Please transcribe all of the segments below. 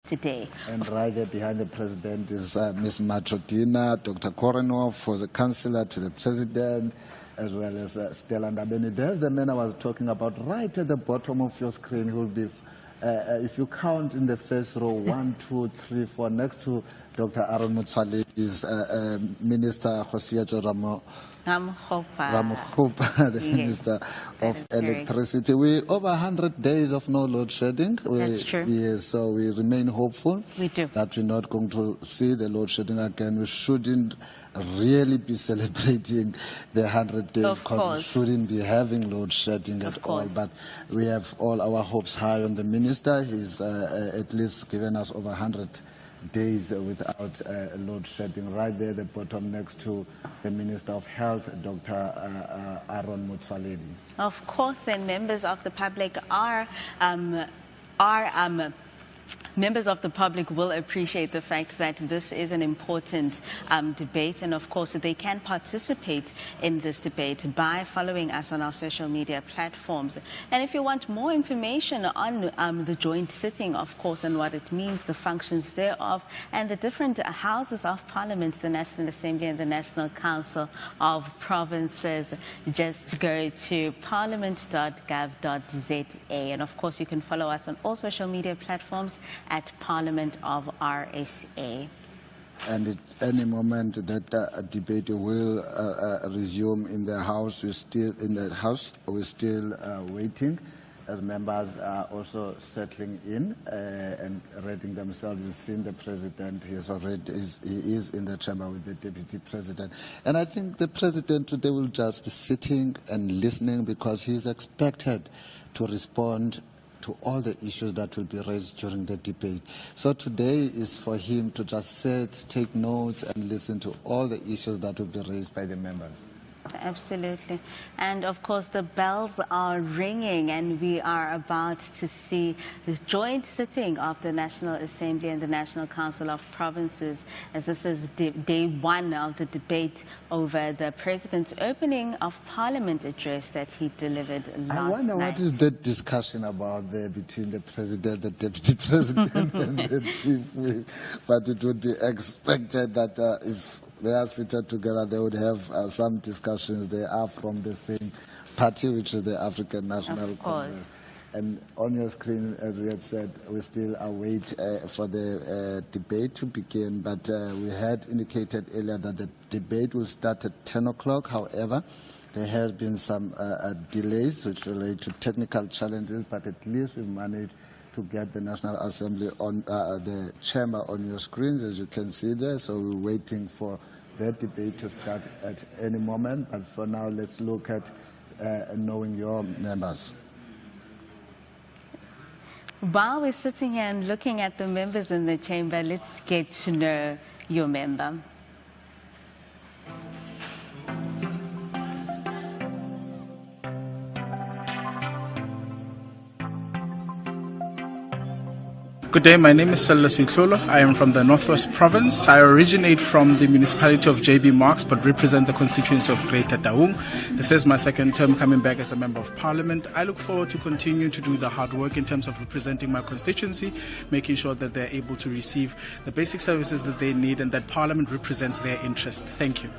today. And right there behind the president is Ms. Matrodina, Dr. Korenov, for the counselor to the president, as well as Stella Ndabeni. There's the man I was talking about right at the bottom of your screen, who will be, if you count in the first row, 1, 2, 3, 4, next to Dr. Aaron Motsoaledi is Minister Hosiacho Ramokgopa, the Minister of Electricity. We're over 100 days of no load shedding. That's true. Yes, so we remain hopeful that we're not going to see the load shedding again. We shouldn't really be celebrating the 100 days because we shouldn't be having load shedding at all. But we have all our hopes high on the minister. He's at least given us over 100 days without load shedding. Right there at the bottom next to the Minister of Health, Dr. Aaron Motsoaledi. Of course, then members of the public members of the public will appreciate the fact that this is an important debate, and of course they can participate in this debate by following us on our social media platforms. And if you want more information on the joint sitting, of course, and what it means, the functions thereof, and the different houses of parliament, the National Assembly and the National Council of Provinces, just go to parliament.gov.za. And of course you can follow us on all social media platforms at Parliament of RSA. And at any moment that debate will resume in the House, we're still waiting, as members are also settling in and readying themselves. You've seen the president; he is in the chamber with the deputy president. And I think the president today will just be sitting and listening, because he is expected to respond to all the issues that will be raised during the debate. So today is for him to just sit, take notes, and listen to all the issues that will be raised by the members. Absolutely. And of course the bells are ringing, and we are about to see the joint sitting of the National Assembly and the National Council of Provinces, as this is day one of the debate over the President's opening of Parliament address that he delivered last night. I wonder what is the discussion about there between the President, the Deputy President and the Chief Whip. But it would be expected that if they are seated together, they would have some discussions. They are from the same party, which is the African National Congress. And on your screen, as we had said, we still await for the debate to begin. But we had indicated earlier that the debate will start at 10 o'clock. However, there has been some delays which relate to technical challenges, but at least we've managed to get the National Assembly on the chamber on your screens, as you can see there. So we're waiting for that debate to start at any moment. But for now, let's look at knowing your members. While we're sitting here and looking at the members in the chamber, let's get to know your member. Good day, my name is Sello Sitlolo. I am from the Northwest Province. I originate from the municipality of JB Marks, but represent the constituency of Greater Taung. This is my second term coming back as a member of parliament. I look forward to continue to do the hard work in terms of representing my constituency, making sure that they're able to receive the basic services that they need and that parliament represents their interest. Thank you.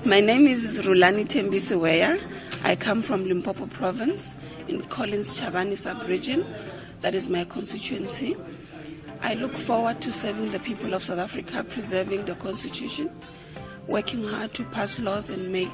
My name is Rulani Tembisiweya. I come from Limpopo province in Collins Chabani sub-region. That is my constituency. I look forward to serving the people of South Africa, preserving the constitution, working hard to pass laws and make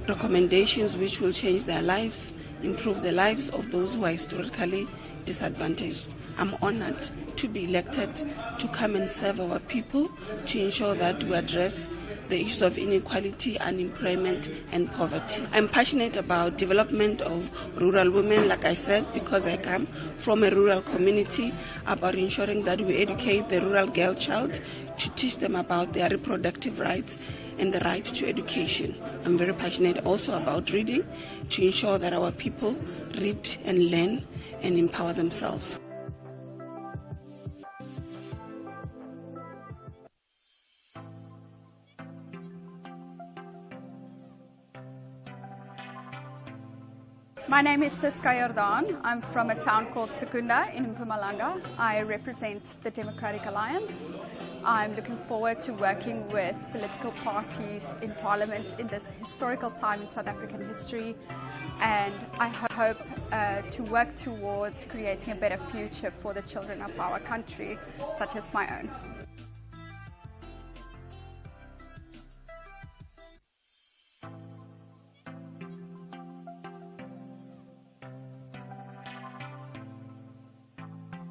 recommendations which will change their lives, improve the lives of those who are historically disadvantaged. I'm honored to be elected to come and serve our people, to ensure that we address the issues of inequality, unemployment and poverty. I'm passionate about development of rural women, like I said, because I come from a rural community, about ensuring that we educate the rural girl child to teach them about their reproductive rights and the right to education. I'm very passionate also about reading, to ensure that our people read and learn and empower themselves. My name is Siska Jordan. I'm from a town called Secunda in Mpumalanga. I represent the Democratic Alliance. I'm looking forward to working with political parties in Parliament in this historical time in South African history, and I hope to work towards creating a better future for the children of our country, such as my own.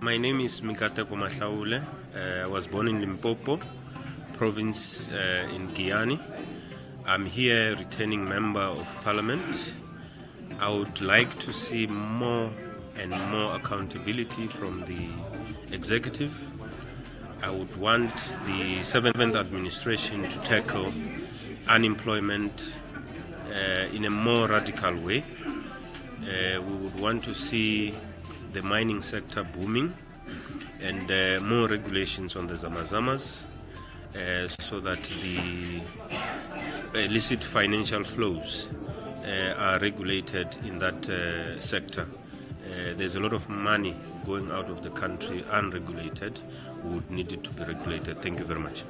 My name is Mdntv. I was born in Limpopo province in Guyana. I'm here returning member of Parliament. I would like to see more and more accountability from the executive. I would want the 7th administration to tackle unemployment in a more radical way. We would want to see the mining sector booming and more regulations on the zamazamas so that the illicit financial flows are regulated in that sector. There's a lot of money going out of the country unregulated. We would need it to be regulated. Thank you very much.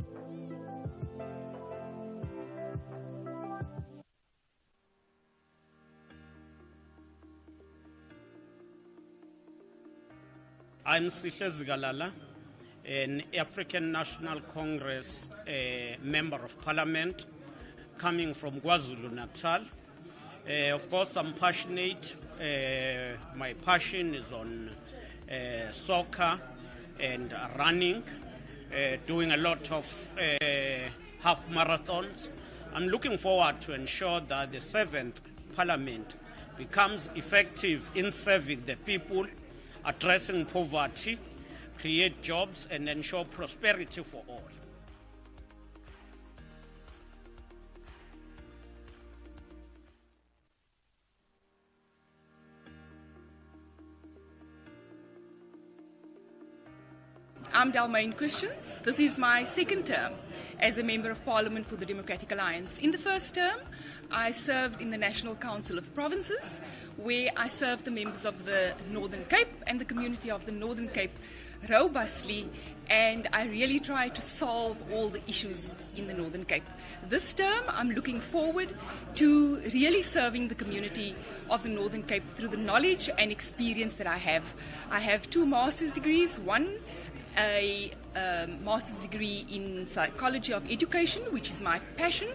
I'm Sihle Zikalala, an African National Congress member of Parliament coming from KwaZulu-Natal. Of course, I'm passionate. My passion is on soccer and running, doing a lot of half marathons. I'm looking forward to ensure that the 7th Parliament becomes effective in serving the people, addressing poverty, create jobs, and ensure prosperity for all. I'm Dalmain Christians. This is my second term as a Member of Parliament for the Democratic Alliance. In the first term, I served in the National Council of Provinces, where I served the members of the Northern Cape and the community of the Northern Cape robustly, and I really tried to solve all the issues in the Northern Cape. This term, I'm looking forward to really serving the community of the Northern Cape through the knowledge and experience that I have. I have 2 master's degrees, one a master's degree in psychology of education, which is my passion,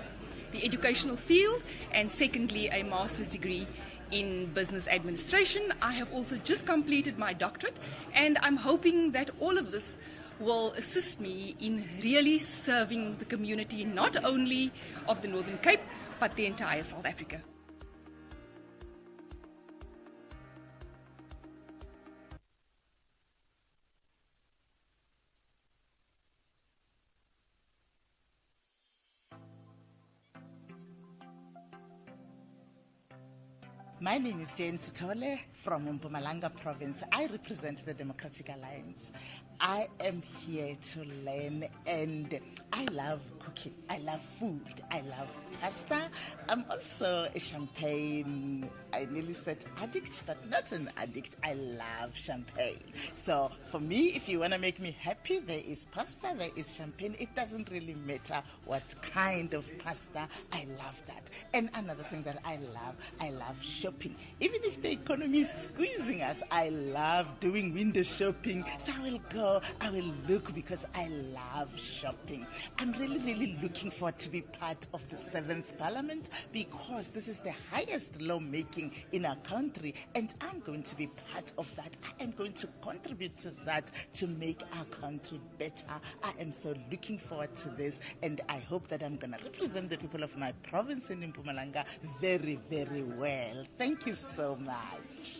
the educational field, and secondly a master's degree in business administration. I have also just completed my doctorate, and I'm hoping that all of this will assist me in really serving the community not only of the Northern Cape but the entire South Africa. My name is Jane Sitole from Mpumalanga province. I represent the Democratic Alliance. I am here to learn, and I love cooking. I love food. I love pasta. I'm also a champagne, I nearly said addict, but not an addict. I love champagne. So for me, if you want to make me happy, there is pasta, there is champagne. It doesn't really matter what kind of pasta. I love that. And another thing that I love shopping. Even if the economy is squeezing us, I love doing window shopping. So I will look because I love shopping. I'm really looking forward to be part of the 7th Parliament because this is the highest lawmaking in our country, and I'm going to be part of that. I am going to contribute to that to make our country better. I am so looking forward to this, and I hope that I'm going to represent the people of my province in Mpumalanga very well. Thank you so much.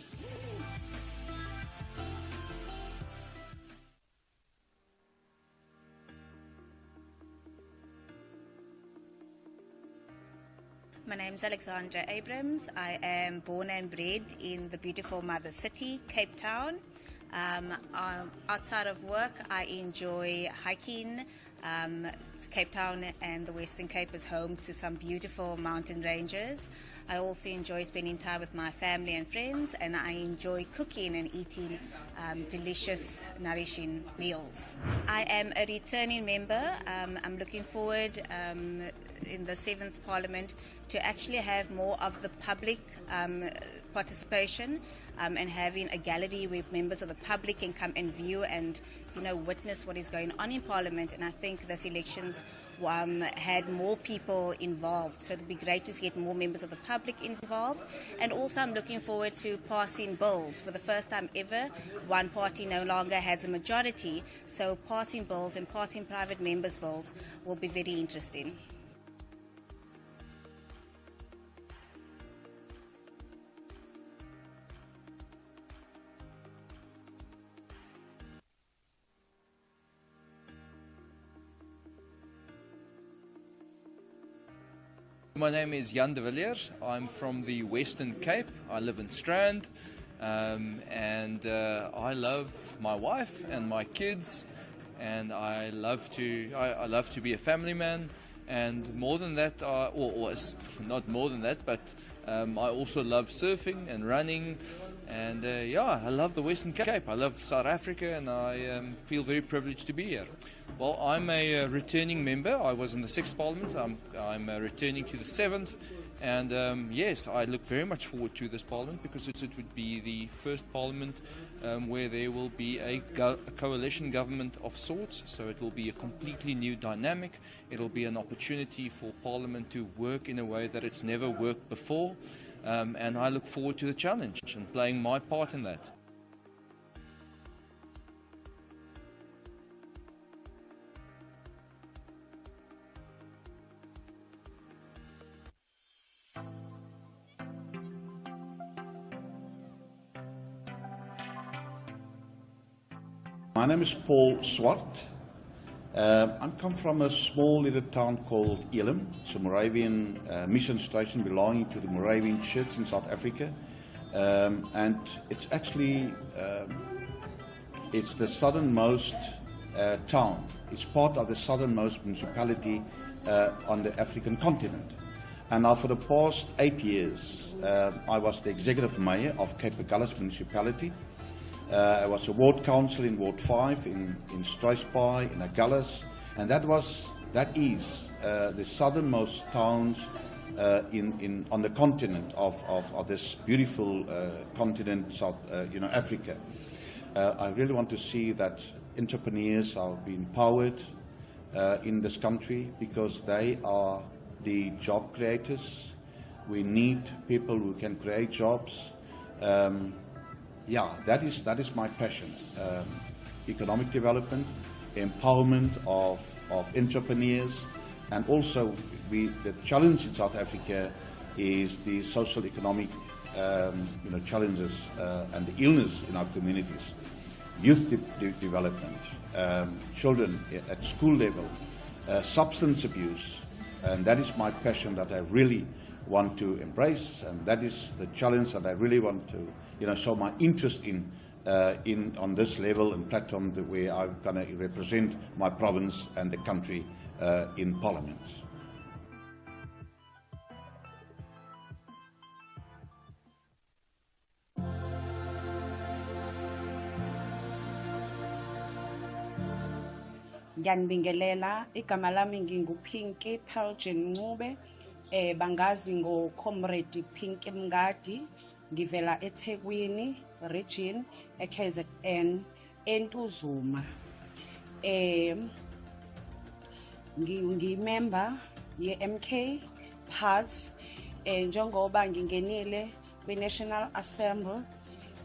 My name is Alexandra Abrams. I am born and bred in the beautiful mother city, Cape Town. Outside of work, I enjoy hiking, Cape Town and the Western Cape is home to some beautiful mountain ranges. I also enjoy spending time with my family and friends, and I enjoy cooking and eating delicious, nourishing meals. I am a returning member. I'm looking forward in the 7th Parliament to actually have more of the public participation and having a gallery where members of the public can come and view and witness what is going on in Parliament. And I think this elections had more people involved, so it would be great to get more members of the public involved. And also I'm looking forward to passing bills. For the first time ever, one party no longer has a majority, so passing bills and passing private members' bills will be very interesting. My name is Jan de Villiers. I'm from the Western Cape. I live in Strand, and I love my wife and my kids, and I love to be a family man. And more than that, or not more than that, but I also love surfing and running. And yeah, I love the Western Cape. I love South Africa, and I feel very privileged to be here. Well, I'm a returning member. I was in the 6th Parliament. I'm returning to the 7th. And yes, I look very much forward to this Parliament because it would be the first Parliament where there will be a coalition government of sorts. So it will be a completely new dynamic. It will be an opportunity for Parliament to work in a way that it's never worked before. And I look forward to the challenge and playing my part in that. My name is Paul Swart. I come from a small little town called Elim. It's a Moravian mission station belonging to the Moravian Church in South Africa. And it's actually, it's the southernmost town. It's part of the southernmost municipality on the African continent. And now for the past 8 years, I was the executive mayor of Cape Agulhas municipality. I was a ward council in Ward 5 in Struisbaai, in Agulhas, and that is the southernmost towns on the continent of this beautiful continent, South Africa. I really want to see that entrepreneurs are being empowered in this country because they are the job creators. We need people who can create jobs. Yeah, that is my passion. Economic development, empowerment of entrepreneurs, and also the challenge in South Africa is the social economic challenges and the illness in our communities. Youth development, children at school level, substance abuse, and that is my passion that I really want to embrace, and that is the challenge that I really want to show my interest in on this level and platform where I'm going to represent my province and the country in Parliament. Ngiyanibingelela, igama lami ngingupinki Pelgin Ncube, bangazi ngo-Comrade Pinky Mngadi, ngivela eThekwini region eKZN eNtuzuma. Ngimember ye-MK part njengoba ngingenile kwi-National Assembly.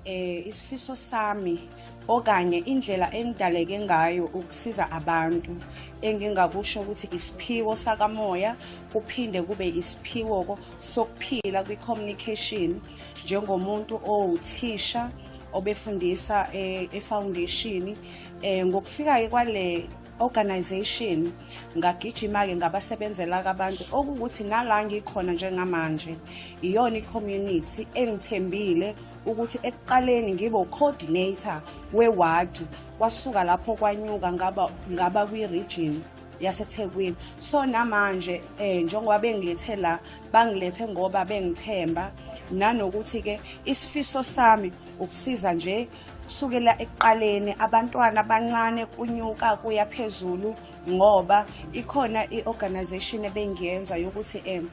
Isifiso sami okanye indlela engidaleke ngayo ukusiza abantu engingakusho ukuthi isiphiwo sakamoya kuphinde kube isiphiwo sokuphila kwi-communication njengomuntu owuthisha obefundisa e-foundation. Ngokufika kwale organization ngagijima-ke ngabasebenzela abantu okuthi nala ngikhona njengamanje iyona i-community engithembile ukuthi ekuqaleni ngibe u-coordinator we-ward kwasuka lapho kwanyuka ngaba kwi-region yaseThekwini. So namanje njengoba bengilethe la bangilethe ngoba bengithemba nanokuthi ke isifiso sami ukusiza nje kusukela ekuqaleni abantwana abancane kunyuka kuya phezulu ngoba ikhona iorganization ebengiyenza yokuthi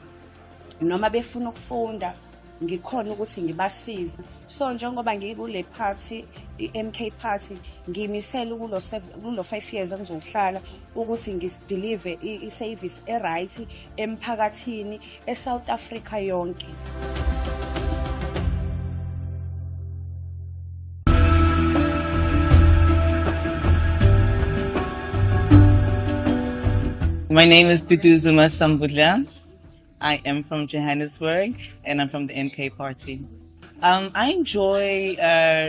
noma befuna ukufunda ngikhona ukuthi ngibasize. So njengoba ngikule party iMK party ngimisela kulo 5 years engizohlala ukuthi ngideliver iservice eright emphakathini eSouth Africa yonke. My name is Duduzuma Sambudla. I am from Johannesburg and I'm from the MK party. I enjoy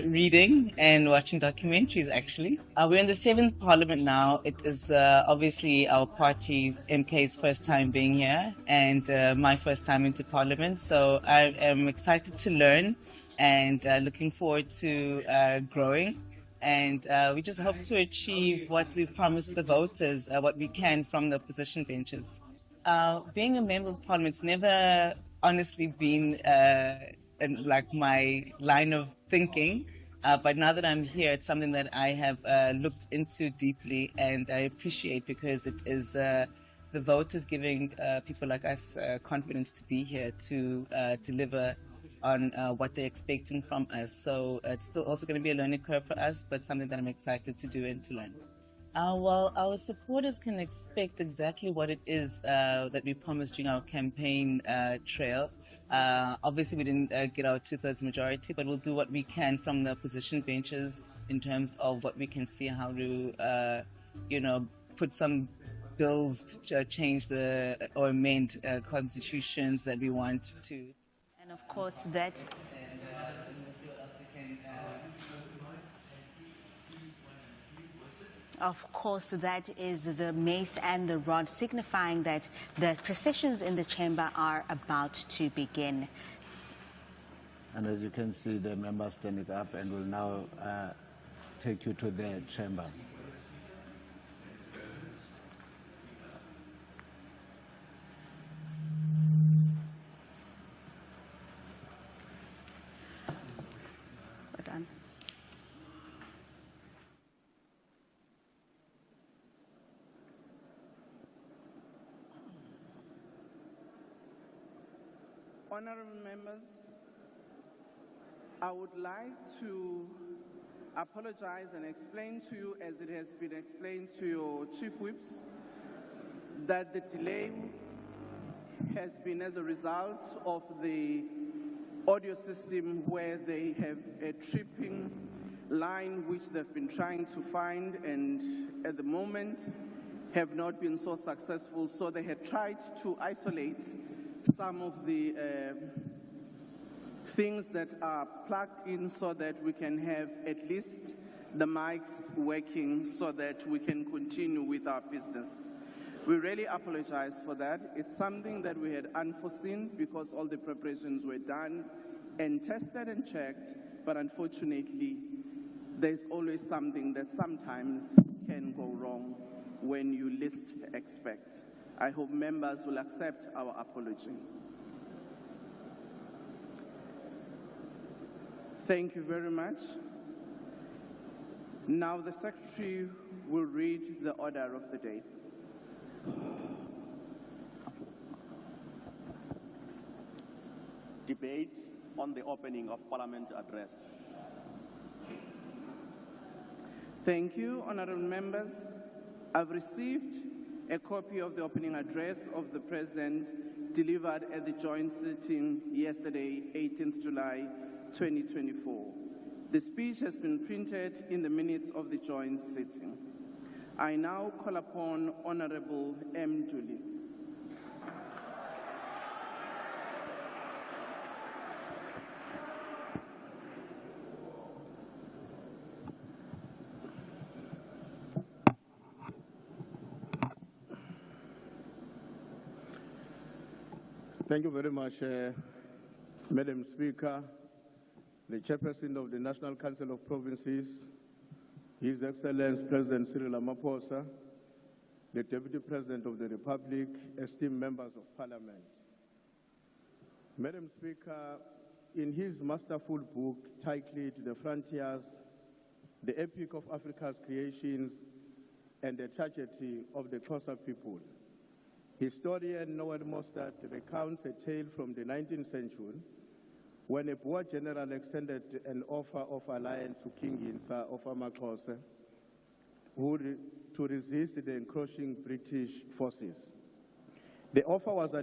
reading and watching documentaries actually. We're in the 7th parliament now. It is obviously our party's MK's first time being here and my first time into parliament. So I am excited to learn and looking forward to growing. And we just hope to achieve what we've promised the voters, what we can from the opposition benches. Being a member of parliament's never honestly been like my line of thinking, but now that I'm here, it's something that I have looked into deeply and I appreciate because it is the voters giving people like us confidence to be here to deliver on what they're expecting from us. So it's still also going to be a learning curve for us, but something that I'm excited to do and to learn. Well, our supporters can expect exactly what it is that we promised during our campaign trail. Obviously, we didn't get our 2/3 majority, but we'll do what we can from the opposition benches in terms of what we can see how to, put some bills to change or amend constitutions that we want to. And of course, that. Of course, that is the mace and the rod, signifying that the processions in the chamber are about to begin. And as you can see, the members standing up and will now take you to the chamber. Well done. Honourable members, I would like to apologize and explain to you, as it has been explained to your chief whips, that the delay has been as a result of the audio system where they have a tripping line which they've been trying to find and at the moment have not been so successful. So they had tried to isolate some of the things that are plugged in so that we can have at least the mics working so that we can continue with our business. We really apologize for that. It's something that we had unforeseen because all the preparations were done and tested and checked, but unfortunately, there's always something that sometimes can go wrong when you least expect. I hope members will accept our apology. Thank you very much. Now the Secretary will read the order of the day. Debate on the opening of Parliament address. Thank you, honourable members. I've received a copy of the opening address of the President delivered at the joint sitting yesterday, 18th July 2024. The speech has been printed in the minutes of the joint sitting. I now call upon Honourable M. Julie. Thank you very much, Madam Speaker, the Chairperson of the National Council of Provinces, His Excellency President Cyril Ramaphosa, the Deputy President of the Republic, esteemed members of Parliament. Madam Speaker, in his masterful book titled The Frontiers, the Epic of Africa's Creations and the Tragedy of the Xhosa People, historian Noel Mostert recounts a tale from the 19th century when a Boer general extended an offer of alliance to King Insa of AmaXhosa to resist the encroaching British forces. The offer was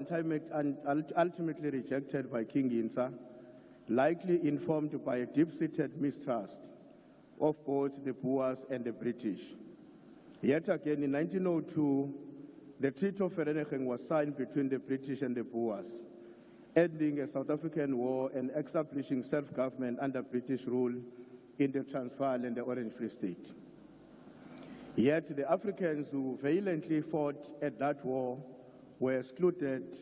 ultimately rejected by King Insa, likely informed by a deep-seated mistrust of both the Boers and the British. Yet again, in 1902, the Treaty of Vereeniging was signed between the British and the Boers, ending a South African war and establishing self-government under British rule in the Transvaal and the Orange Free State. Yet the Africans who valiantly fought at that war were excluded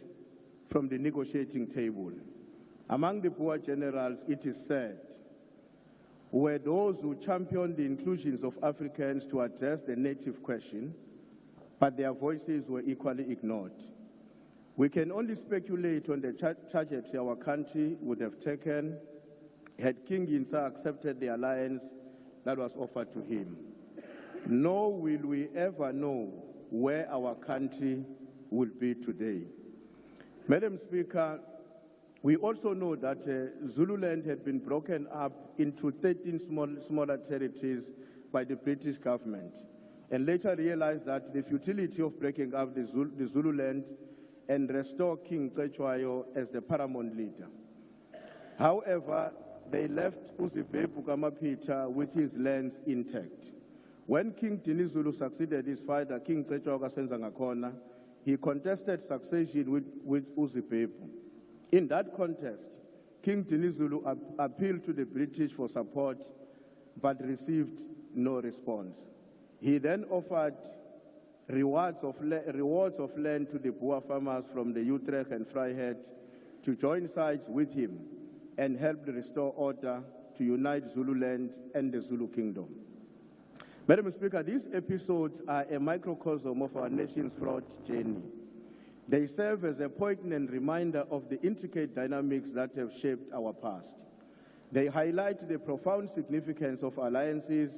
from the negotiating table. Among the Boer generals, it is said, were those who championed the inclusions of Africans to address the native question, but their voices were equally ignored. We can only speculate on the trajectory our country would have taken had King Insa accepted the alliance that was offered to him. Nor will we ever know where our country will be today. Madam Speaker, we also know that Zululand had been broken up into 13 smaller territories by the British government, and later realized that the futility of breaking up the Zululand and restore King Cetshwayo as the paramount leader. However, they left uZibhebhu kaMapitha with his lands intact. When King Dinizulu succeeded his father, King Cetshwayo kaSenzangakhona, he contested succession with uZibhebhu. In that contest, King Dinizulu appealed to the British for support, but received no response. He then offered rewards of land to the Boer farmers from the Utrecht and Vryheid to join sides with him and help restore order to unite Zululand and the Zulu Kingdom. Madam Speaker, these episodes are a microcosm of our nation's fraught journey. They serve as a poignant reminder of the intricate dynamics that have shaped our past. They highlight the profound significance of alliances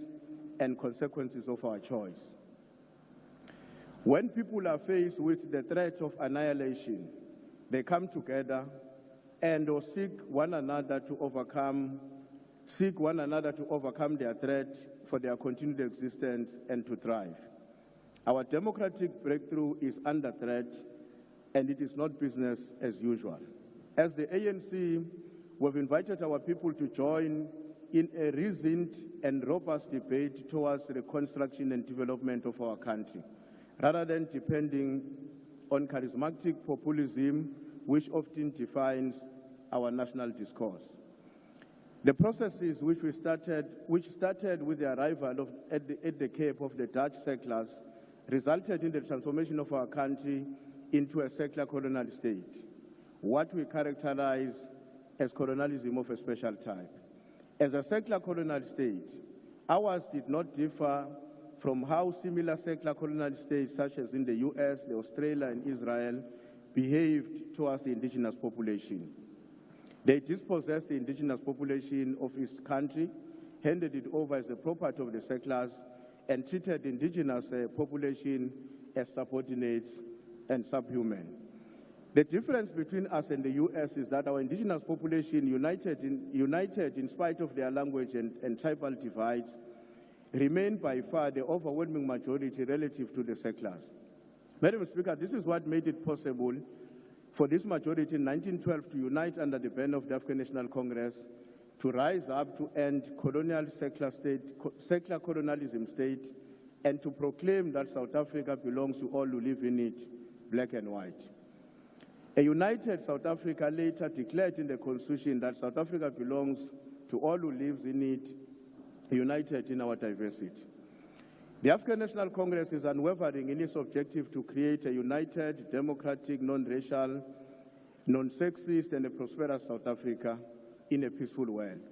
and consequences of our choice. When people are faced with the threat of annihilation, they come together and seek one another to overcome their threat for their continued existence and to thrive. Our democratic breakthrough is under threat, and it is not business as usual. As the ANC, we've invited our people to join in a reasoned and robust debate towards the reconstruction and development of our country, rather than depending on charismatic populism, which often defines our national discourse. The processes which started with the arrival at the Cape of the Dutch settlers resulted in the transformation of our country into a settler colonial state, what we characterize as colonialism of a special type. As a settler colonial state, ours did not differ from how similar settler colonial states such as in the US, Australia, and Israel behaved towards the indigenous population. They dispossessed the indigenous population of its country, handed it over as the property of the settlers, and treated the indigenous population as subordinates and subhuman. The difference between us and the US is that our indigenous population, united in spite of their language and tribal divides, remained by far the overwhelming majority relative to the settlers. Madam Speaker, this is what made it possible for this majority in 1912 to unite under the banner of the African National Congress, to rise up to end colonial settler colonialism state, and to proclaim that South Africa belongs to all who live in it, black and white. A united South Africa later declared in the Constitution that South Africa belongs to all who lives in it, united in our diversity. The African National Congress is unwavering in its objective to create a united, democratic, non-racial, non-sexist, and a prosperous South Africa in a peaceful world.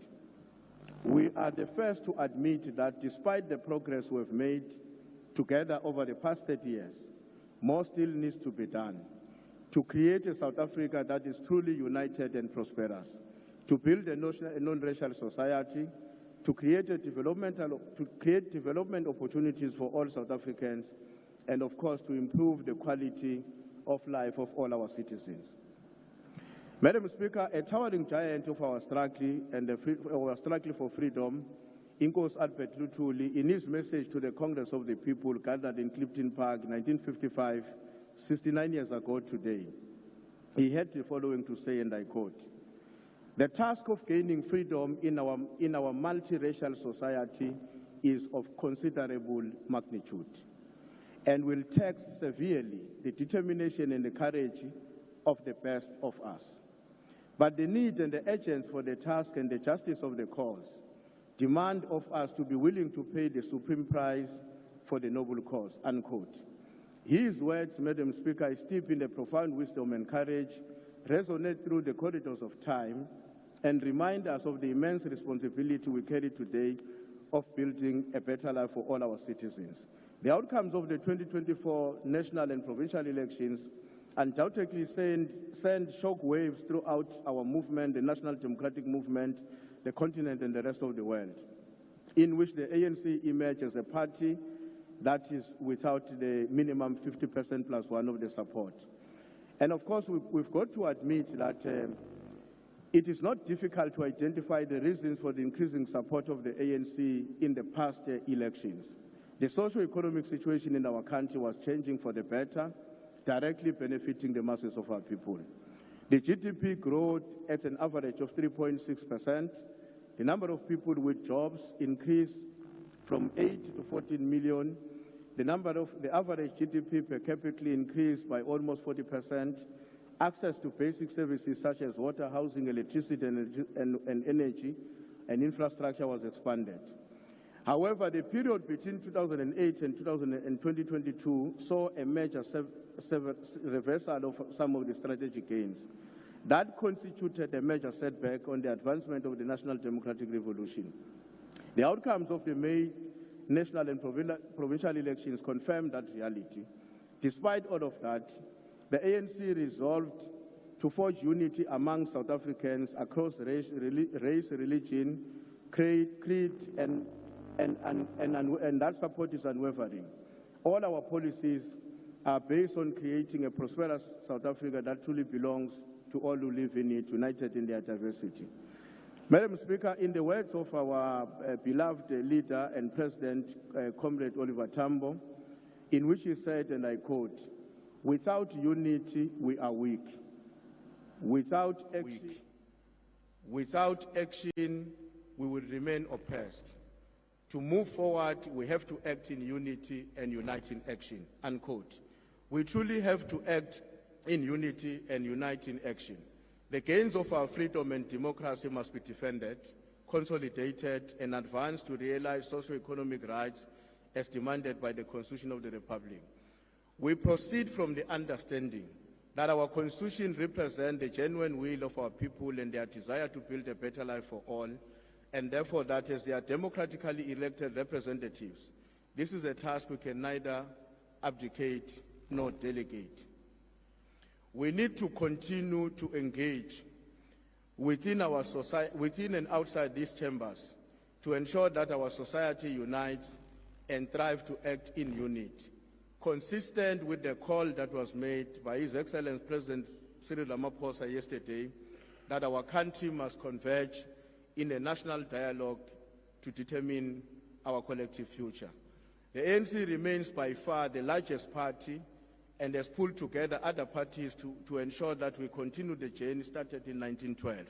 We are the first to admit that despite the progress we've made together over the past 30 years, more still needs to be done to create a South Africa that is truly united and prosperous, to build a non-racial society, to create development opportunities for all South Africans, and of course to improve the quality of life of all our citizens. Madam Speaker, a towering giant of our struggle for freedom, Inkosi Albert Luthuli, in his message to the Congress of the People gathered in Clifton Park, 1955, 69 years ago today, he had the following to say, and I quote, "The task of gaining freedom in our multiracial society is of considerable magnitude and will tax severely the determination and the courage of the best of us. But the need and the urgency for the task and the justice of the cause demand of us to be willing to pay the supreme price for the noble cause," unquote. His words, Madam Speaker, steeped in the profound wisdom and courage, resonate through the corridors of time and remind us of the immense responsibility we carry today of building a better life for all our citizens. The outcomes of the 2024 national and provincial elections undoubtedly send shock waves throughout our movement, the National Democratic Movement, the continent and the rest of the world, in which the ANC emerged as a party that is without the minimum 50% plus one of the support. And of course, we've got to admit that it is not difficult to identify the reasons for the increasing support of the ANC in the past elections. The socio-economic situation in our country was changing for the better, directly benefiting the masses of our people. The GDP growth at an average of 3.6%. The number of people with jobs increased from 8 to 14 million. The average GDP per capita increased by almost 40%. Access to basic services such as water, housing, electricity, and energy and infrastructure was expanded. However, the period between 2008 and 2022 saw a major reversal of some of the strategic gains. That constituted a major setback on the advancement of the National Democratic Revolution. The outcomes of the May national and provincial elections confirmed that reality. Despite all of that, the ANC resolved to forge unity among South Africans across race, religion, creed, and that support is unwavering. All our policies are based on creating a prosperous South Africa that truly belongs to all who live in it, united in their diversity. Madam Speaker, in the words of our beloved leader and President, Comrade Oliver Tambo, in which he said, and I quote, "Without unity, we are weak. Without action, we will remain oppressed. To move forward, we have to act in unity and unite in action," unquote. We truly have to act in unity and unite in action. The gains of our freedom and democracy must be defended, consolidated, and advanced to realize socio-economic rights as demanded by the Constitution of the Republic. We proceed from the understanding that our Constitution represents the genuine will of our people and their desire to build a better life for all, and therefore that as their democratically elected representatives, this is a task we can neither abdicate nor delegate. We need to continue to engage within our society, within and outside these chambers, to ensure that our society unites and strive to act in unity, consistent with the call that was made by His Excellency President Cyril Ramaphosa yesterday, that our country must converge in a national dialogue to determine our collective future. The ANC remains by far the largest party and has pulled together other parties to ensure that we continue the journey started in 1912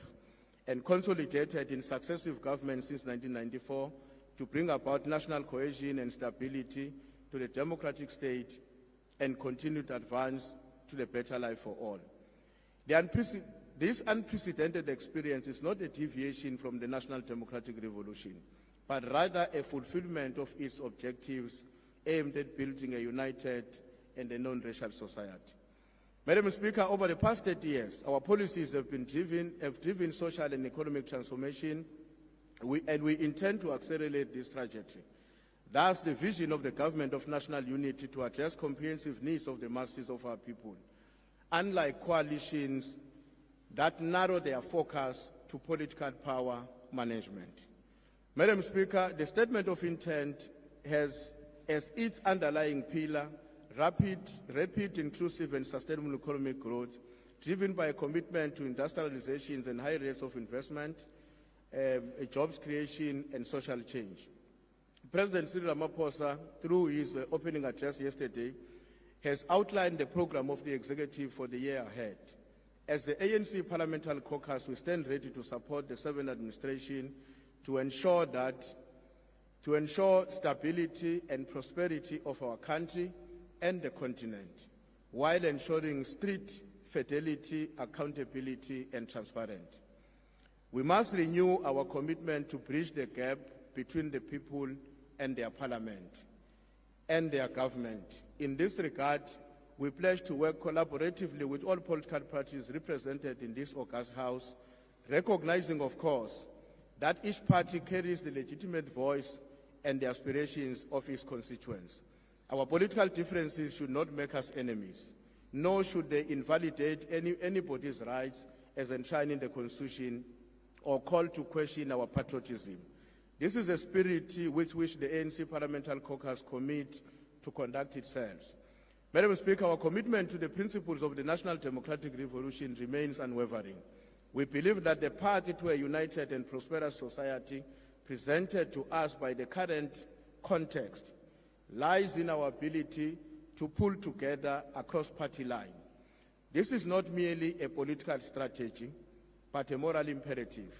and consolidated in successive governments since 1994 to bring about national cohesion and stability to the democratic state and continued advance to the better life for all. This unprecedented experience is not a deviation from the National Democratic Revolution, but rather a fulfillment of its objectives aimed at building a united and a non-racial society. Madam Speaker, over the past 30 years, our policies have driven social and economic transformation, and we intend to accelerate this trajectory. Thus, the vision of the government of national unity to address comprehensive needs of the masses of our people, unlike coalitions that narrow their focus to political power management. Madam Speaker, the statement of intent has as its underlying pillar rapid, inclusive and sustainable economic growth, driven by a commitment to industrializations and high rates of investment, jobs creation and social change. President Cyril Ramaphosa, through his opening address yesterday, has outlined the program of the executive for the year ahead. As the ANC Parliamentary Caucus, we stand ready to support the seventh administration to ensure stability and prosperity of our country and the continent, while ensuring strict fidelity, accountability, and transparency. We must renew our commitment to bridge the gap between the people and their parliament and their government. In this regard, we pledge to work collaboratively with all political parties represented in this august House, recognizing, of course, that each party carries the legitimate voice and the aspirations of its constituents. Our political differences should not make us enemies, nor should they invalidate anybody's rights as enshrined in the Constitution or call to question our patriotism. This is a spirit with which the ANC Parliamentary Caucus commit to conduct itself. Madam Speaker, our commitment to the principles of the National Democratic Revolution remains unwavering. We believe that the path to a united and prosperous society presented to us by the current context lies in our ability to pull together across party lines. This is not merely a political strategy, but a moral imperative,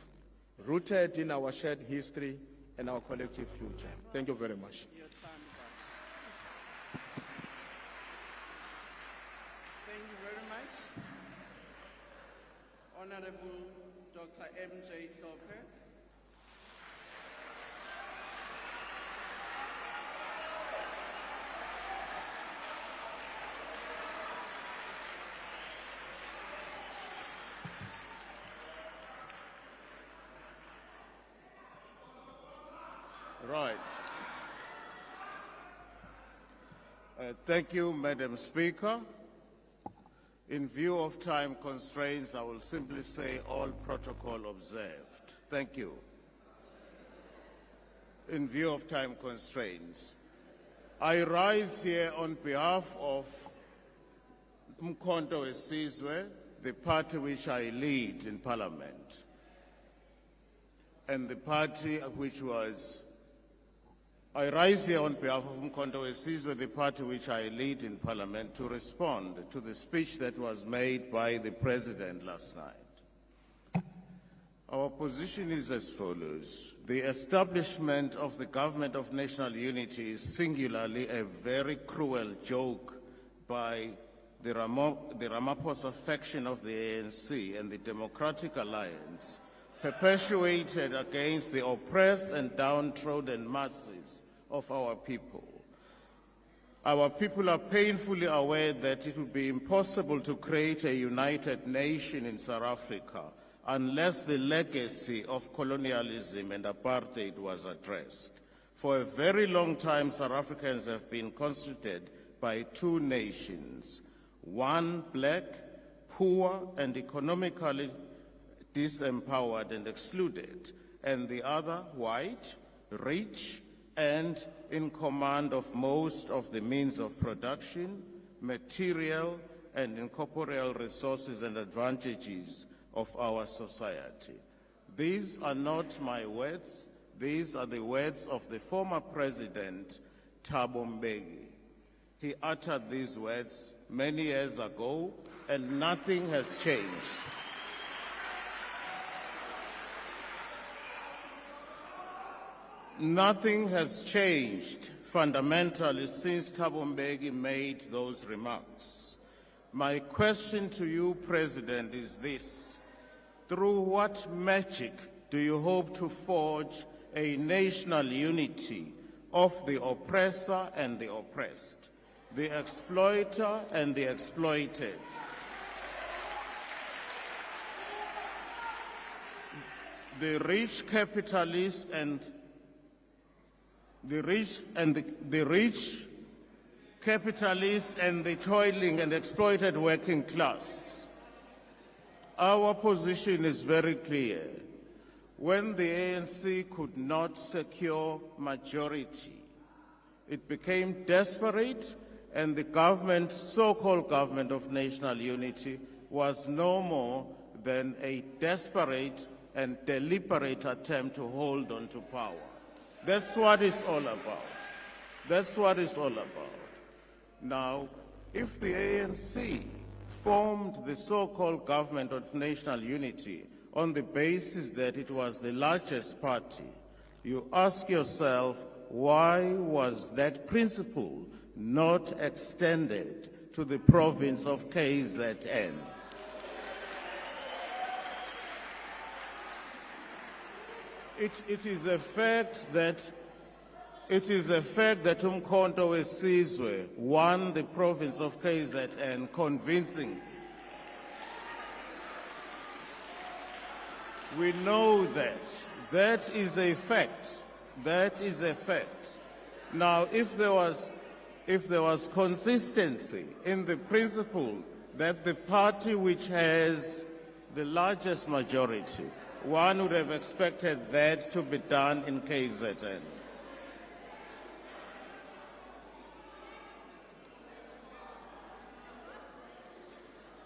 rooted in our shared history and our collective future. Thank you very much. Thank you very much. Honorable Dr. M.J. Sope. Right. Thank you, Madam Speaker. In view of time constraints, I will simply say all protocol observed. Thank you. In view of time constraints, I rise here on behalf of Umkhonto weSizwe, the party which I lead in Parliament, and the party which was I rise here on behalf of Umkhonto weSizwe, the party which I lead in Parliament, to respond to the speech that was made by the President last night. Our position is as follows. The establishment of the Government of National Unity is singularly a very cruel joke by the Ramaphosa faction of the ANC and the Democratic Alliance, perpetuated against the oppressed and downtrodden masses of our people. Our people are painfully aware that it would be impossible to create a united nation in South Africa unless the legacy of colonialism and apartheid was addressed. For a very long time, South Africans have been constituted by two nations, one black, poor, and economically disempowered and excluded, and the other white, rich, and in command of most of the means of production, material, and incorporeal resources and advantages of our society. These are not my words. These are the words of the former president, Thabo Mbeki. He uttered these words many years ago, and nothing has changed. Nothing has changed fundamentally since Thabo Mbeki made those remarks. My question to you, President, is this. Through what magic do you hope to forge a national unity of the oppressor and the oppressed, the exploiter and the exploited? The rich capitalists and the rich capitalists and the toiling and exploited working class. Our position is very clear. When the ANC could not secure majority, it became desperate, and the government, so-called government of national unity, was no more than a desperate and deliberate attempt to hold on to power. That's what it's all about. That's what it's all about. Now, if the ANC formed the so-called government of national unity on the basis that it was the largest party, you ask yourself, why was that principle not extended to the province of KZN? It is a fact that Umkhonto weSizwe won the province of KZN convincingly. We know that. That is a fact. That is a fact. Now, if there was consistency in the principle that the party which has the largest majority, one would have expected that to be done in KZN.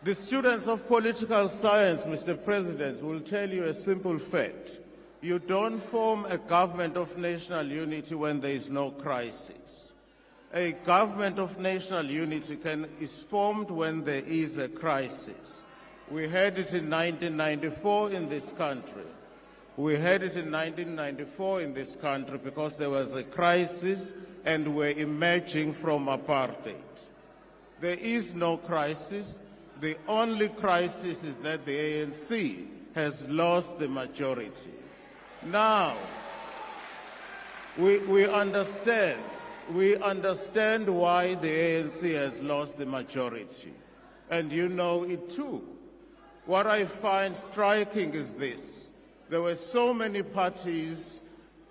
The students of political science, Mr. President, will tell you a simple fact. You don't form a government of national unity when there is no crisis. A government of national unity is formed when there is a crisis. We had it in 1994 in this country. We had it in 1994 in this country because there was a crisis and we're emerging from apartheid. There is no crisis. The only crisis is that the ANC has lost the majority. Now, we understand why the ANC has lost the majority, and you know it too. What I find striking is this. There were so many parties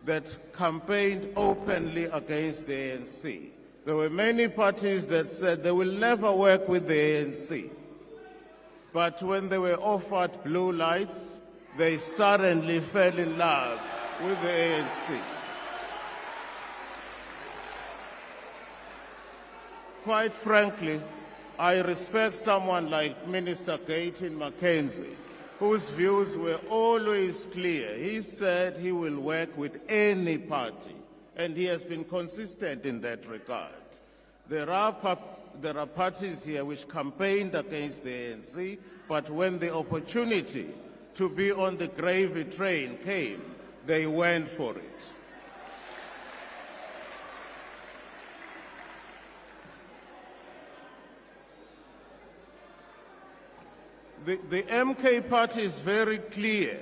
that campaigned openly against the ANC. There were many parties that said they will never work with the ANC. But when they were offered blue lights, they suddenly fell in love with the ANC. Quite frankly, I respect someone like Minister Gayton Mackenzie, whose views were always clear. He said he will work with any party, and he has been consistent in that regard. There are parties here which campaigned against the ANC, but when the opportunity to be on the gravy train came, they went for it. The MK party is very clear.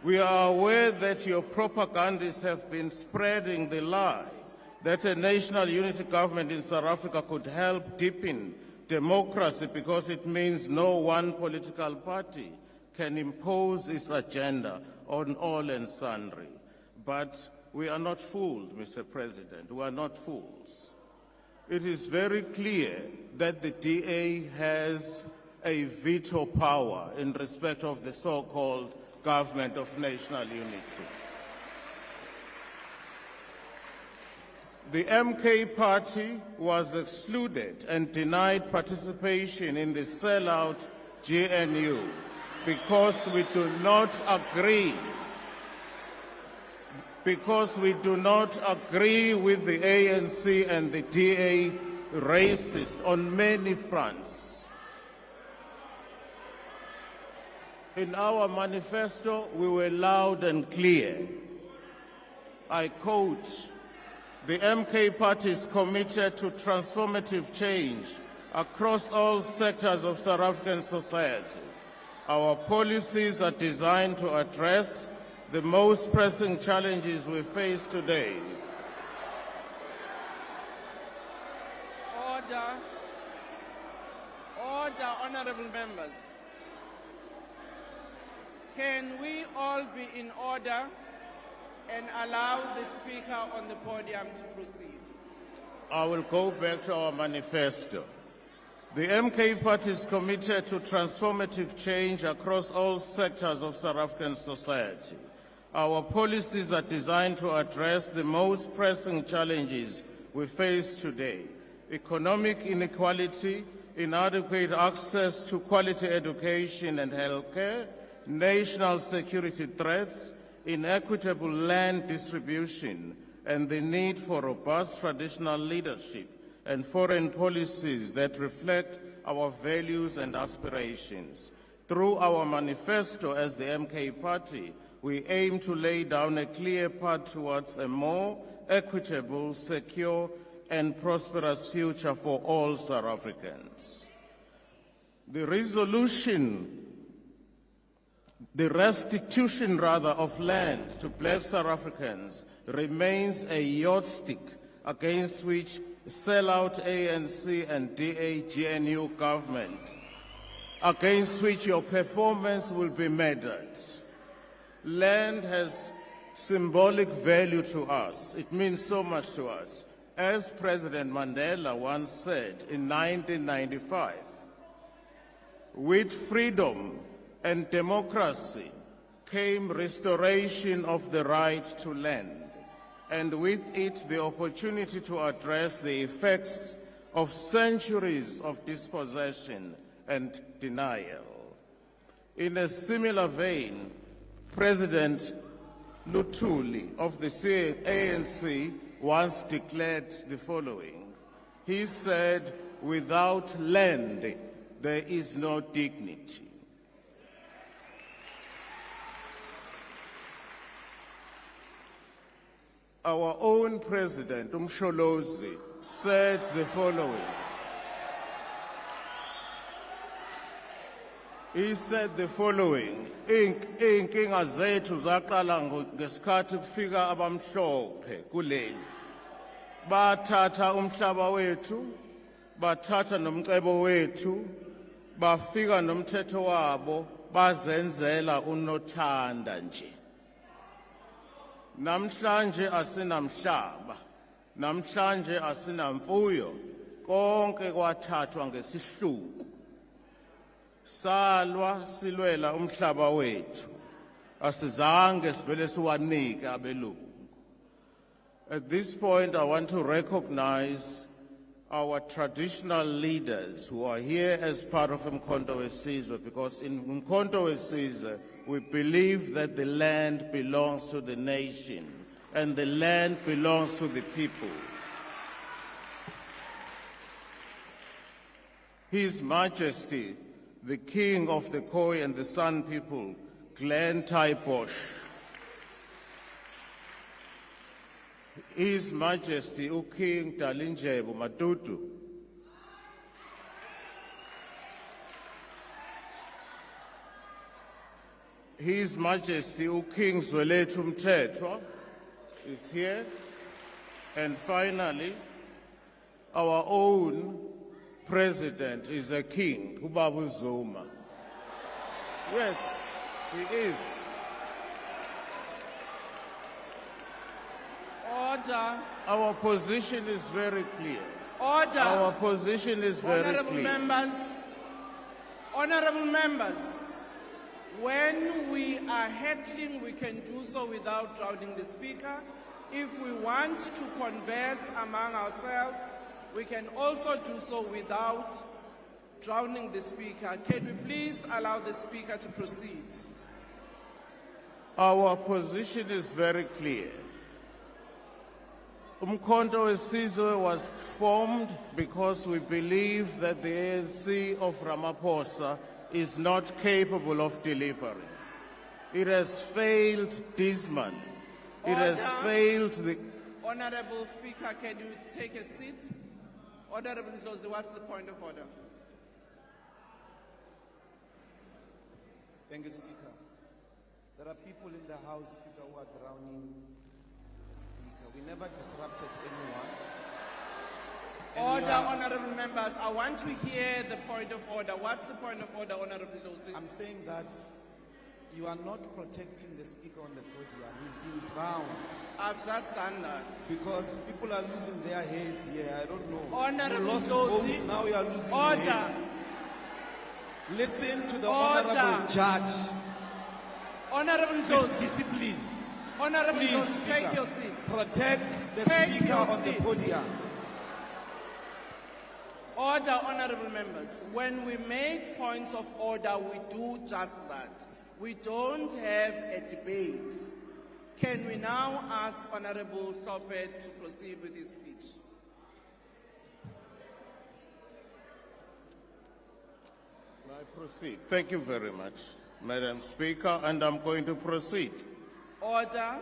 We are aware that your propagandists have been spreading the lie that a national unity government in South Africa could help deepen democracy because it means no one political party can impose its agenda on all and sundry. But we are not fooled, Mr. President. We are not fools. It is very clear that the DA has a veto power in respect of the so-called government of national unity. The MK party was excluded and denied participation in the sellout GNU because we do not agree. Because we do not agree with the ANC and the DA racist on many fronts. In our manifesto, we were loud and clear. I quote, "The MK party is committed to transformative change across all sectors of South African society. Our policies are designed to address the most pressing challenges we face today." Order. Order, honorable members. Can we all be in order and allow the Speaker on the podium to proceed. I will go back to our manifesto. The MK Party is committed to transformative change across all sectors of South African society. Our policies are designed to address the most pressing challenges we face today: economic inequality, inadequate access to quality education and healthcare, national security threats, inequitable land distribution, and the need for robust traditional leadership and foreign policies that reflect our values and aspirations. Through our manifesto as the MK Party, we aim to lay down a clear path towards a more equitable, secure, and prosperous future for all South Africans. The restitution of land to Black South Africans remains a yardstick against which sellout ANC and DA-GNU government, against which your performance will be measured. Land has symbolic value to us. It means so much to us. As President Mandela once said in 1995, with freedom and democracy came restoration of the right to land, and with it the opportunity to address the effects of centuries of dispossession and denial. In a similar vein, President Luthuli of the ANC once declared the following. He said, "Without land, there is no dignity." Our own President, Msholozi, said the following. He said the following, "Inkinga zethu zaqala ngesikhathi kufika abamhlophe kuleli. Bathatha umhlaba wethu, bathatha nomcebo wethu, bafika nomthetho wabo, bazenzela unothanda nje. Namhlanje asinamhlaba, namhlanje asinamfuyo, konke kwathathwa ngesihluku. Salwa silwela umhlaba wethu, asizange sivele siwanike abelungu." At this point, I want to recognize our traditional leaders who are here as part of Mkhonto Wesizwe, because in Mkhonto Wesizwe, we believe that the land belongs to the nation and the land belongs to the people. His Majesty, the King of the Khoi and the San people, Glenn Taiposh. His Majesty, King Dalindyebo Matutu. His Majesty, King Zwelethhu Mthethwa is here. And finally, our own President is a king, Ubaba Zuma. Yes, he is. Order. Our position is very clear. Order. Our position is very clear. Honorable members, when we are heckling, we can do so without drowning the Speaker. If we want to converse among ourselves, we can also do so without drowning the Speaker. Can we please allow the Speaker to proceed? Our position is very clear. Mkhonto Wesizwe was formed because we believe that the ANC of Ramaphosa is not capable of delivering. It has failed dismally. It has failed the... Honorable Speaker, can you take a seat? Honorable Ndlozi, what's the point of order? Thank you, Speaker. There are people in the House, Speaker, who are drowning the Speaker. We never disrupted anyone. Order, honorable members. I want to hear the point of order. What's the point of order, Honorable Ndlozi? I'm saying that You are not protecting the speaker on the podium. He's being bound. I've just done that. Because people are losing their heads here. I don't know. Honorable you lost Nkosi. votes, now you are losing Order. your heads. Listen to the Order. honorable judge. Honorable With Nkosi. discipline. Honorable Please, Nkosi, take Speaker, your seats. protect the Take speaker your on the seats. podium. Order, honorable members. When we make points of order, we do just that. We don't have a debate. Can we now ask Honorable Sopet to proceed with his speech? May I proceed? Thank you very much, Madam Speaker, and I'm going to proceed. Order.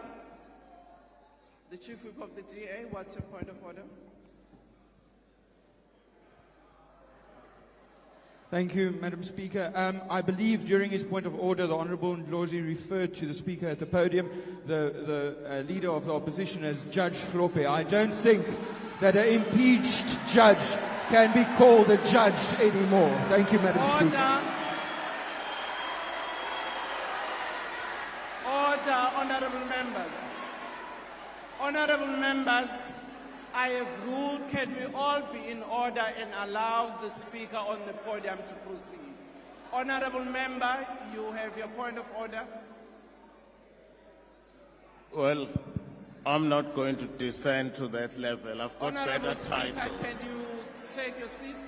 The Chief Whip of the DA, what's your point of order? Thank you, Madam Speaker. I believe during his point of order, the Honourable Ndlozi referred to the Speaker at the podium, the Leader of the Opposition, as Judge Hlope. I don't think that an impeached judge can be called a judge anymore. Thank you, Madam Speaker. Order, honorable members. Honorable members, I have ruled, can we all be in order and allow the speaker on the podium to proceed? Honorable member, you have your point of order. Well, I'm not going to descend to that level. I've got Honorable better Speaker, titles. can you take your seat?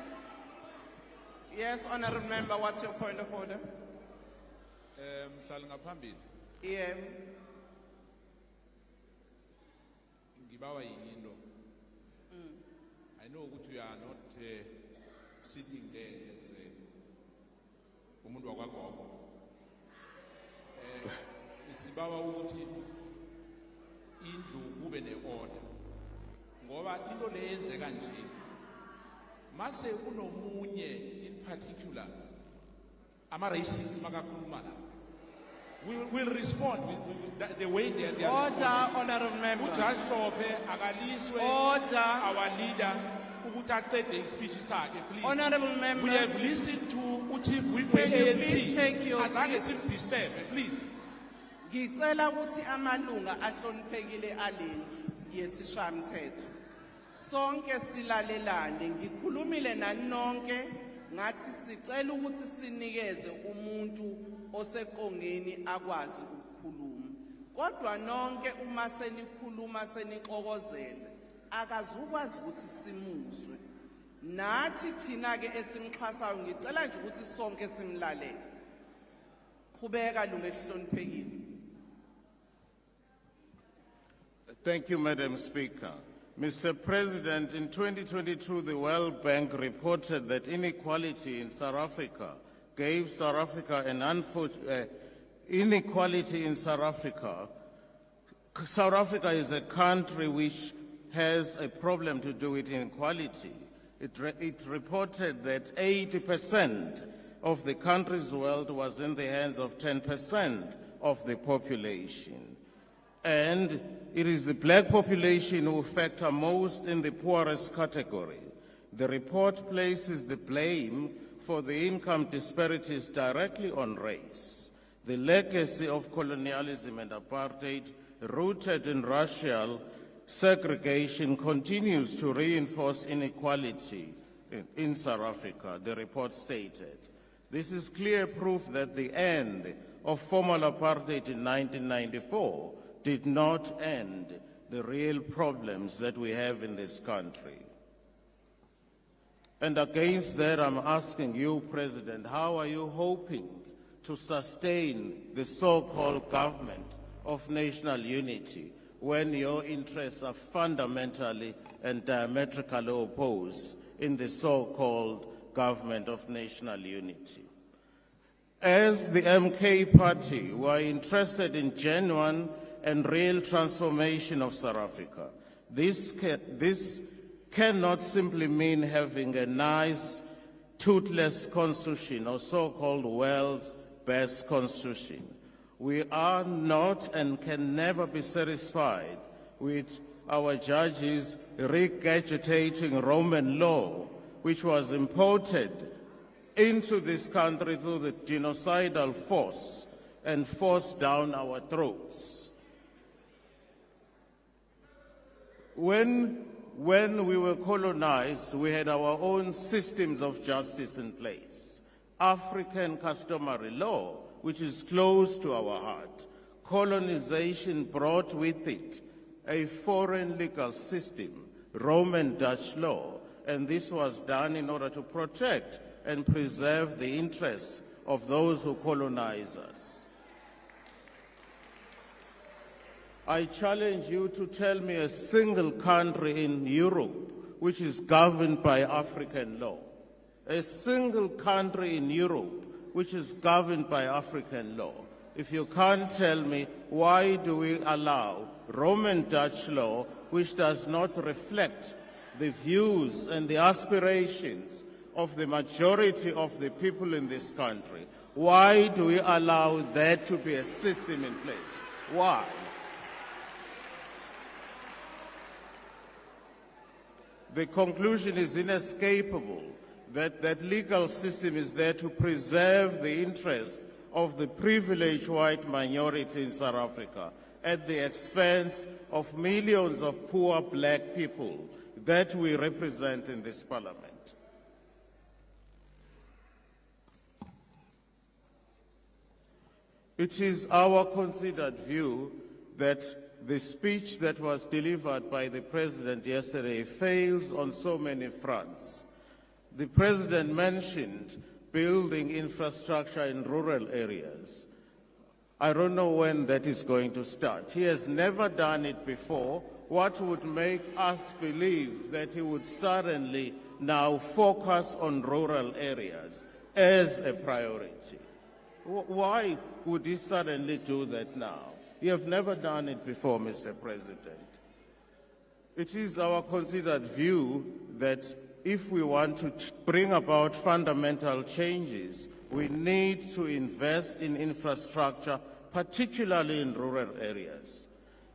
Yes, honorable member, what's your point of order? Yeah. I know that you are not sitting there as umuntu wakwagogo. Isibawa ukuthi indlu kube ne-order. Ngoba into leyenzeka nje. Mase kunomunye in particular ama-racist makakhuluma la. We'll respond with the way they are. Order, honorable member. Judge Hlope akaliswe Order. Our leader ukuthi aqede speech sakhe, please. Honorable member. We have listened to Chief Whip Can you ANC. please take your Azange seats? simdisturbe, please. Ngicela ukuthi amalunga ahloniphekile alendlu yesishayamthetho sonke silalelane. Ngikhulumile nani nonke ngathi sicela ukuthi sinikeze umuntu oseqongeni akwazi ukukhuluma. Kodwa nonke uma senikhuluma senixokozela akazukwazi ukuthi simuzwe. Nathi thina ke esimxhasayo ngicela nje ukuthi sonke simlalele. Qhubeka lunga ehloniphekile. Thank you, Madam Speaker. Mr. President, in 2022, the World Bank reported that inequality in South Africa gave South Africa an inequality in South Africa. South Africa is a country which has a problem to do with inequality. It reported that 80% of the country's wealth was in the hands of 10% of the population. And it is the black population who factor most in the poorest category. The report places the blame for the income disparities directly on race. The legacy of colonialism and apartheid, rooted in racial segregation, continues to reinforce inequality in South Africa, the report stated. This is clear proof that the end of formal apartheid in 1994 did not end the real problems that we have in this country. And against that, I'm asking you, President, how are you hoping to sustain the so-called government of national unity when your interests are fundamentally and diametrically opposed in the so-called government of national unity? As the MK party, we are interested in genuine and real transformation of South Africa. This cannot simply mean having a nice, toothless constitution or so-called world's best constitution. We are not and can never be satisfied with our judges regurgitating Roman law, which was imported into this country through the genocidal force and forced down our throats. When we were colonized, we had our own systems of justice in place. African customary law, which is close to our heart. Colonization brought with it a foreign legal system, Roman Dutch law, and this was done in order to protect and preserve the interests of those who colonize us. I challenge you to tell me a single country in Europe which is governed by African law. A single country in Europe which is governed by African law. If you can't tell me, why do we allow Roman Dutch law, which does not reflect the views and the aspirations of the majority of the people in this country? Why do we allow that to be a system in place? Why? The conclusion is inescapable that that legal system is there to preserve the interests of the privileged white minority in South Africa at the expense of millions of poor black people that we represent in this parliament. It is our considered view that the speech that was delivered by the President yesterday fails on so many fronts. The President mentioned building infrastructure in rural areas. I don't know when that is going to start. He has never done it before. What would make us believe that he would suddenly now focus on rural areas as a priority? Why would he suddenly do that now? You have never done it before, Mr. President. It is our considered view that if we want to bring about fundamental changes, we need to invest in infrastructure, particularly in rural areas.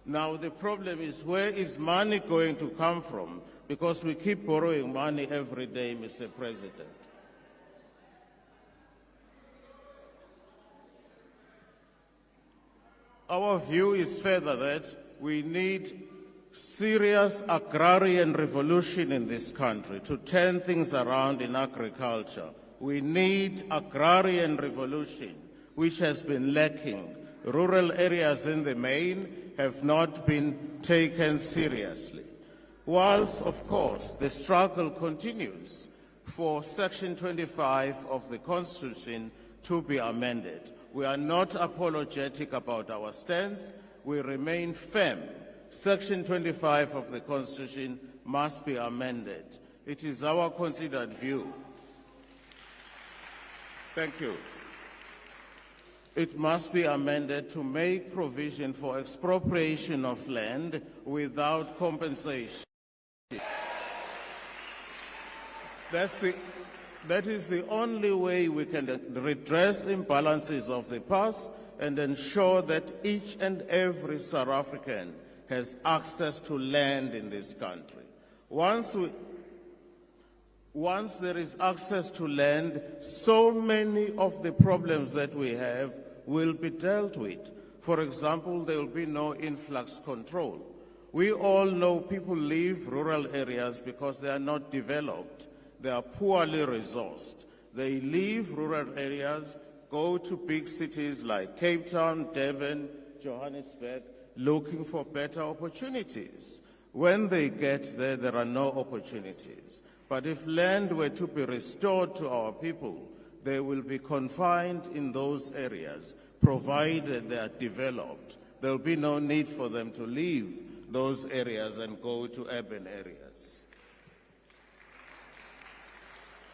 Now, the problem is, where is money going to come from? Because we keep borrowing money every day, Mr. President. Our view is further that we need serious agrarian revolution in this country to turn things around in agriculture. We need agrarian revolution, which has been lacking. Rural areas in the main have not been taken seriously. Whilst, of course, the struggle continues for Section 25 of the Constitution to be amended. We are not apologetic about our stance. We remain firm. Section 25 of the Constitution must be amended. It is our considered view. Thank you. It must be amended to make provision for expropriation of land without compensation. That is the only way we can redress imbalances of the past and ensure that each and every South African has access to land in this country. Once there is access to land, so many of the problems that we have will be dealt with. For example, there will be no influx control. We all know people leave rural areas because they are not developed. They are poorly resourced. They leave rural areas, go to big cities like Cape Town, Durban, Johannesburg, looking for better opportunities. When they get there, there are no opportunities. But if land were to be restored to our people, they will be confined in those areas, provided they are developed. There will be no need for them to leave those areas and go to urban areas.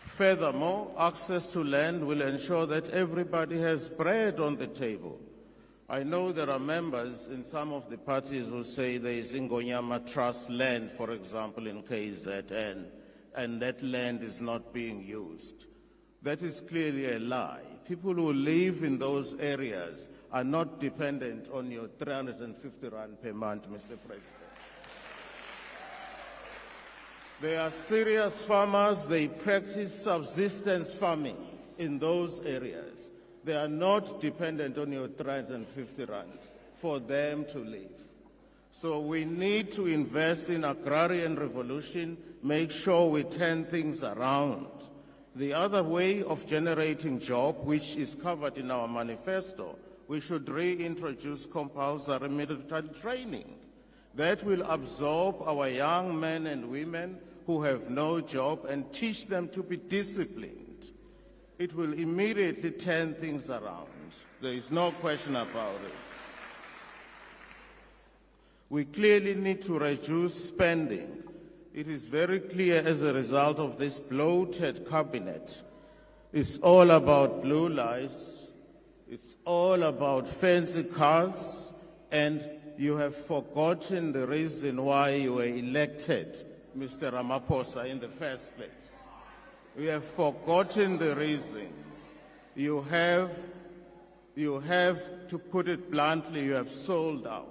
Furthermore, access to land will ensure that everybody has bread on the table. I know there are members in some of the parties who say there is Ingonyama Trust land, for example, in KZN, and that land is not being used. That is clearly a lie. People who live in those areas are not dependent on your 350 rand per month, Mr. President. They are serious farmers. They practice subsistence farming in those areas. They are not dependent on your 350 rand for them to live. So we need to invest in agrarian revolution, make sure we turn things around. The other way of generating job, which is covered in our manifesto, we should reintroduce compulsory military training. That will absorb our young men and women who have no job and teach them to be disciplined. It will immediately turn things around. There is no question about it. We clearly need to reduce spending. It is very clear as a result of this bloated cabinet. It's all about blue lights. It's all about fancy cars, and you have forgotten the reason why you were elected, Mr. Ramaphosa, in the first place. We have forgotten the reasons. You have, to put it bluntly, you have sold out.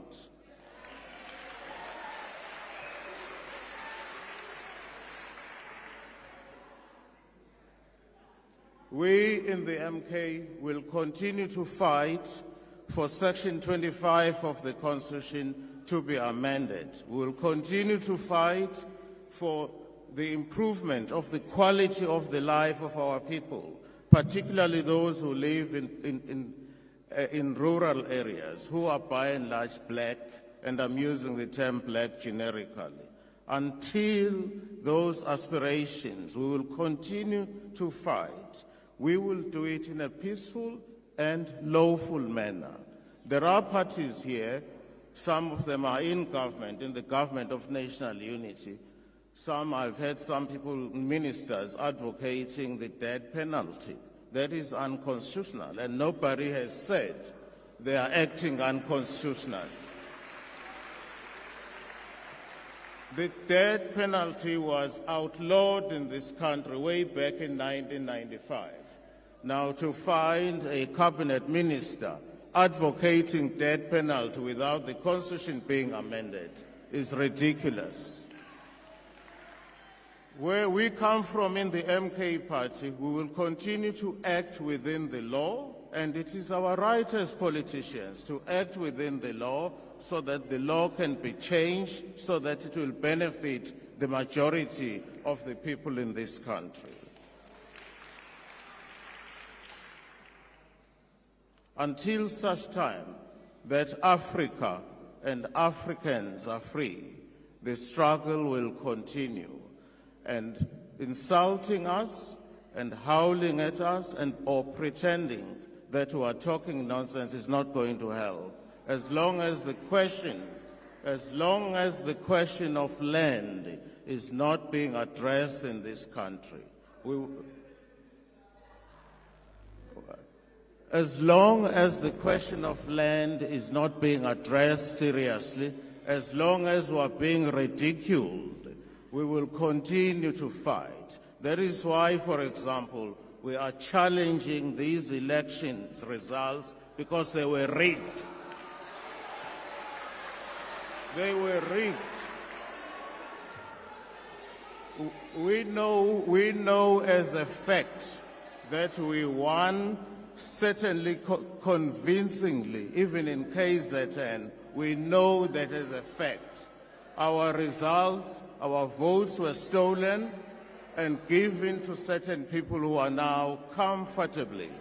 We in the MK will continue to fight for Section 25 of the Constitution to be amended. We will continue to fight for the improvement of the quality of the life of our people, particularly those who live in rural areas, who are by and large black, and I'm using the term black generically. Until those aspirations, we will continue to fight. We will do it in a peaceful and lawful manner. There are parties here, some of them are in government, in the government of national unity. I've heard some people, ministers, advocating the death penalty. That is unconstitutional, and nobody has said they are acting unconstitutionally. The death penalty was outlawed in this country way back in 1995. Now, to find a cabinet minister advocating death penalty without the Constitution being amended is ridiculous. Where we come from in the MK party, we will continue to act within the law, and it is our right as politicians to act within the law so that the law can be changed, so that it will benefit the majority of the people in this country. Until such time that Africa and Africans are free, the struggle will continue. And insulting us and howling at us or pretending that we are talking nonsense is not going to help. As long as the question of land is not being addressed in this country, as long as the question of land is not being addressed seriously, as long as we are being ridiculed, we will continue to fight. That is why, for example, we are challenging these elections results because they were rigged. They were rigged. We know as a fact that we won, certainly convincingly, even in KZN, we know that as a fact. Our results, our votes were stolen and given to certain people who are now comfortably.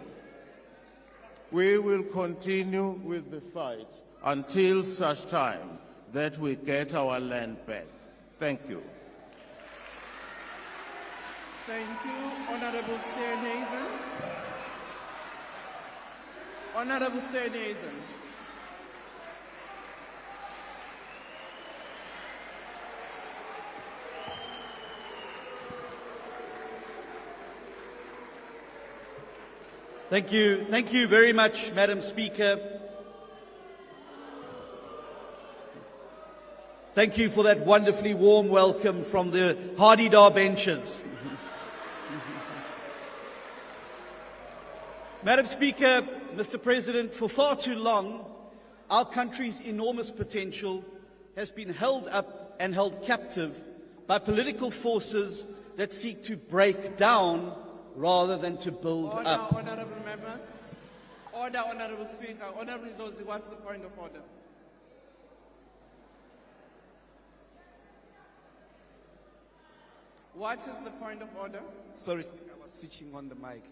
We will continue with the fight until such time that we get our land back. Thank you. Thank you, Honorable Steenhuisen. Honorable Steenhuisen. Thank you very much, Madam Speaker. Thank you for that wonderfully warm welcome from the Hardy-Dar benches. Madam Speaker, Mr. President, for far too long, our country's enormous potential has been held up and held captive by political forces that seek to break down rather than to build up. Honorable members. Order, Honorable Speaker. Honorable Ndlozi, what's the point of order? What is the point of order? Sorry, Speaker, I was switching on the mic.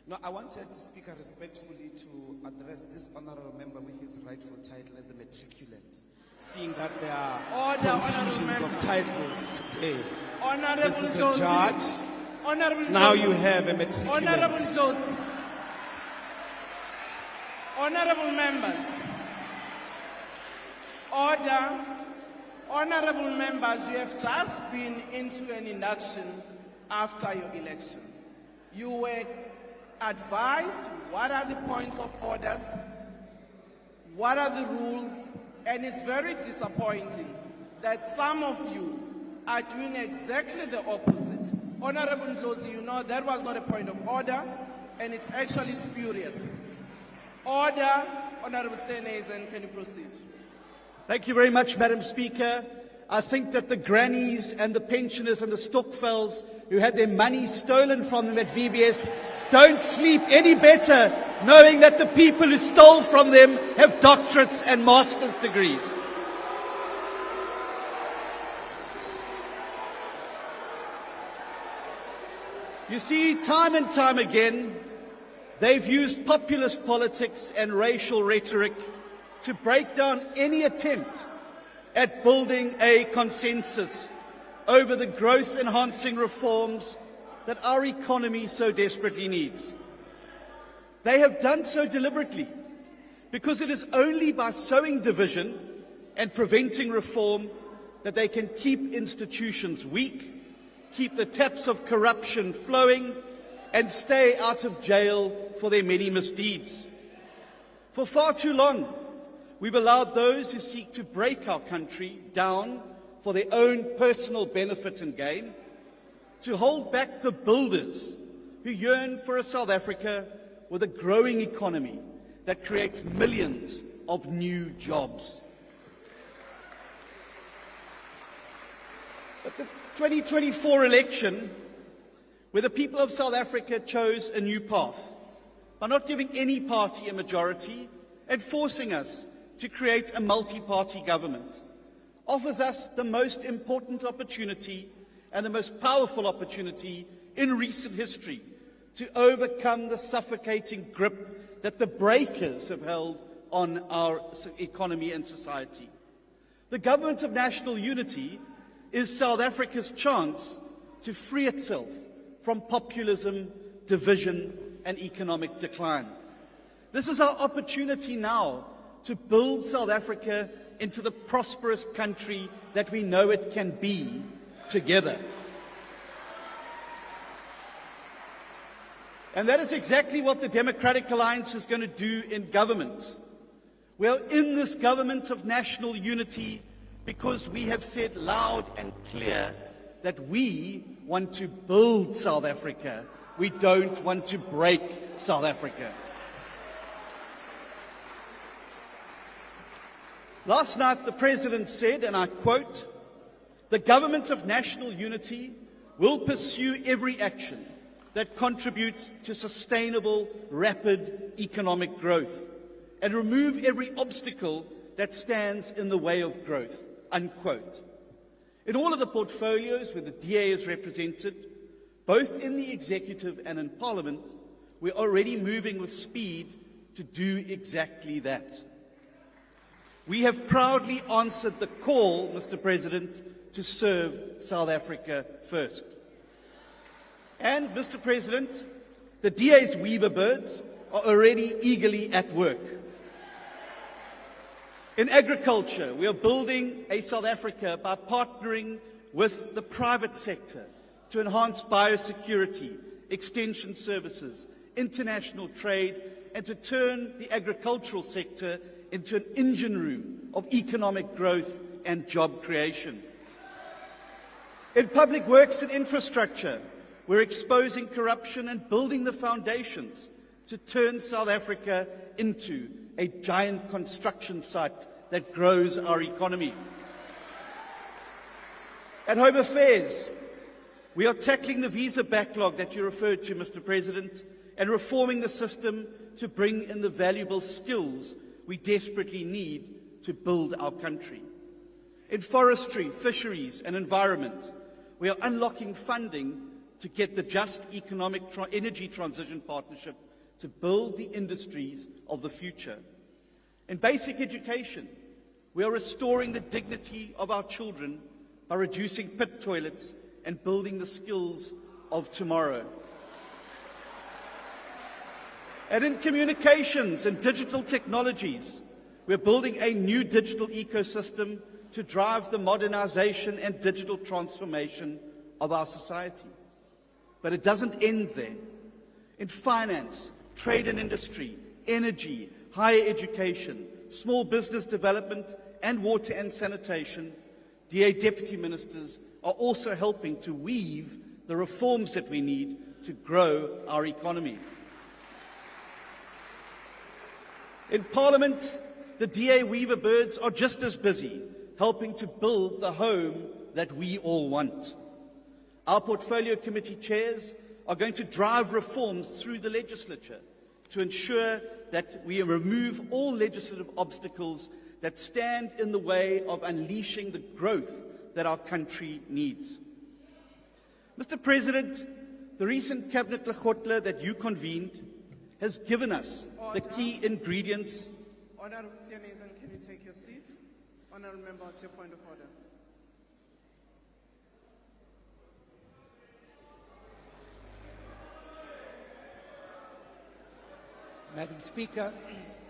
No, I wanted the Speaker respectfully to address this honorable member with his rightful title as a matriculant, seeing that there are confusions of titles today. Honorable This is a Ndlozi. judge. Honorable Now Ndlozi. you have a matriculant. Honorable Ndlozi. Honorable members. Order. Honorable members, you have just been into an induction after your election. You were advised what are the points of orders, what are the rules, and it's very disappointing that some of you are doing exactly the opposite. Honorable Ndlozi, you know that was not a point of order, and it's actually spurious. Order, Honorable Steenhuisen, can you proceed? Thank you very much, Madam Speaker. I think that the grannies and the pensioners and the Stokvels who had their money stolen from them at VBS don't sleep any better knowing that the people who stole from them have doctorates and master's degrees. You see, time and time again, they've used populist politics and racial rhetoric to break down any attempt at building a consensus over the growth-enhancing reforms that our economy so desperately needs. They have done so deliberately because it is only by sowing division and preventing reform that they can keep institutions weak, keep the taps of corruption flowing, and stay out of jail for their many misdeeds. For far too long, we've allowed those who seek to break our country down for their own personal benefit and gain to hold back the builders who yearn for a South Africa with a growing economy that creates millions of new jobs. But the 2024 election, where the people of South Africa chose a new path by not giving any party a majority and forcing us to create a multi-party government, offers us the most important opportunity and the most powerful opportunity in recent history to overcome the suffocating grip that the breakers have held on our economy and society. The government of national unity is South Africa's chance to free itself from populism, division, and economic decline. This is our opportunity now to build South Africa into the prosperous country that we know it can be together. And that is exactly what the Democratic Alliance is going to do in government. We are in this government of national unity because we have said loud and clear that we want to build South Africa. We don't want to break South Africa. Last night, the President said, and I quote, "The government of national unity will pursue every action that contributes to sustainable, rapid economic growth and remove every obstacle that stands in the way of growth," unquote. In all of the portfolios where the DA is represented, both in the executive and in Parliament, we're already moving with speed to do exactly that. We have proudly answered the call, Mr. President, to serve South Africa first. And, Mr. President, the DA's Weaver birds are already eagerly at work. In agriculture, we are building a South Africa by partnering with the private sector to enhance biosecurity, extension services, international trade, and to turn the agricultural sector into an engine room of economic growth and job creation. In public works and infrastructure, we're exposing corruption and building the foundations to turn South Africa into a giant construction site that grows our economy. At Home Affairs, we are tackling the visa backlog that you referred to, Mr. President, and reforming the system to bring in the valuable skills we desperately need to build our country. In forestry, fisheries and environment, we are unlocking funding to get the Just Economic Energy Transition Partnership to build the industries of the future. In basic education, we are restoring the dignity of our children by reducing pit toilets and building the skills of tomorrow. And in communications and digital technologies, we're building a new digital ecosystem to drive the modernization and digital transformation of our society. But it doesn't end there. In finance, trade and industry, energy, higher education, small business development, and water and sanitation, DA deputy ministers are also helping to weave the reforms that we need to grow our economy. In Parliament, the DA Weaver birds are just as busy helping to build the home that we all want. Our portfolio committee chairs are going to drive reforms through the legislature to ensure that we remove all legislative obstacles that stand in the way of unleashing the growth that our country needs. Mr. President, the recent Cabinet Lekgotla that you convened has given us the key ingredients. Honourable Sianazan, can you take your seat? Honourable Member, what's your point of order? Madam Speaker,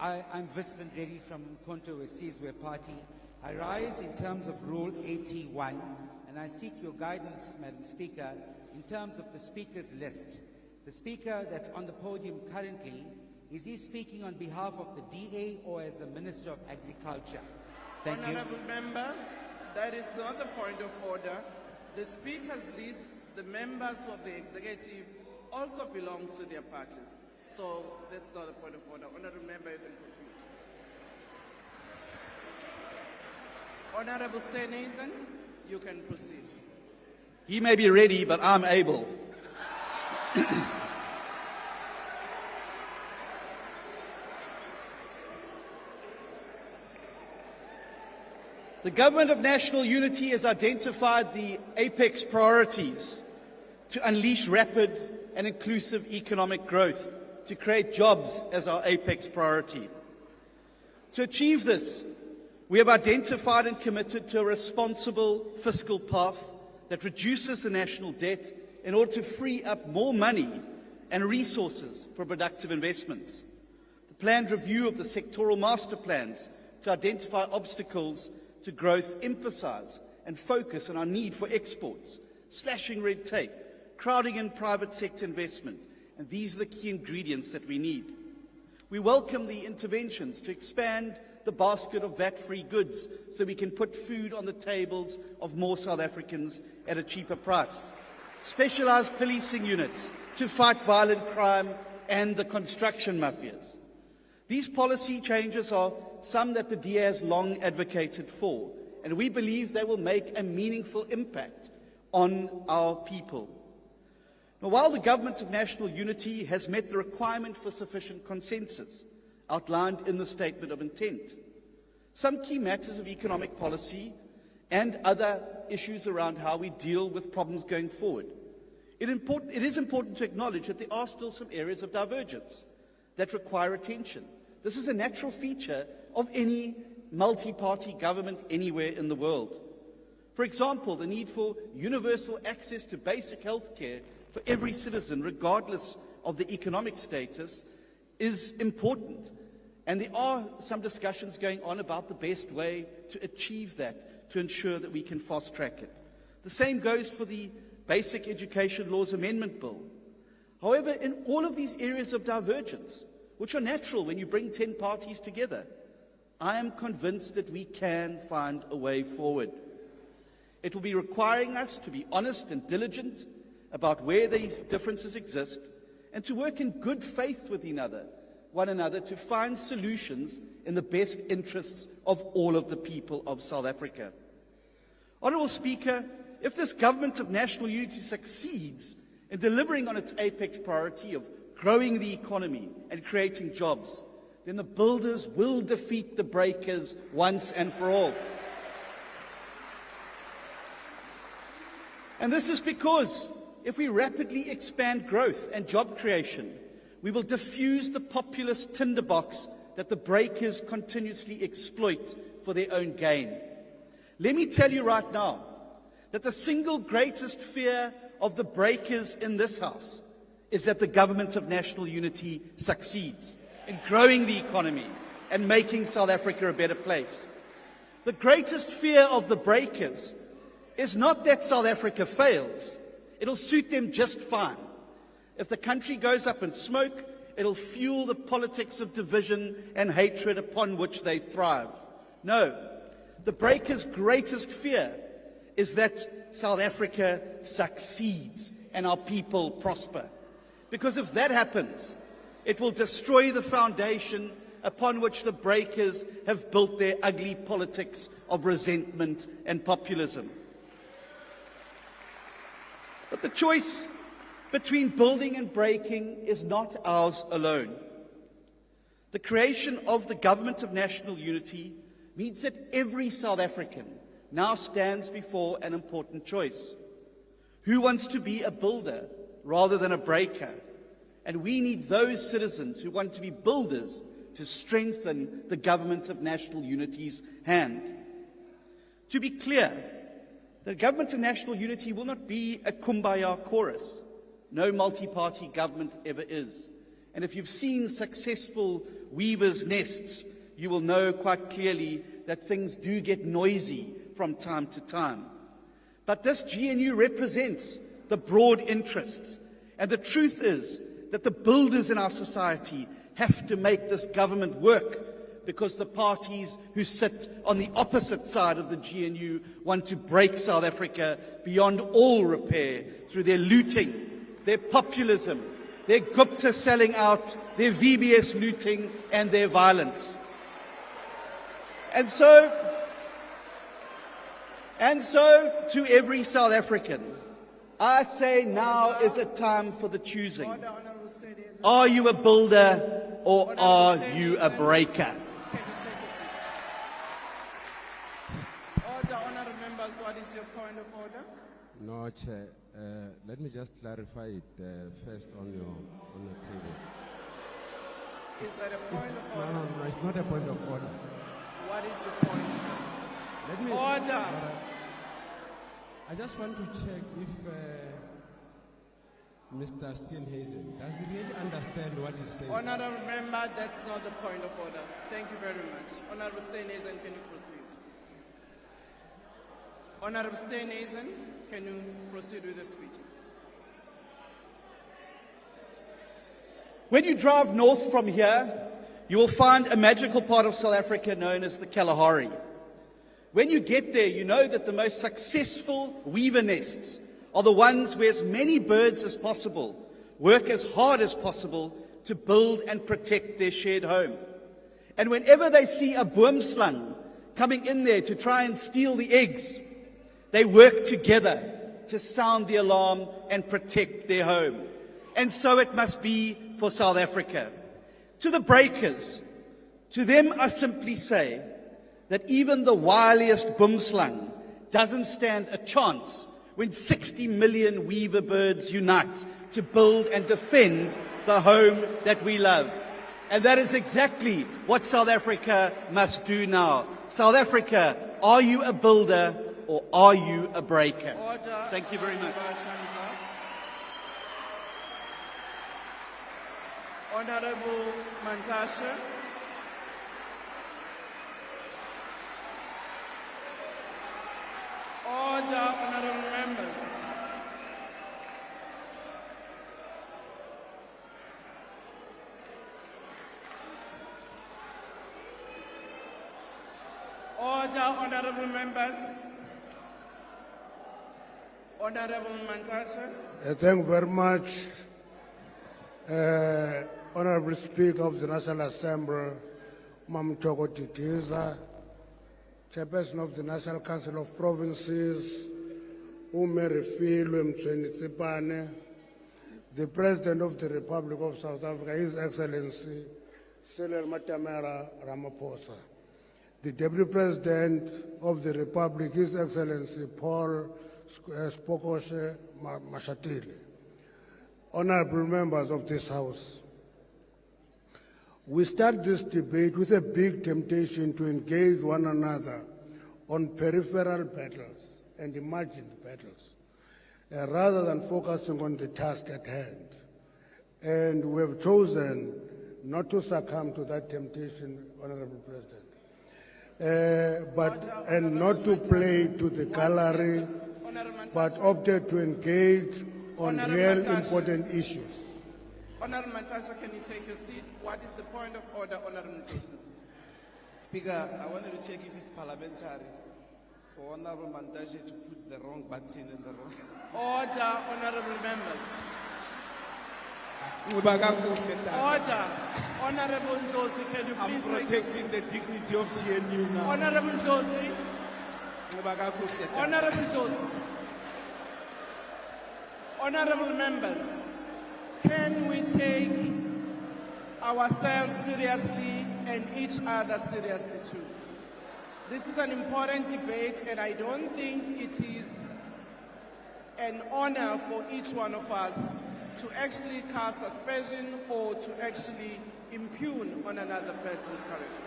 I'm Visvant Reddy from Mkonto Wesizwe Party. I rise in terms of Rule 81, and I seek your guidance, Madam Speaker, in terms of the Speaker's list. The Speaker that's on the podium currently, is he speaking on behalf of the DA or as the Minister of Agriculture? Thank you. Honourable Member, that is not the point of order. The Speaker's list, the members of the executive also belong to their parties. So that's not a point of order. Honourable Member, you can proceed. Honourable Sianazan, you can proceed. He may be ready, but I'm able. The Government of National Unity has identified the apex priorities to unleash rapid and inclusive economic growth, to create jobs as our apex priority. To achieve this, we have identified and committed to a responsible fiscal path that reduces the national debt in order to free up more money and resources for productive investments. The planned review of the sectoral master plans to identify obstacles to growth emphasize and focus on our need for exports, slashing red tape, crowding in private sector investment, and these are the key ingredients that we need. We welcome the interventions to expand the basket of VAT-free goods so we can put food on the tables of more South Africans at a cheaper price. Specialized policing units to fight violent crime and the construction mafias. These policy changes are some that the DA has long advocated for, and we believe they will make a meaningful impact on our people. Now, while the Government of National Unity has met the requirement for sufficient consensus outlined in the Statement of Intent, some key matters of economic policy and other issues around how we deal with problems going forward, it is important to acknowledge that there are still some areas of divergence that require attention. This is a natural feature of any multi-party government anywhere in the world. For example, the need for universal access to basic health care for every citizen, regardless of the economic status, is important. And there are some discussions going on about the best way to achieve that, to ensure that we can fast-track it. The same goes for the Basic Education Laws Amendment Bill. However, in all of these areas of divergence, which are natural when you bring 10 parties together, I am convinced that we can find a way forward. It will be requiring us to be honest and diligent about where these differences exist and to work in good faith with one another to find solutions in the best interests of all of the people of South Africa. Honourable Speaker, if this Government of National Unity succeeds in delivering on its apex priority of growing the economy and creating jobs, then the builders will defeat the breakers once and for all. And this is because if we rapidly expand growth and job creation, we will diffuse the populist tinderbox that the breakers continuously exploit for their own gain. Let me tell you right now that the single greatest fear of the breakers in this House is that the government of national unity succeeds in growing the economy and making South Africa a better place. The greatest fear of the breakers is not that South Africa fails. It'll suit them just fine. If the country goes up in smoke, it'll fuel the politics of division and hatred upon which they thrive. No, the breakers' greatest fear is that South Africa succeeds and our people prosper. Because if that happens, it will destroy the foundation upon which the breakers have built their ugly politics of resentment and populism. But the choice between building and breaking is not ours alone. The creation of the Government of National Unity means that every South African now stands before an important choice. Who wants to be a builder rather than a breaker? And we need those citizens who want to be builders to strengthen the Government of National Unity's hand. To be clear, the Government of National Unity will not be a kumbaya chorus. No multi-party government ever is. And if you've seen successful weavers' nests, you will know quite clearly that things do get noisy from time to time. But this GNU represents the broad interests. And the truth is that the builders in our society have to make this government work, because the parties who sit on the opposite side of the GNU want to break South Africa beyond all repair through their looting, their populism, their Gupta selling out, their VBS looting, and their violence. And so to every South African, I say now is a time for the choosing. Are you a builder or are you a breaker? Order, honourable members, what is your point of order? No, Chair. Let me just clarify it first on your table. Is that a point of order? No, it's not a point of order. What is the point? Let me. Order. I just want to check if Mr. Steenhuisen, does he really understand what he's saying? Honourable member, that's not the point of order. Thank you very much. Honourable Steenhuisen, can you proceed? Honourable Steenhuisen, can you proceed with the speech? When you drive north from here, you will find a magical part of South Africa known as the Kalahari. When you get there, you know that the most successful weaver nests are the ones where as many birds as possible work as hard as possible to build and protect their shared home. And whenever they see a boomslang coming in there to try and steal the eggs, they work together to sound the alarm and protect their home. And so it must be for South Africa. To the breakers, to them I simply say that even the wiliest boomslang doesn't stand a chance when 60 million weaver birds unite to build and defend the home that we love. And that is exactly what South Africa must do now. South Africa, are you a builder or are you a breaker? Order. Thank you very much. Honourable Mantashe. Order, honourable members. Order, honourable members. Honourable Mantashe. Thank you very much, Honourable Speaker of the National Assembly, Mamtoko Tikiza, Chairperson of the National Council of Provinces, Umeri Filwe Mtsweni Tsipane, the President of the Republic of South Africa, His Excellency Cyril Matamela Ramaphosa, the Deputy President of the Republic, His Excellency Paul Spokoshe Mashatile, honorable members of this House. We start this debate with a big temptation to engage one another on peripheral battles and imagined battles, rather than focusing on the task at hand. And we have chosen not to succumb to that temptation, Honorable President, and not to play to the gallery, but opted to engage on real important issues. Honorable Matasha, can you take your seat? What is the point of order, Honorable Matasha? Speaker, I wanted to check if it's parliamentary for Honorable Mantashe to put the wrong button in the wrong... Order, honorable members. Order. Honorable Josie, can you please... I'm protecting the dignity of GNU now. Honorable Josie. Honorable Josie. Honorable members, can we take ourselves seriously and each other seriously too? This is an important debate, and I don't think it is an honor for each one of us to actually cast aspersion or to actually impugn on another person's character.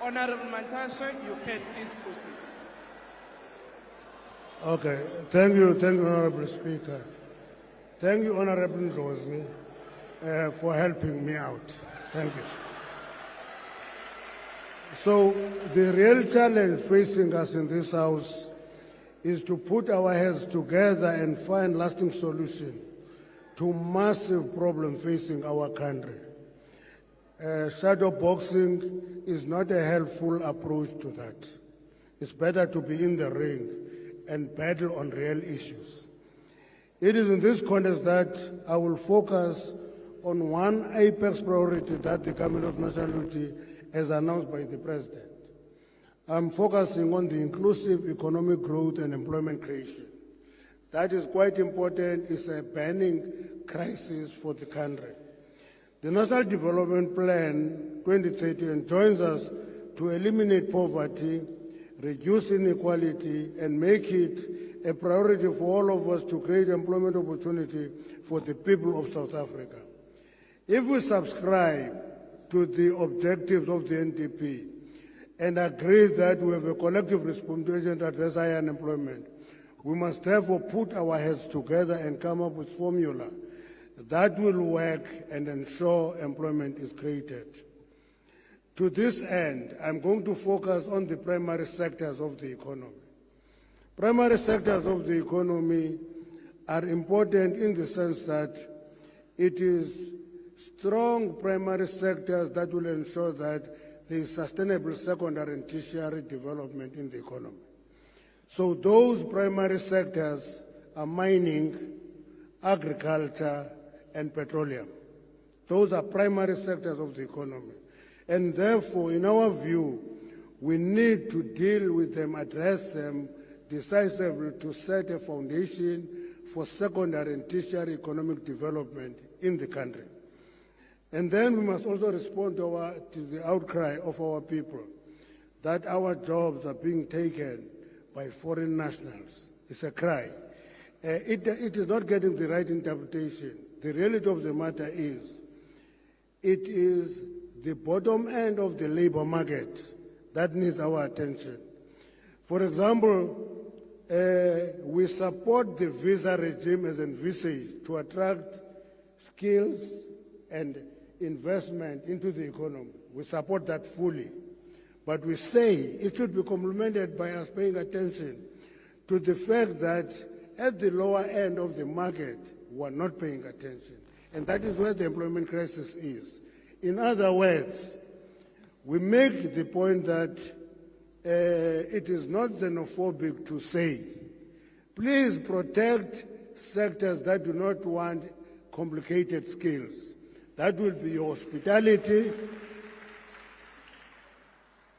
Honorable Mantashe, you can please proceed. Okay, thank you, Honorable Speaker. Thank you, Honorable Rosie, for helping me out. Thank you. So the real challenge facing us in this House is to put our heads together and find lasting solution to massive problems facing our country. Shadow boxing is not a helpful approach to that. It's better to be in the ring and battle on real issues. It is in this context that I will focus on one apex priority that the Government of National Unity as announced by the President. I'm focusing on the inclusive economic growth and employment creation. That is quite important. It's a burning crisis for the country. The National Development Plan 2030 enjoins us to eliminate poverty, reduce inequality, and make it a priority for all of us to create employment opportunity for the people of South Africa. If we subscribe to the objectives of the NDP and agree that we have a collective responsibility to address high unemployment, we must therefore put our heads together and come up with formula that will work and ensure employment is created. To this end, I'm going to focus on the primary sectors of the economy. Primary sectors of the economy are important in the sense that it is strong primary sectors that will ensure that there is sustainable secondary and tertiary development in the economy. So those primary sectors are mining, agriculture, and petroleum. Those are primary sectors of the economy. And therefore, in our view, we need to deal with them, address them decisively to set a foundation for secondary and tertiary economic development in the country. And then we must also respond to the outcry of our people that our jobs are being taken by foreign nationals. It's a cry. It is not getting the right interpretation. The reality of the matter is, it is the bottom end of the labor market that needs our attention. For example, we support the visa regime as envisaged to attract skills and investment into the economy. We support that fully. But we say it should be complemented by us paying attention to the fact that at the lower end of the market, we are not paying attention. And that is where the employment crisis is. In other words, we make the point that it is not xenophobic to say, please protect sectors that do not want complicated skills. That will be your hospitality.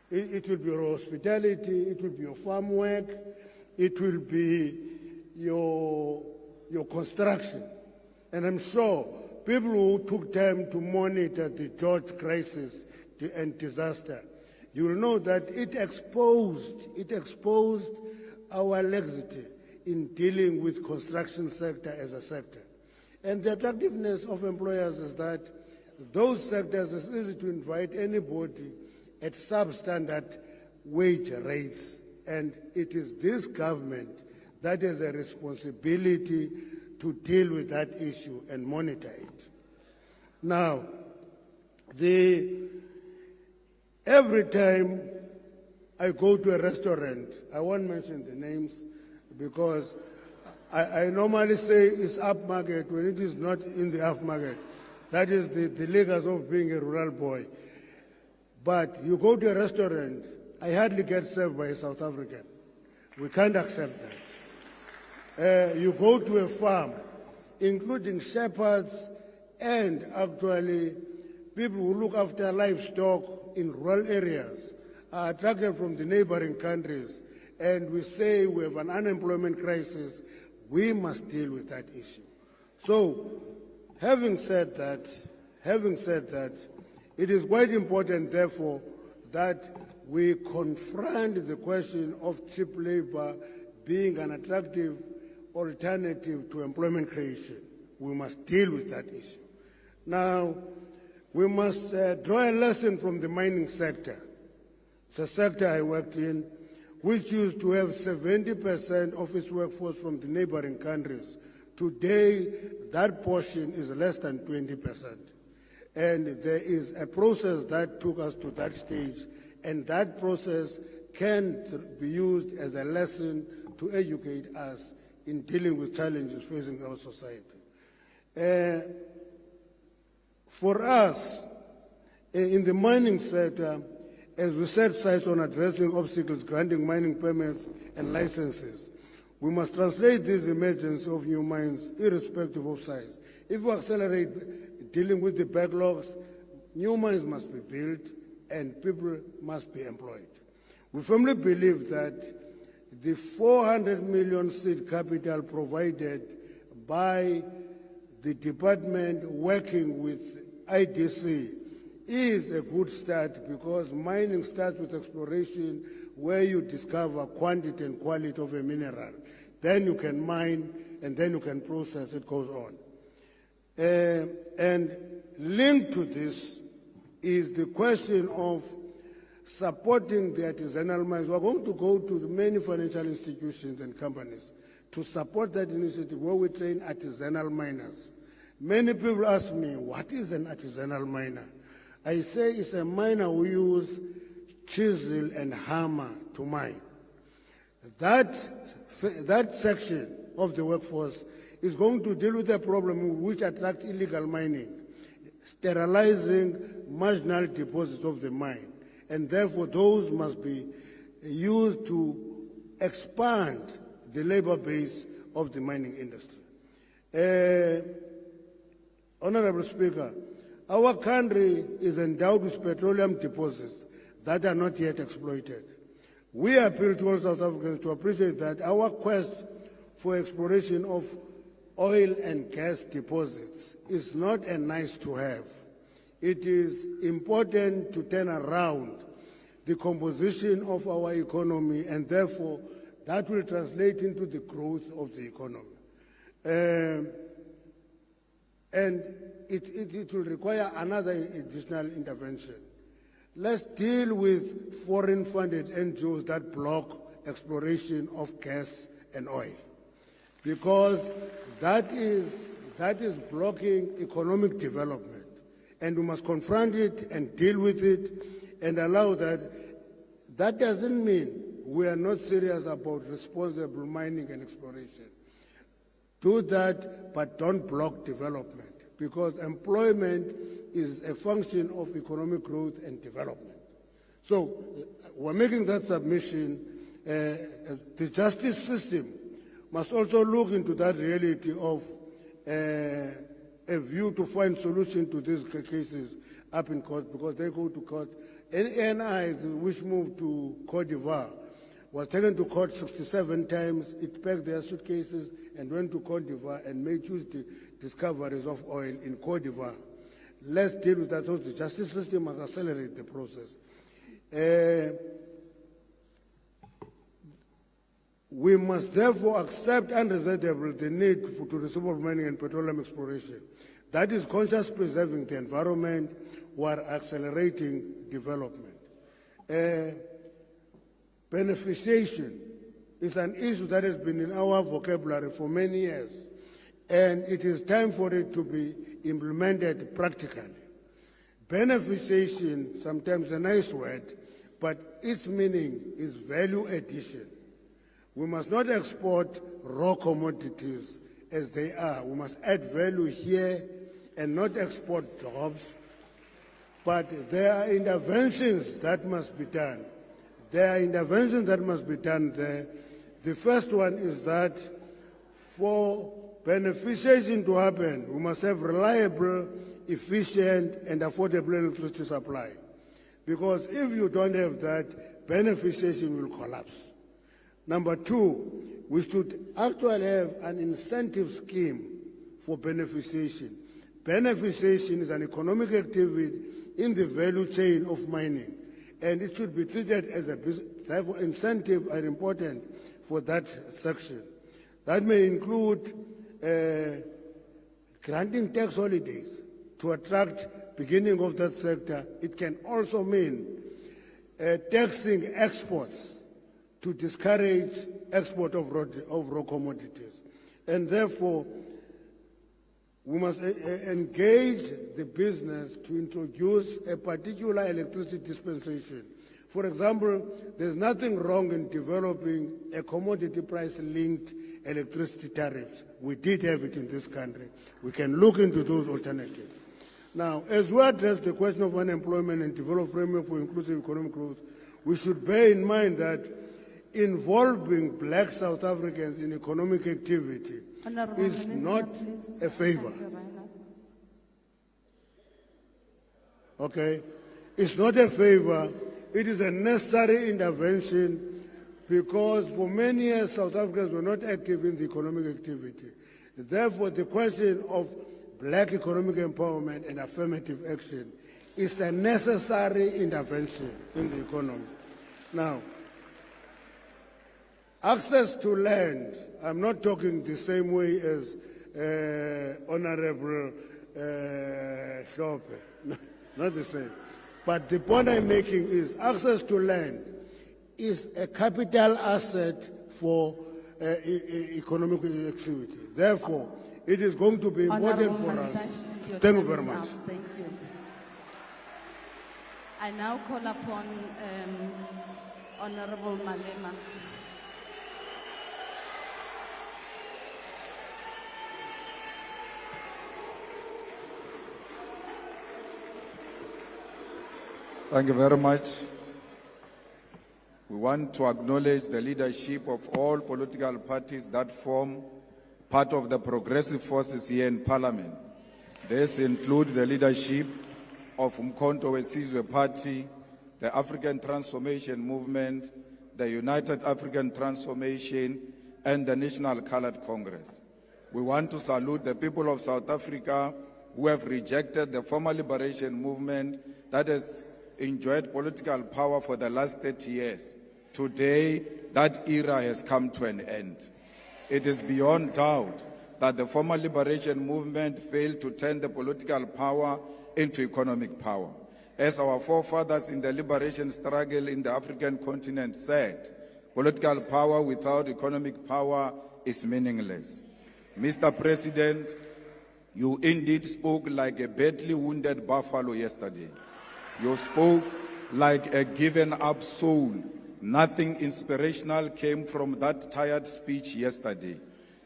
It will be your hospitality. It will be your farm work. It will be your construction. And I'm sure people who took time to monitor the George crisis and disaster, you will know that it exposed our laxity in dealing with construction sector as a sector. And the attractiveness of employers is that those sectors, it's easy to invite anybody at substandard wage rates. And it is this government that has a responsibility to deal with that issue and monitor it. Now, every time I go to a restaurant, I won't mention the names because I normally say it's upmarket when it is not in the upmarket. That is the legacy of being a rural boy. But you go to a restaurant, I hardly get served by a South African. We can't accept that. You go to a farm, including shepherds and actually people who look after livestock in rural areas are attracted from the neighboring countries, and we say we have an unemployment crisis. We must deal with that issue. So, having said that, it is quite important, therefore, that we confront the question of cheap labor being an attractive alternative to employment creation. We must deal with that issue. Now, we must draw a lesson from the mining sector. It's a sector I worked in, which used to have 70% of its workforce from the neighboring countries. Today, that portion is less than 20%. And there is a process that took us to that stage, and that process can be used as a lesson to educate us in dealing with challenges facing our society. For us, in the mining sector, as we set sights on addressing obstacles granting mining permits and licenses, we must translate this emergence of new mines irrespective of size. If we accelerate dealing with the backlogs, new mines must be built and people must be employed. We firmly believe that the 400 million seed capital provided by the department working with IDC is a good start, because mining starts with exploration where you discover quantity and quality of a mineral. Then you can mine and then you can process, it goes on. And linked to this is the question of supporting the artisanal mines. We're going to go to many financial institutions and companies to support that initiative where we train artisanal miners. Many people ask me, what is an artisanal miner? I say it's a miner who uses chisel and hammer to mine. That section of the workforce is going to deal with a problem which attracts illegal mining, sterilizing marginal deposits of the mine. And therefore, those must be used to expand the labor base of the mining industry. Honorable Speaker, our country is endowed with petroleum deposits that are not yet exploited. We appeal to all South Africans to appreciate that our quest for exploration of oil and gas deposits is not a nice to have. It is important to turn around the composition of our economy, and therefore that will translate into the growth of the economy. And it will require another additional intervention. Let's deal with foreign-funded NGOs that block exploration of gas and oil, because that is blocking economic development, and we must confront it and deal with it and allow that. That doesn't mean we are not serious about responsible mining and exploration. Do that, but don't block development, because employment is a function of economic growth and development. So we're making that submission. The justice system must also look into that reality of a view to find solution to these cases up in court, because they go to court. NI, which moved to Cote d'Ivoire, was taken to court 67 times. It packed their suitcases and went to Cote d'Ivoire and made huge discoveries of oil in Cote d'Ivoire. Let's deal with that. The justice system must accelerate the process. We must therefore accept unreservedly the need to resume mining and petroleum exploration. That is conscious preserving the environment while accelerating development. Beneficiation is an issue that has been in our vocabulary for many years, and it is time for it to be implemented practically. Beneficiation, sometimes a nice word, but its meaning is value addition. We must not export raw commodities as they are. We must add value here and not export jobs. But there are interventions that must be done. There are interventions that must be done there. The first one is that for beneficiation to happen, we must have reliable, efficient, and affordable electricity supply. Because if you don't have that, beneficiation will collapse. Number two, we should actually have an incentive scheme for beneficiation. Beneficiation is an economic activity in the value chain of mining, and it should be treated as a business. Therefore, incentives are important for that section. That may include granting tax holidays to attract beginning of that sector. It can also mean taxing exports to discourage export of raw commodities. And therefore, we must engage the business to introduce a particular electricity dispensation. For example, there's nothing wrong in developing a commodity price-linked electricity tariffs. We did have it in this country. We can look into those alternatives. Now, as we address the question of unemployment and develop framework for inclusive economic growth, we should bear in mind that involving black South Africans in economic activity is not a favor. Okay? It's not a favor. It is a necessary intervention because for many years South Africans were not active in the economic activity. Therefore, the question of black economic empowerment and affirmative action is a necessary intervention in the economy. Now, access to land, I'm not talking the same way as Honorable Shope, not the same. But the point I'm making is access to land is a capital asset for economic activity. Therefore, it is going to be important for us. Thank you very much. Thank you. I now call upon Honorable Malema. Thank you very much. We want to acknowledge the leadership of all political parties that form part of the progressive forces here in Parliament. This includes the leadership of Mdntv Party, the African Transformation Movement, the United African Transformation, and the National Coloured Congress. We want to salute the people of South Africa who have rejected the former liberation movement that has enjoyed political power for the last 30 years. Today, that era has come to an end. It is beyond doubt that the former liberation movement failed to turn the political power into economic power. As our forefathers in the liberation struggle in the African continent said, political power without economic power is meaningless. Mr. President, you indeed spoke like a badly wounded buffalo yesterday. You spoke like a given-up soul. Nothing inspirational came from that tired speech yesterday.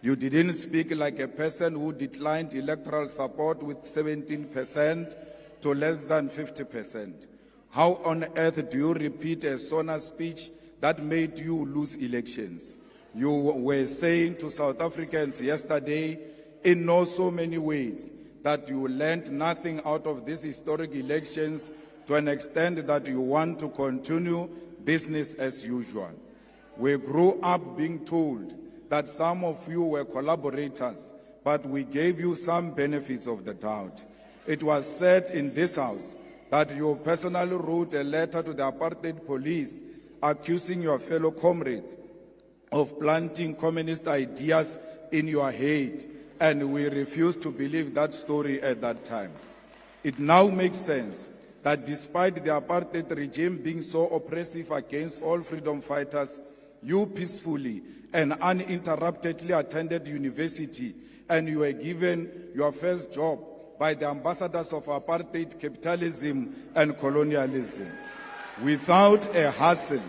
You didn't speak like a person who declined electoral support with 17% to less than 50%. How on earth do you repeat a SONA speech that made you lose elections? You were saying to South Africans yesterday, in so many ways, that you learned nothing out of these historic elections to an extent that you want to continue business as usual. We grew up being told that some of you were collaborators, but we gave you some benefits of the doubt. It was said in this house that you personally wrote a letter to the apartheid police accusing your fellow comrades of planting communist ideas in your head, and we refused to believe that story at that time. It now makes sense that despite the apartheid regime being so oppressive against all freedom fighters, you peacefully and uninterruptedly attended university and you were given your first job by the ambassadors of apartheid, capitalism and colonialism. Without a hassle,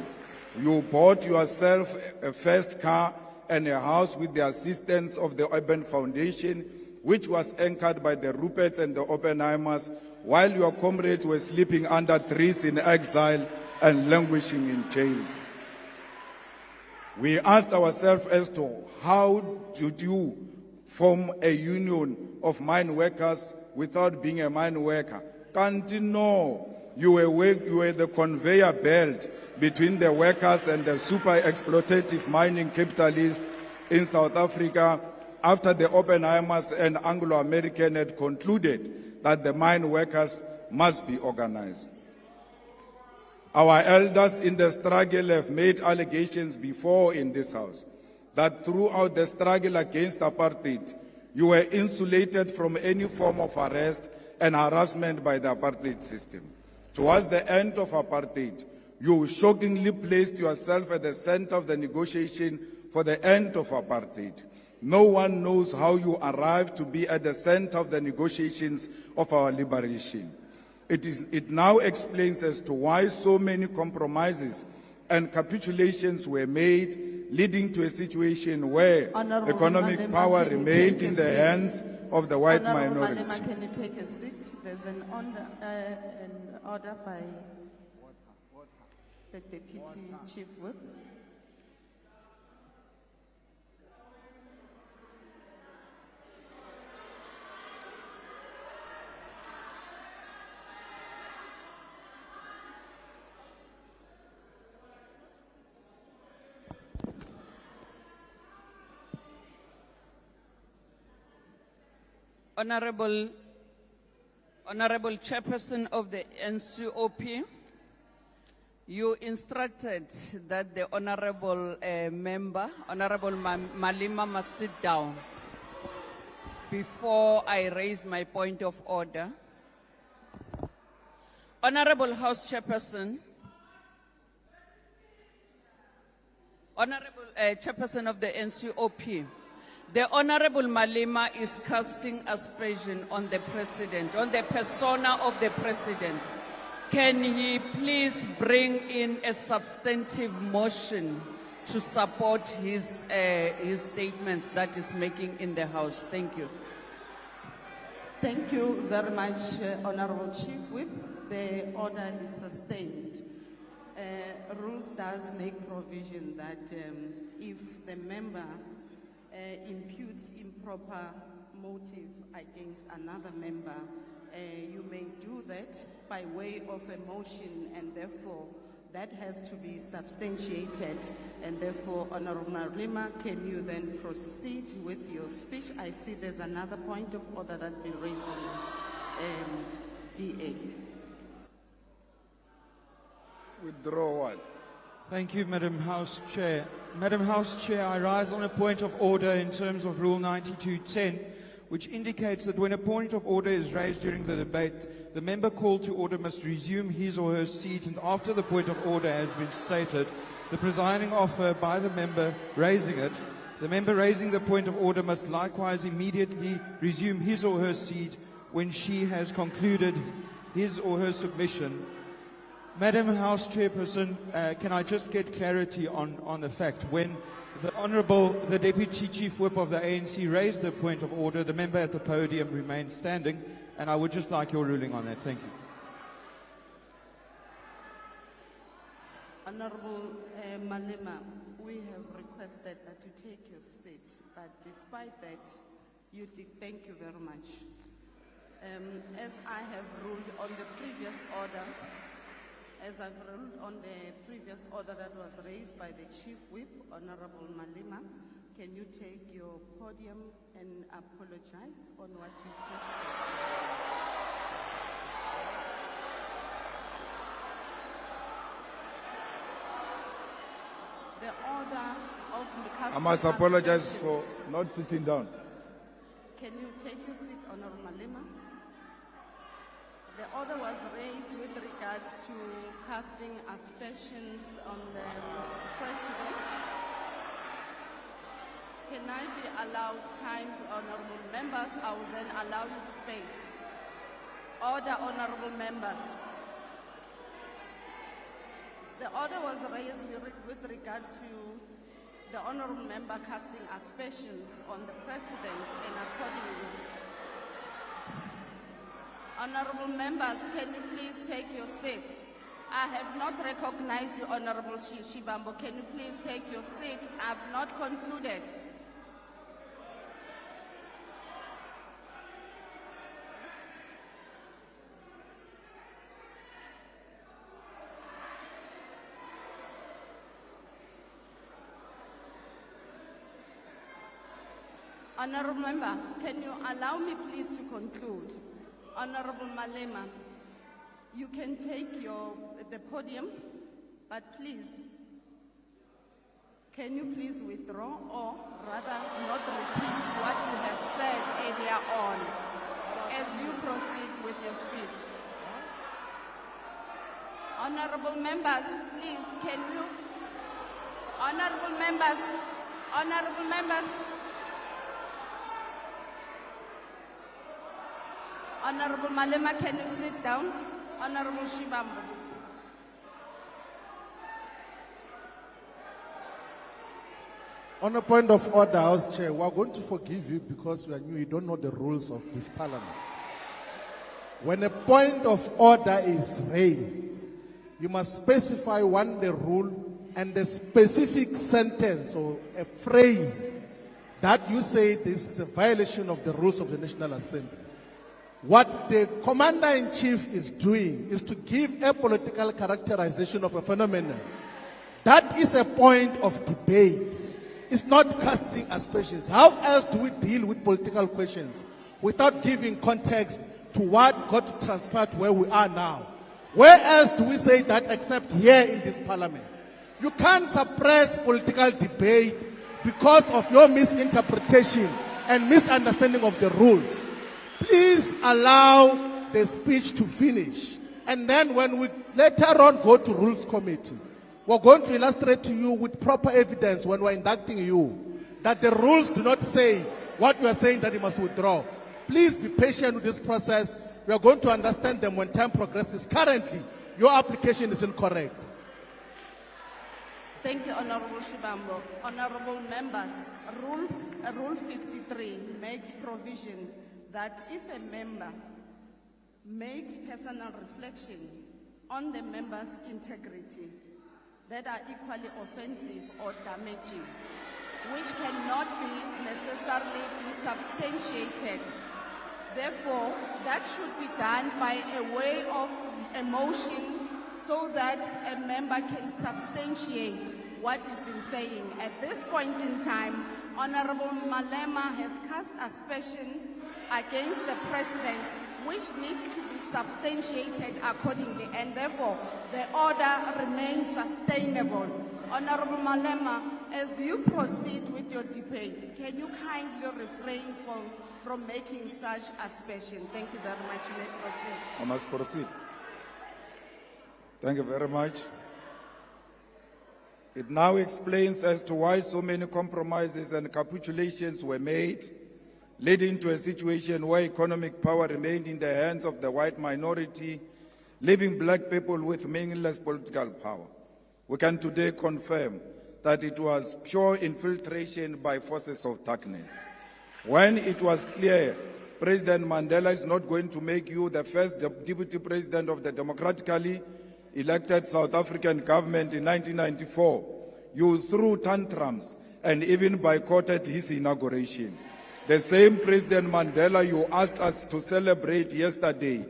you bought yourself a first car and a house with the assistance of the Urban Foundation, which was anchored by the Ruperts and the Oppenheimers, while your comrades were sleeping under trees in exile and languishing in jails. We asked ourselves as to how did you form a union of mine workers without being a mine worker? Can't you know? You were the conveyor belt between the workers and the super exploitative mining capitalists in South Africa after the Oppenheimers and Anglo-American had concluded that the mine workers must be organized. Our elders in the struggle have made allegations before in this house that throughout the struggle against apartheid, you were insulated from any form of arrest and harassment by the apartheid system. Towards the end of apartheid, you shockingly placed yourself at the center of the negotiation for the end of apartheid. No one knows how you arrived to be at the center of the negotiations of our liberation. It now explains as to why so many compromises and capitulations were made, leading to a situation where economic power remained in the hands of the white minority. Malema, can you take a seat? There's an order by the Deputy Chief Whip. Honorable Chairperson of the NCOP, you instructed that the Honorable member, Honorable Malema, must sit down before I raise my point of order. Honorable House Chairperson, Honorable Chairperson of the NCOP, the Honorable Malema is casting aspersion on the President, on the persona of the President. Can he please bring in a substantive motion to support his statements that he's making in the House? Thank you. Thank you very much, Honorable Chief Whip. The order is sustained. Rules does make provision that if the member imputes improper motive against another member, you may do that by way of a motion, and therefore that has to be substantiated. And therefore, Honorable Malema, can you then proceed with your speech? I see there's another point of order that's been raised on DA. Withdraw what? Thank you, Madam House Chair. Madam House Chair, I rise on a point of order in terms of Rule 92.10, which indicates that when a point of order is raised during the debate, the member called to order must resume his or her seat, and after the point of order has been stated, the presiding officer by the member raising it, the member raising the point of order must likewise immediately resume his or her seat when she has concluded his or her submission. Madam House Chairperson, can I just get clarity on the fact when the Deputy Chief Whip of the ANC raised the point of order, the member at the podium remained standing, and I would just like your ruling on that. Thank you. Honorable Malema, we have requested that you take your seat, but despite that, thank you very much. As I have ruled on the previous order, As I've ruled on the previous order that was raised by the Chief Whip, Honorable Malema, can you take your podium and apologize on what you've just said? The order of I must apologize for not sitting down. Can you take your seat, Honorable Malema? The order was raised with regards to casting aspersions on the President. Can I be allowed time, honorable members? I will then allow you space. Order, honorable members. The order was raised with regards to the honorable member casting aspersions on the President and accordingly. Honorable members, can you please take your seat? I have not recognized you, Honorable Shibambo. Can you please take your seat? I have not concluded. Honorable member, can you allow me please to conclude? Honorable Malema, you can take the podium, but please, can you please withdraw or rather not repeat what you have said earlier on as you proceed with your speech? Honorable members, please, can you? Honorable members, honorable members. Honorable Malema, can you sit down? Honorable Shibambo. On a point of order, House Chair, we are going to forgive you because we are new. You don't know the rules of this parliament. When a point of order is raised, you must specify one, the rule, and the specific sentence or a phrase that you say this is a violation of the rules of the National Assembly. What the Commander-in-Chief is doing is to give a political characterization of a phenomenon. That is a point of debate. It's not casting aspersions. How else do we deal with political questions without giving context to what got to transpire to where we are now? Where else do we say that except here in this parliament? You can't suppress political debate because of your misinterpretation and misunderstanding of the rules. Please allow the speech to finish. And then when we later on go to Rules Committee, we're going to illustrate to you with proper evidence when we're inducting you that the rules do not say what we are saying that you must withdraw. Please be patient with this process. We are going to understand them when time progresses. Currently, your application is incorrect. Thank you, Honorable Shibambo. Honorable members, Rule 53 makes provision that if a member makes personal reflection on the member's integrity that are equally offensive or damaging, which cannot be necessarily substantiated. Therefore, that should be done by a way of a motion so that a member can substantiate what he's been saying. At this point in time, Honorable Malema has cast aspersion against the President, which needs to be substantiated accordingly, and therefore the order remains sustainable. Honorable Malema, as you proceed with your debate, can you kindly refrain from making such aspersion? Thank you very much. You may proceed. I must proceed. Thank you very much. It now explains as to why so many compromises and capitulations were made, leading to a situation where economic power remained in the hands of the white minority, leaving black people with meaningless political power. We can today confirm that it was pure infiltration by forces of darkness. When it was clear President Mandela is not going to make you the first deputy president of the democratically elected South African government in 1994, you threw tantrums and even boycotted his inauguration. The same President Mandela you asked us to celebrate yesterday,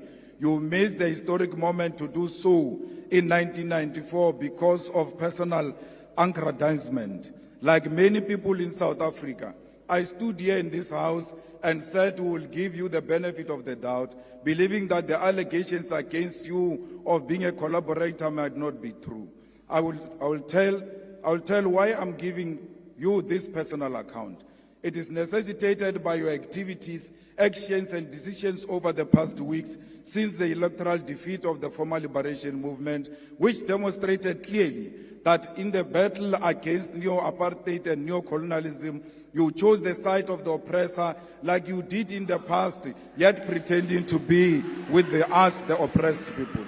You missed the historic moment to do so in 1994 because of personal aggrandizement. Like many people in South Africa, I stood here in this house and said we will give you the benefit of the doubt, believing that the allegations against you of being a collaborator might not be true. I will tell why I'm giving you this personal account. It is necessitated by your activities, actions, and decisions over the past weeks since the electoral defeat of the former liberation movement, which demonstrated clearly that in the battle against neo-apartheid and neo-colonialism, you chose the side of the oppressor like you did in the past, yet pretending to be with us, the oppressed people.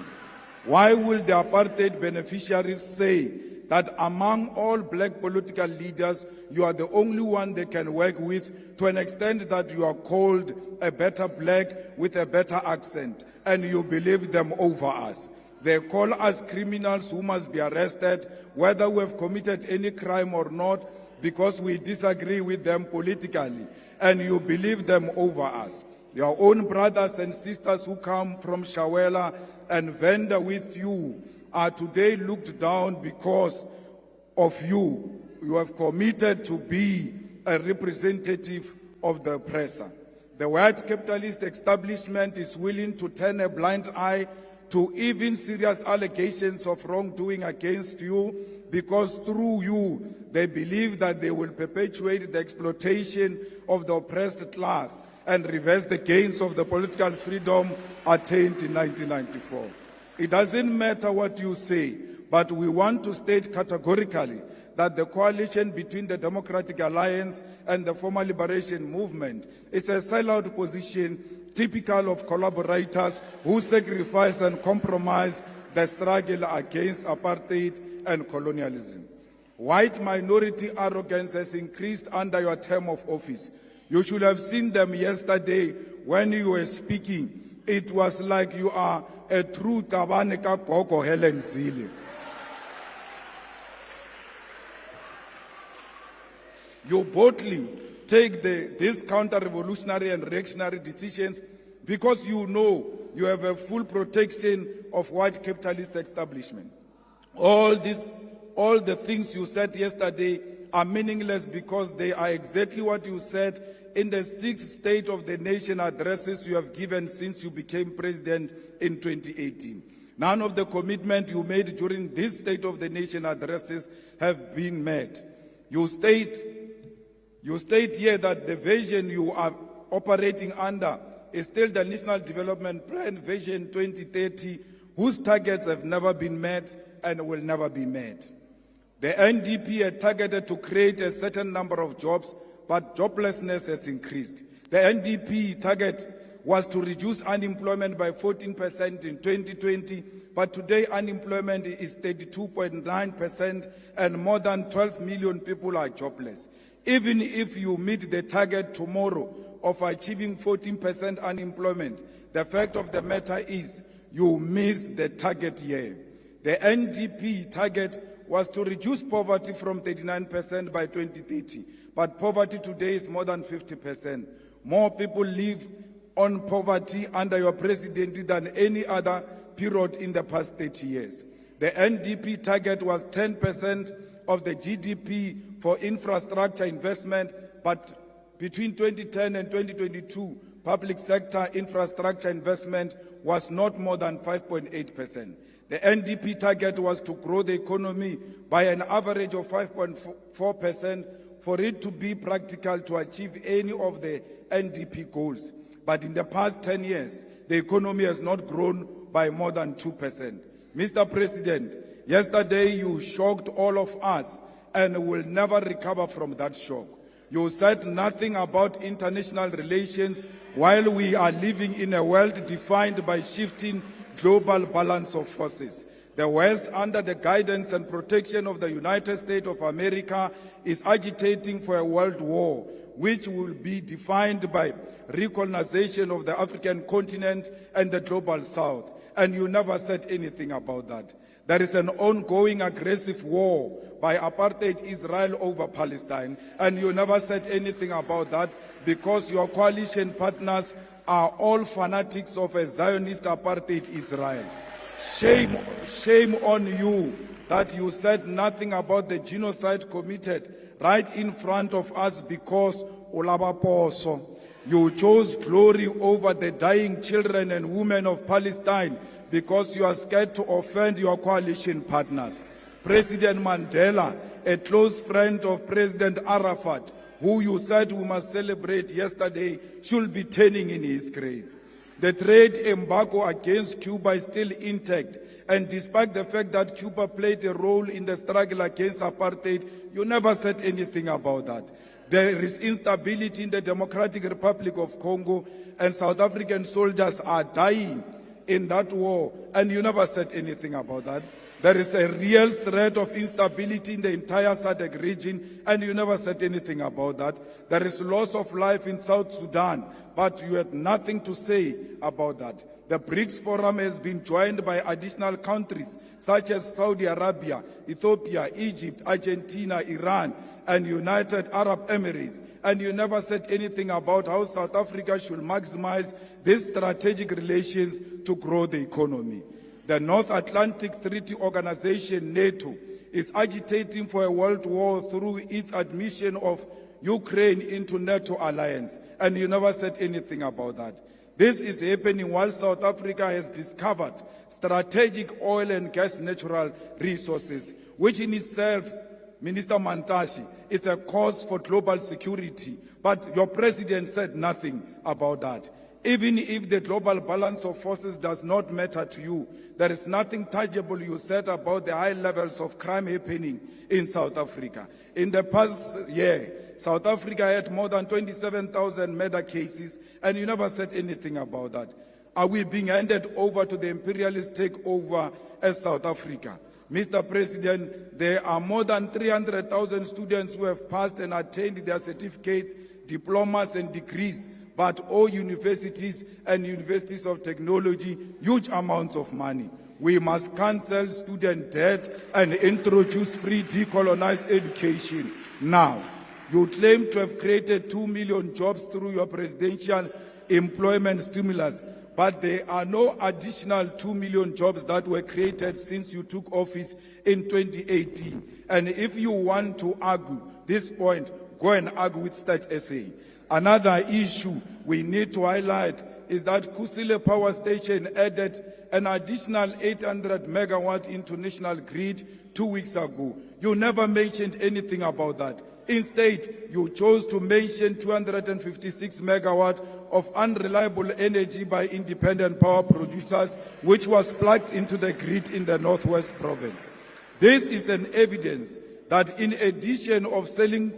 Why will the apartheid beneficiaries say that among all black political leaders, you are the only one they can work with, to an extent that you are called a better black with a better accent, and you believe them over us? They call us criminals who must be arrested, whether we have committed any crime or not, because we disagree with them politically, and you believe them over us. Your own brothers and sisters who come from Shawela and Venda with you are today looked down because of you. You have committed to be a representative of the oppressor. The white capitalist establishment is willing to turn a blind eye to even serious allegations of wrongdoing against you, because through you they believe that they will perpetuate the exploitation of the oppressed class and reverse the gains of the political freedom attained in 1994. It doesn't matter what you say, but we want to state categorically that the coalition between the Democratic Alliance and the former liberation movement is a sellout position typical of collaborators who sacrifice and compromise the struggle against apartheid and colonialism. White minority arrogance has increased under your term of office. You should have seen them yesterday when you were speaking. It was like you are a true Tabaneka Koko Helen Zille. You boldly take these counter-revolutionary and reactionary decisions because you know you have a full protection of white capitalist establishment. All the things you said yesterday are meaningless because they are exactly what you said in the 6 State of the Nation addresses you have given since you became president in 2018. None of the commitments you made during these State of the Nation addresses have been met. You state here that the vision you are operating under is still the National Development Plan Vision 2030, whose targets have never been met and will never be met. The NDP had targeted to create a certain number of jobs, but joblessness has increased. The NDP target was to reduce unemployment by 14% in 2020, but today unemployment is 32.9% and more than 12 million people are jobless. Even if you meet the target tomorrow of achieving 14% unemployment, the fact of the matter is you miss the target here. The NDP target was to reduce poverty from 39% by 2030, but poverty today is more than 50%. More people live on poverty under your presidency than any other period in the past 30 years. The NDP target was 10% of the GDP for infrastructure investment, but between 2010 and 2022, public sector infrastructure investment was not more than 5.8%. The NDP target was to grow the economy by an average of 5.4% for it to be practical to achieve any of the NDP goals. But in the past 10 years, the economy has not grown by more than 2%. Mr. President, yesterday you shocked all of us and will never recover from that shock. You said nothing about international relations while we are living in a world defined by shifting global balance of forces. The West, under the guidance and protection of the United States of America, is agitating for a world war, which will be defined by recolonization of the African continent and the global South. And you never said anything about that. There is an ongoing aggressive war by apartheid Israel over Palestine, and you never said anything about that because your coalition partners are all fanatics of a Zionist apartheid Israel. Shame on you that you said nothing about the genocide committed right in front of us because Olabaposo. You chose glory over the dying children and women of Palestine because you are scared to offend your coalition partners. President Mandela, a close friend of President Arafat, who you said we must celebrate yesterday, should be turning in his grave. The trade embargo against Cuba is still intact, and despite the fact that Cuba played a role in the struggle against apartheid, you never said anything about that. There is instability in the Democratic Republic of Congo, and South African soldiers are dying in that war, and you never said anything about that. There is a real threat of instability in the entire SADC region, and you never said anything about that. There is loss of life in South Sudan, but you had nothing to say about that. The BRICS Forum has been joined by additional countries such as Saudi Arabia, Ethiopia, Egypt, Argentina, Iran, and United Arab Emirates. And you never said anything about how South Africa should maximize these strategic relations to grow the economy. The North Atlantic Treaty Organization, NATO, is agitating for a world war through its admission of Ukraine into NATO alliance, and you never said anything about that. This is happening while South Africa has discovered strategic oil and gas natural resources, which in itself, Minister Mantashe, is a cause for global security. But your president said nothing about that. Even if the global balance of forces does not matter to you, there is nothing tangible you said about the high levels of crime happening in South Africa. In the past year, South Africa had more than 27,000 murder cases, and you never said anything about that. Are we being handed over to the imperialist takeover as South Africa? Mr. President, there are more than 300,000 students who have passed and attained their certificates, diplomas, and degrees, but all universities and universities of technology, huge amounts of money. We must cancel student debt and introduce free decolonized education now. You claim to have created 2 million jobs through your presidential employment stimulus, but there are no additional 2 million jobs that were created since you took office in 2018. And if you want to argue this point, go and argue with Stats SA. Another issue we need to highlight is that Kusile Power Station added an additional 800 megawatt into national grid 2 weeks ago. You never mentioned anything about that. Instead, you chose to mention 256 megawatt of unreliable energy by independent power producers, which was plugged into the grid in the Northwest Province. This is an evidence that in addition of selling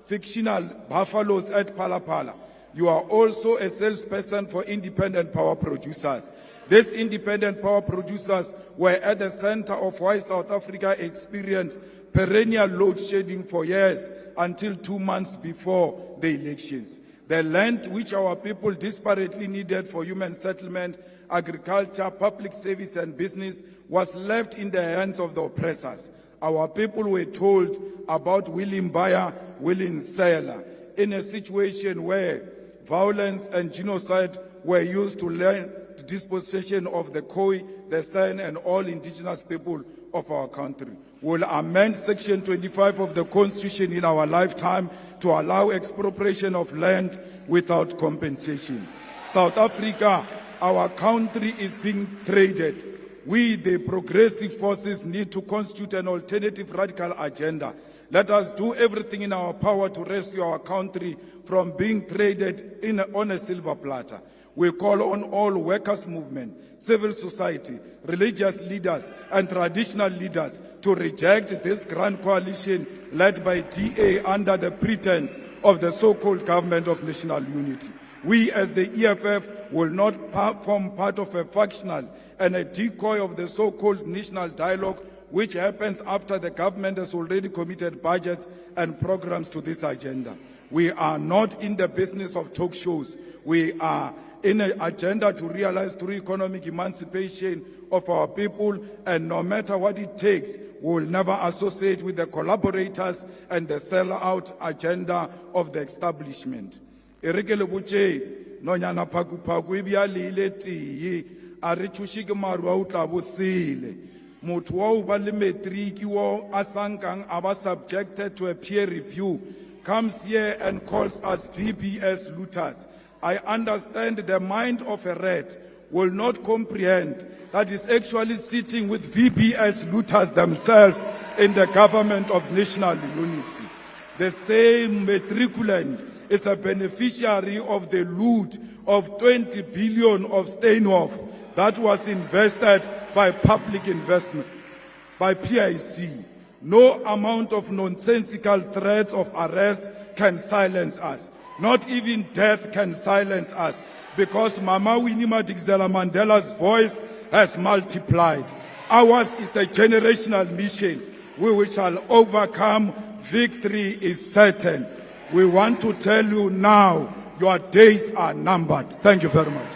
fictional buffaloes at Palapala, you are also a salesperson for independent power producers. These independent power producers were at the center of why South Africa experienced perennial load shedding for years until 2 months before the elections. The land which our people desperately needed for human settlement, agriculture, public service and business was left in the hands of the oppressors. Our people were told about willing buyer, willing seller, in a situation where violence and genocide were used to learn the dispossession of the Khoi, the San, and all indigenous people of our country. We'll amend Section 25 of the Constitution in our lifetime to allow expropriation of land without compensation. South Africa, our country is being traded. We, the progressive forces, need to constitute an alternative radical agenda. Let us do everything in our power to rescue our country from being traded on a silver platter. We call on all workers' movement, civil society, religious leaders, and traditional leaders to reject this grand coalition led by DA under the pretense of the so-called government of national unity. We, as the EFF, will not form part of a factional and a decoy of the so-called national dialogue, which happens after the government has already committed budgets and programs to this agenda. We are not in the business of talk shows. We are in an agenda to realize through economic emancipation of our people, and no matter what it takes, we will never associate with the collaborators and the sell-out agenda of the establishment. nonyana phaku e bjale le tee a re thuše ke maru a o tla bosele motho wa o ba le matric wo a sankang a ba subjected to a peer review comes here and calls us VBS looters. I understand the mind of a rat will not comprehend that is actually sitting with VBS looters themselves in the government of national unity. The same matriculant is a beneficiary of the loot of 20 billion of Steinhoff that was invested by public investment, by PIC. No amount of nonsensical threats of arrest can silence us. Not even death can silence us, because Mama Winnie Madikizela Mandela's voice has multiplied. Ours is a generational mission. We shall overcome. Victory is certain. We want to tell you now, your days are numbered. Thank you very much.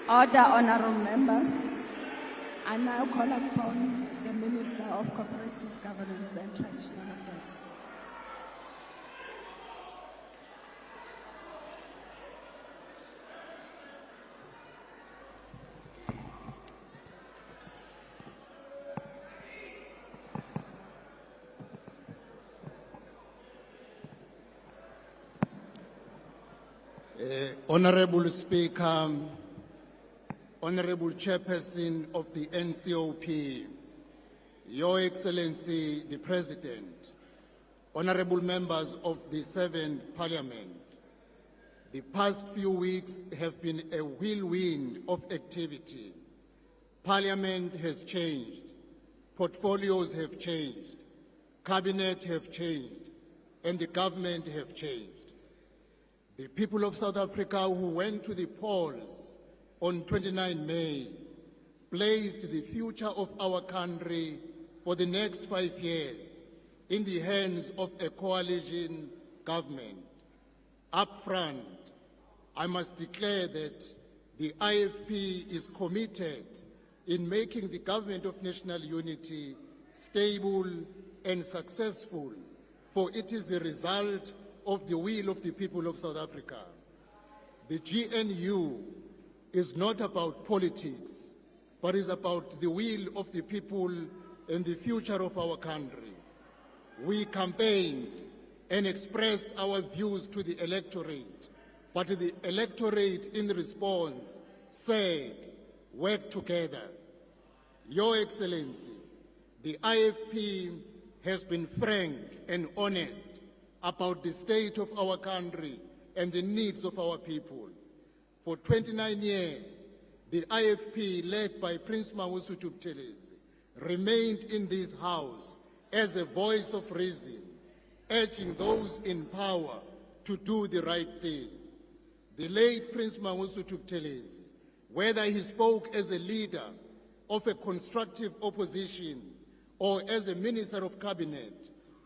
Order, honorable members. I now call upon the Minister of Cooperative Governance and Traditional Affairs. Honorable Speaker, Honorable Chairperson of the NCOP, Your Excellency the President, Honorable members of the 7th Parliament, the past few weeks have been a whirlwind of activity. Parliament has changed, portfolios have changed, cabinet have changed, and the government have changed. The people of South Africa who went to the polls on 29 May placed the future of our country for the next 5 years in the hands of a coalition government. Up front, I must declare that the IFP is committed in making the government of national unity stable and successful, for it is the result of the will of the people of South Africa. The GNU is not about politics, but is about the will of the people and the future of our country. We campaigned and expressed our views to the electorate, but the electorate in response said, work together. Your Excellency, the IFP has been frank and honest about the state of our country and the needs of our people. For 29 years, the IFP, led by Prince Mangosuthu Buthelezi, remained in this house as a voice of reason, urging those in power to do the right thing. The late Prince Mangosuthu Buthelezi, whether he spoke as a leader of a constructive opposition or as a minister of cabinet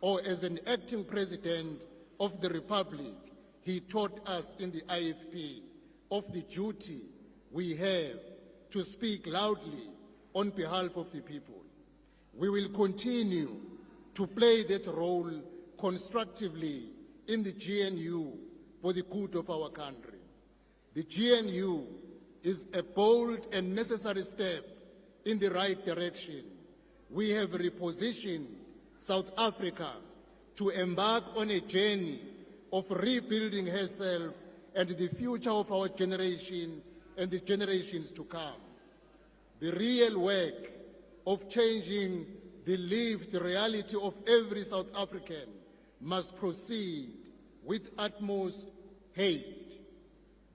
or as an acting president of the Republic, he taught us in the IFP of the duty we have to speak loudly on behalf of the people. We will continue to play that role constructively in the GNU for the good of our country. The GNU is a bold and necessary step in the right direction. We have repositioned South Africa to embark on a journey of rebuilding herself and the future of our generation and the generations to come. The real work of changing the lived reality of every South African must proceed with utmost haste.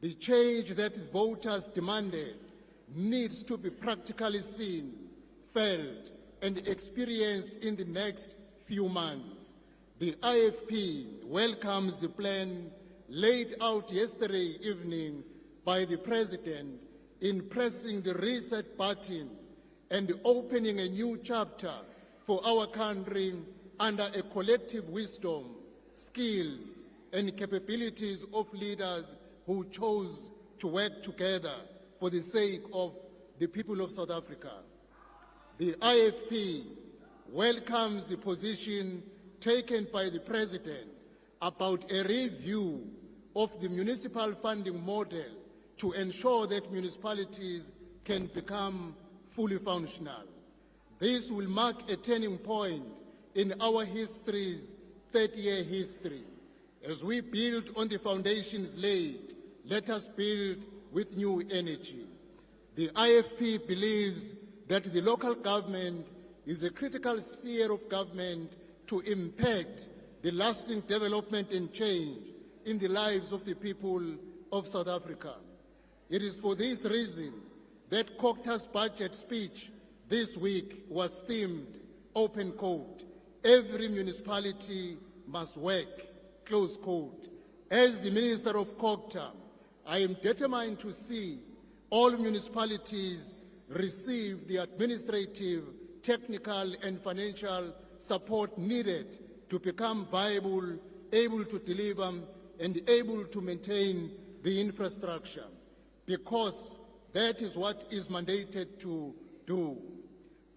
The change that voters demanded needs to be practically seen, felt, and experienced in the next few months. The IFP welcomes the plan laid out yesterday evening by the President in pressing the reset button and opening a new chapter for our country under a collective wisdom, skills, and capabilities of leaders who chose to work together for the sake of the people of South Africa. The IFP welcomes the position taken by the President about a review of the municipal funding model to ensure that municipalities can become fully functional. This will mark a turning point in our history's 30-year history. As we build on the foundations laid, let us build with new energy. The IFP believes that the local government is a critical sphere of government to impact the lasting development and change in the lives of the people of South Africa. It is for this reason that COGTA's budget speech this week was themed, open quote, every municipality must work, close quote. As the Minister of COGTA, I am determined to see all municipalities receive the administrative, technical, and financial support needed to become viable, able to deliver, and able to maintain the infrastructure, because that is what is mandated to do.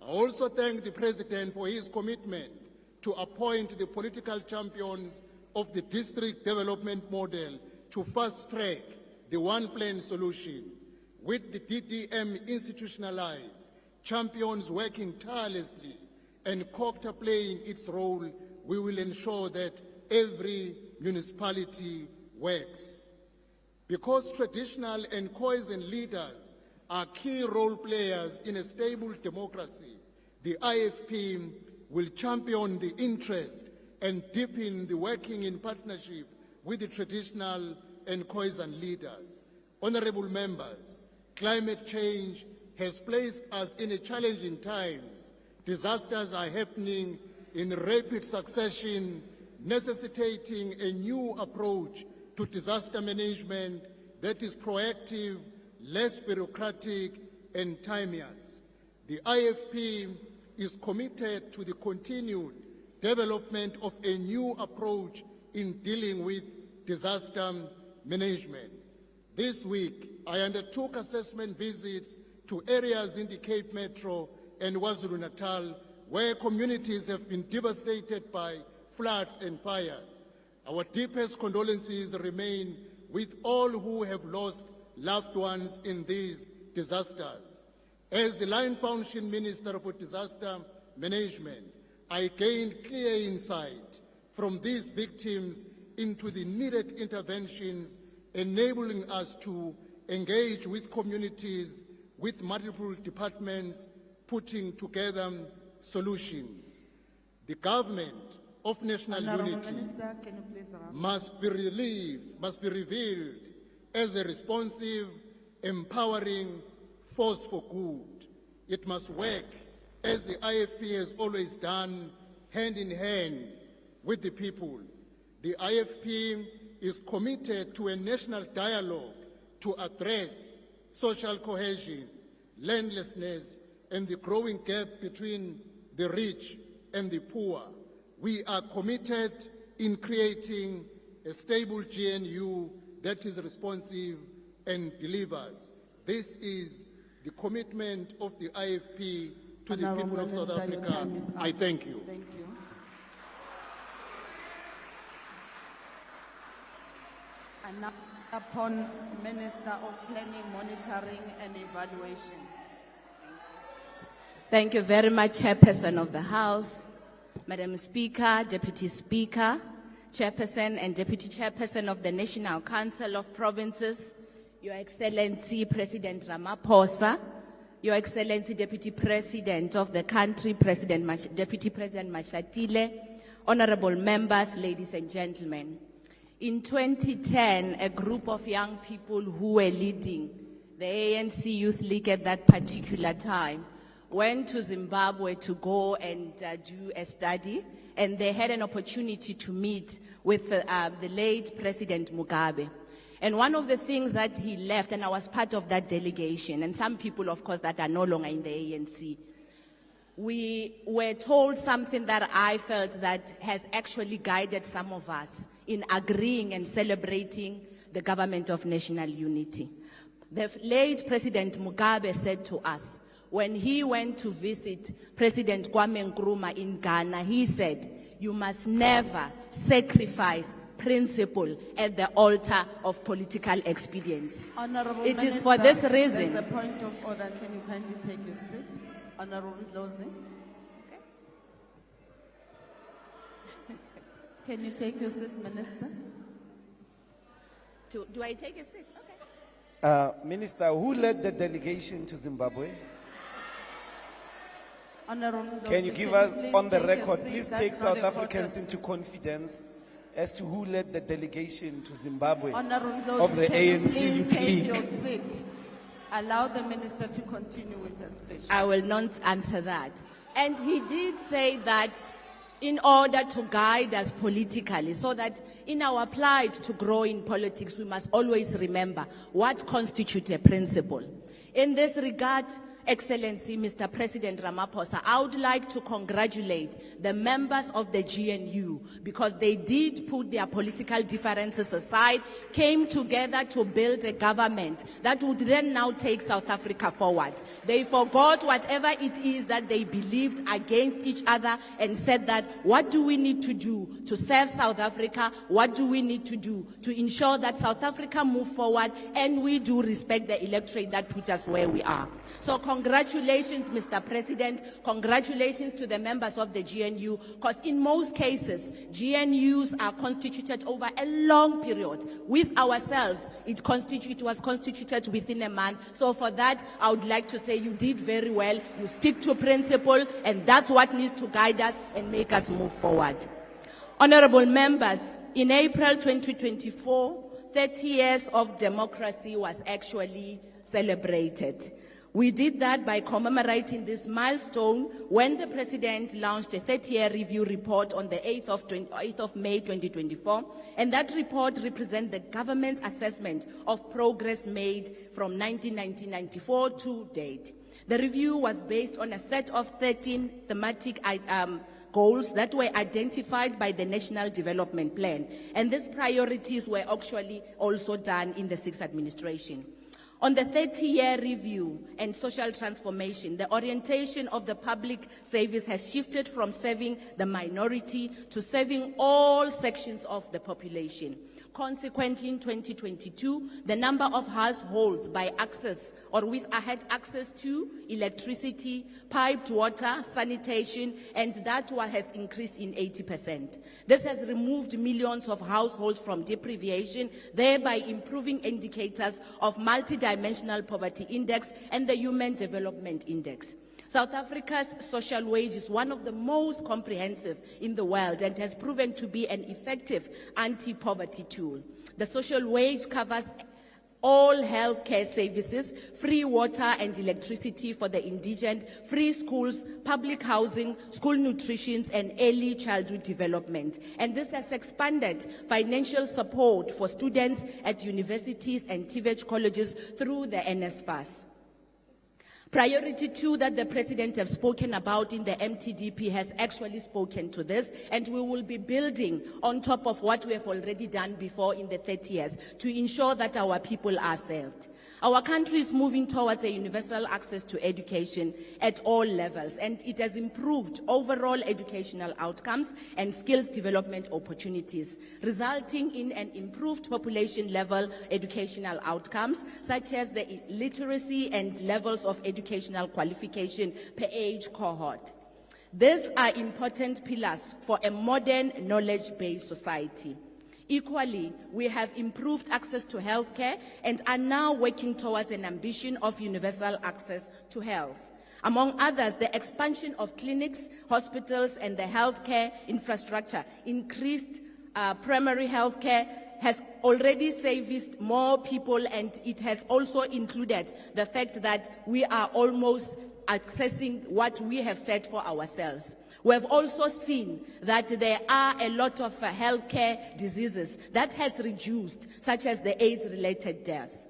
I also thank the President for his commitment to appoint the political champions of the district development model to fast-track the one-plan solution. With the DDM institutionalized, champions working tirelessly, and COGTA playing its role, we will ensure that every municipality works. Because traditional and cohesion leaders are key role players in a stable democracy, the IFP will champion the interest and deepen the working in partnership with the traditional and cohesion leaders. Honorable members, climate change has placed us in a challenging times. Disasters are happening in rapid succession, necessitating a new approach to disaster management that is proactive, less bureaucratic, and timeous. The IFP is committed to the continued development of a new approach in dealing with disaster management. This week, I undertook assessment visits to areas in the Cape Metro and KwaZulu-Natal where communities have been devastated by floods and fires. Our deepest condolences remain with all who have lost loved ones in these disasters. As the Line Foundation Minister for Disaster Management, I gained clear insight from these victims into the needed interventions, enabling us to engage with communities, with multiple departments, putting together solutions. The government of national unity Minister, can you please must be revealed as a responsive, empowering force for good. It must work as the IFP has always done, hand in hand with the people. The IFP is committed to a national dialogue to address social cohesion, landlessness, and the growing gap between the rich and the poor. We are committed in creating a stable GNU that is responsive and delivers. This is the commitment of the IFP to the people of South Africa. I thank you. Thank you. And now upon Minister of Planning, Monitoring and Evaluation. Thank you very much, Chairperson of the House, Madam Speaker, Deputy Speaker, Chairperson and Deputy Chairperson of the National Council of Provinces, Your Excellency President Ramaphosa, Your Excellency Deputy President of the country, Deputy President Mashatile, honorable members, ladies and gentlemen. In 2010, a group of young people who were leading the ANC Youth League at that particular time went to Zimbabwe to go and do a study, and they had an opportunity to meet with the late President Mugabe. And one of the things that he left, and I was part of that delegation, and some people, of course, that are no longer in the ANC, we were told something that I felt that has actually guided some of us in agreeing and celebrating the government of national unity. The late President Mugabe said to us, when he went to visit President Kwame Nkrumah in Ghana, he said, you must never sacrifice principle at the altar of political expedience. Honorable It Minister, is for this reason. There's a point of order. Can you kindly take your seat? Honorable Ndlozi. Can you take your seat, Minister? Do I take a seat? Okay. Minister, who led the delegation to Zimbabwe? Honorable Ndlozi, Can you give us please on the take your record, seat? please That's take not South important. Africans into confidence as to who led the delegation to Zimbabwe Honorable Ndlozi, of the can you ANC please Youth take League? your seat? Allow the minister to continue with her speech. I will not answer that. And he did say that in order to guide us politically, so that in our plight to grow in politics, we must always remember what constitutes a principle. In this regard, Excellency, Mr. President Ramaphosa, I would like to congratulate the members of the GNU because they did put their political differences aside, came together to build a government that would then now take South Africa forward. They forgot whatever it is that they believed against each other and said that, what do we need to do to serve South Africa? What do we need to do to ensure that South Africa move forward and we do respect the electorate that put us where we are? So congratulations, Mr. President. Congratulations to the members of the GNU, because in most cases, GNUs are constituted over a long period. With ourselves, it was constituted within a month. So for that, I would like to say you did very well. You stick to principle, and that's what needs to guide us and make us move forward. Honorable members, in April 2024, 30 years of democracy was actually celebrated. We did that by commemorating this milestone when the President launched a 30-year review report on the 8th of May 2024, and that report represents the government's assessment of progress made from 1994 to date. The review was based on a set of 13 thematic goals that were identified by the National Development Plan, and these priorities were actually also done in the 6th administration. On the 30-year review and social transformation, the orientation of the public service has shifted from serving the minority to serving all sections of the population. Consequently, in 2022, the number of households by access or had access to electricity, piped water, sanitation, and that one has increased in 80%. This has removed millions of households from deprivation, thereby improving indicators of multidimensional poverty index and the Human Development Index. South Africa's social wage is one of the most comprehensive in the world and has proven to be an effective anti-poverty tool. The social wage covers all healthcare services, free water and electricity for the indigent, free schools, public housing, school nutrition, and early childhood development. And this has expanded financial support for students at universities and TVET colleges through the NSFAS. Priority 2 that the President has spoken about in the MTDP has actually spoken to this, and we will be building on top of what we have already done before in the 30 years to ensure that our people are served. Our country is moving towards a universal access to education at all levels, and it has improved overall educational outcomes and skills development opportunities, resulting in an improved population-level educational outcomes, such as the literacy and levels of educational qualification per age cohort. These are important pillars for a modern knowledge-based society. Equally, we have improved access to healthcare and are now working towards an ambition of universal access to health. Among others, the expansion of clinics, hospitals, and the healthcare infrastructure, increased primary healthcare, has already serviced more people, and it has also included the fact that we are almost accessing what we have set for ourselves. We have also seen that there are a lot of healthcare diseases that has reduced, such as the AIDS-related death.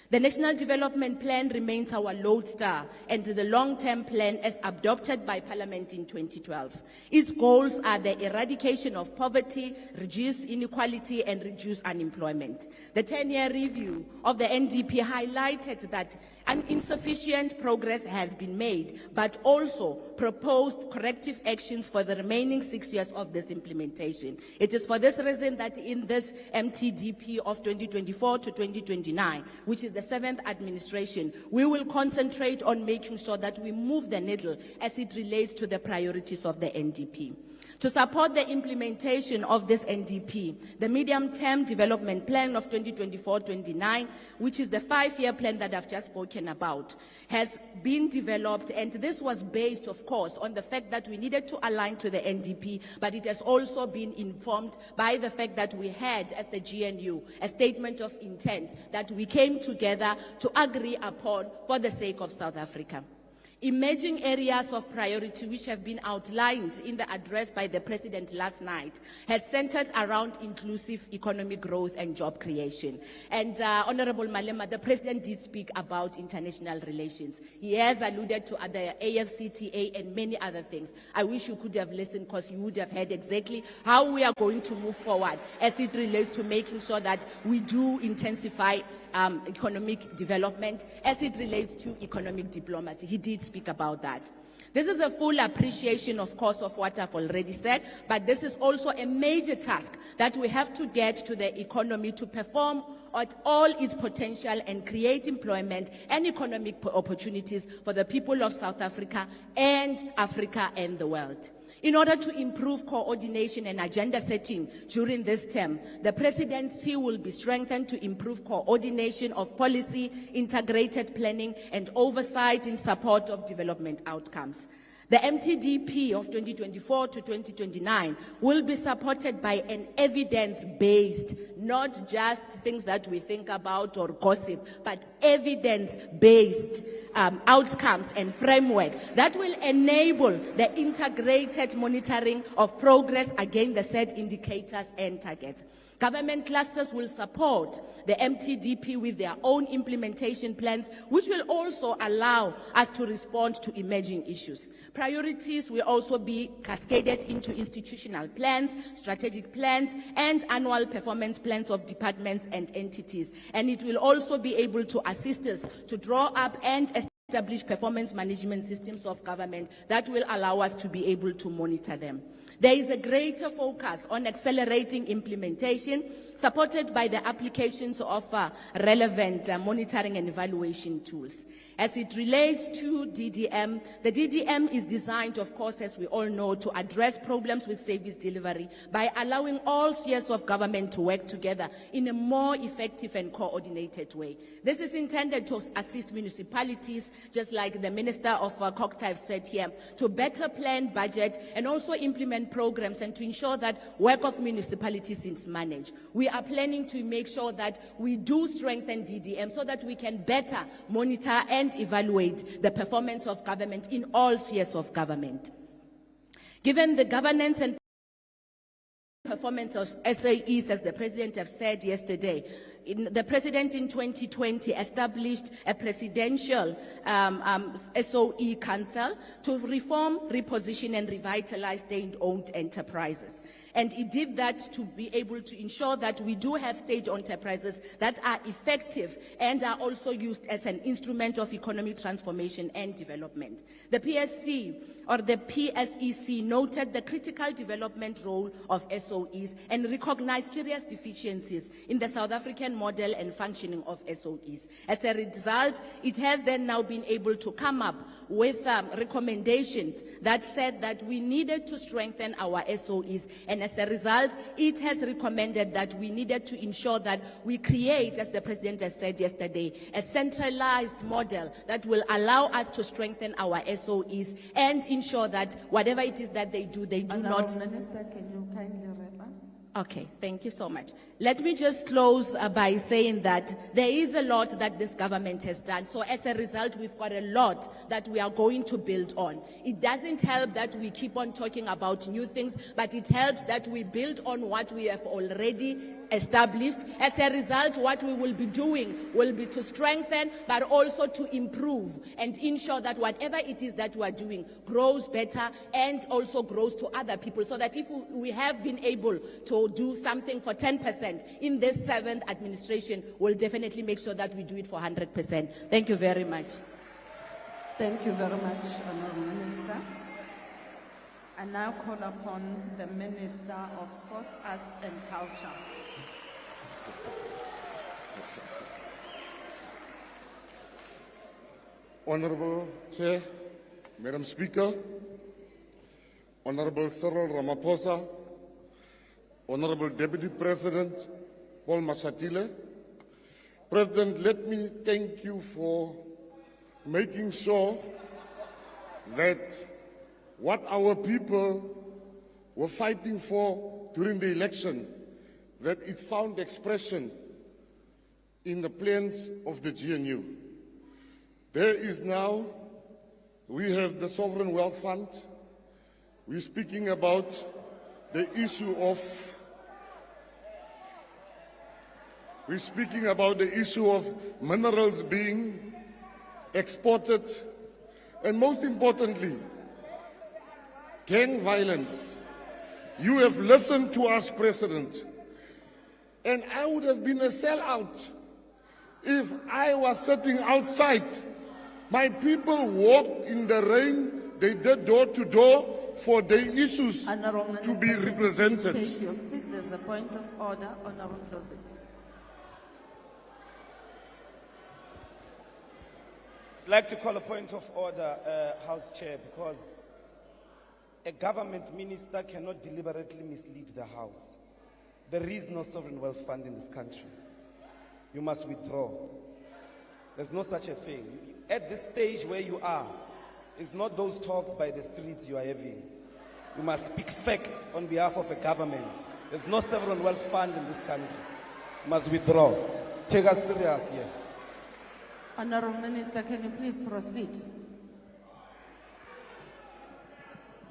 The National Development Plan remains our lodestar, and the long-term plan as adopted by Parliament in 2012. Its goals are the eradication of poverty, reduce inequality, and reduce unemployment. The 10-year review of the NDP highlighted that Insufficient progress has been made, but also proposed corrective actions for the remaining 6 years of this implementation. It is for this reason that in this MTDP of 2024 to 2029, which is the 7th administration, we will concentrate on making sure that we move the needle as it relates to the priorities of the NDP. To support the implementation of this NDP, the Medium-Term Development Plan of 2024-29, which is the 5-year plan that I've just spoken about, has been developed, and this was based, of course, on the fact that we needed to align to the NDP, but it has also been informed by the fact that we had, as the GNU, a statement of intent that we came together to agree upon for the sake of South Africa. Emerging areas of priority which have been outlined in the address by the President last night has centered around inclusive economic growth and job creation. And Honorable Malema, the President did speak about international relations. He has alluded to the AFCTA and many other things. I wish you could have listened, because you would have heard exactly how we are going to move forward as it relates to making sure that we do intensify economic development as it relates to economic diplomacy. He did speak about that. This is a full appreciation, of course, of what I've already said, but this is also a major task that we have to get to the economy to perform at all its potential and create employment and economic opportunities for the people of South Africa and Africa and the world. In order to improve coordination and agenda setting during this term, the presidency will be strengthened to improve coordination of policy, integrated planning, and oversight in support of development outcomes. The MTDP of 2024 to 2029 will be supported by an evidence-based, not just things that we think about or gossip, but evidence-based outcomes and framework that will enable the integrated monitoring of progress against the set indicators and targets. Government clusters will support the MTDP with their own implementation plans, which will also allow us to respond to emerging issues. Priorities will also be cascaded into institutional plans, strategic plans, and annual performance plans of departments and entities. And it will also be able to assist us to draw up and establish performance management systems of government that will allow us to be able to monitor them. There is a greater focus on accelerating implementation, supported by the applications of relevant monitoring and evaluation tools. As it relates to DDM, the DDM is designed, of course, as we all know, to address problems with service delivery by allowing all spheres of government to work together in a more effective and coordinated way. This is intended to assist municipalities, just like the Minister of Cognitive said here, to better plan, budget, and also implement programs and to ensure that work of municipalities is managed. We are planning to make sure that we do strengthen DDM so that we can better monitor and evaluate the performance of government in all spheres of government. Given the governance and performance of SAEs, as the President has said yesterday, the President in 2020 established a presidential SOE Council to reform, reposition, and revitalize state-owned enterprises. And it did that to be able to ensure that we do have state enterprises that are effective and are also used as an instrument of economic transformation and development. The PSC, or the PSEC, noted the critical development role of SOEs and recognized serious deficiencies in the South African model and functioning of SOEs. As a result, it has then now been able to come up with recommendations that said that we needed to strengthen our SOEs, and as a result, it has recommended that we needed to ensure that we create, as the President has said yesterday, a centralized model that will allow us to strengthen our SOEs and ensure that whatever it is that they do not... Minister, can you kindly wrap up? Okay, thank you so much. Let me just close by saying that there is a lot that this government has done. So as a result, we've got a lot that we are going to build on. It doesn't help that we keep on talking about new things, but it helps that we build on what we have already established. As a result, what we will be doing will be to strengthen, but also to improve and ensure that whatever it is that we are doing grows better and also grows to other people, so that if we have been able to do something for 10% in this 7th administration, we'll definitely make sure that we do it for 100%. Thank you very much. Thank you very much, Honourable Minister. I now call upon the Minister of Sports, Arts and Culture. Honourable Chair, Madam Speaker, Honourable Cyril Ramaphosa, Honourable Deputy President Paul Mashatile. President, let me thank you for making sure that what our people were fighting for during the election, that it found expression in the plans of the GNU. There is now, we have the Sovereign Wealth Fund. We're speaking about the issue of minerals being exported, and most importantly, gang violence. You have listened to us, President, and I would have been a sellout if I was sitting outside. My people walked in the rain, they did door to door for their issues to be represented. Take your seat. There's a point of order, Honourable Joseph. I'd like to call a point of order, House Chair, because a government minister cannot deliberately mislead the House. There is no sovereign wealth fund in this country. You must withdraw. There's no such a thing. At this stage where you are, it's not those talks by the streets you are having. You must speak facts on behalf of a government. There's no sovereign wealth fund in this country. You must withdraw. Take us serious here. Honourable Minister, can you please proceed?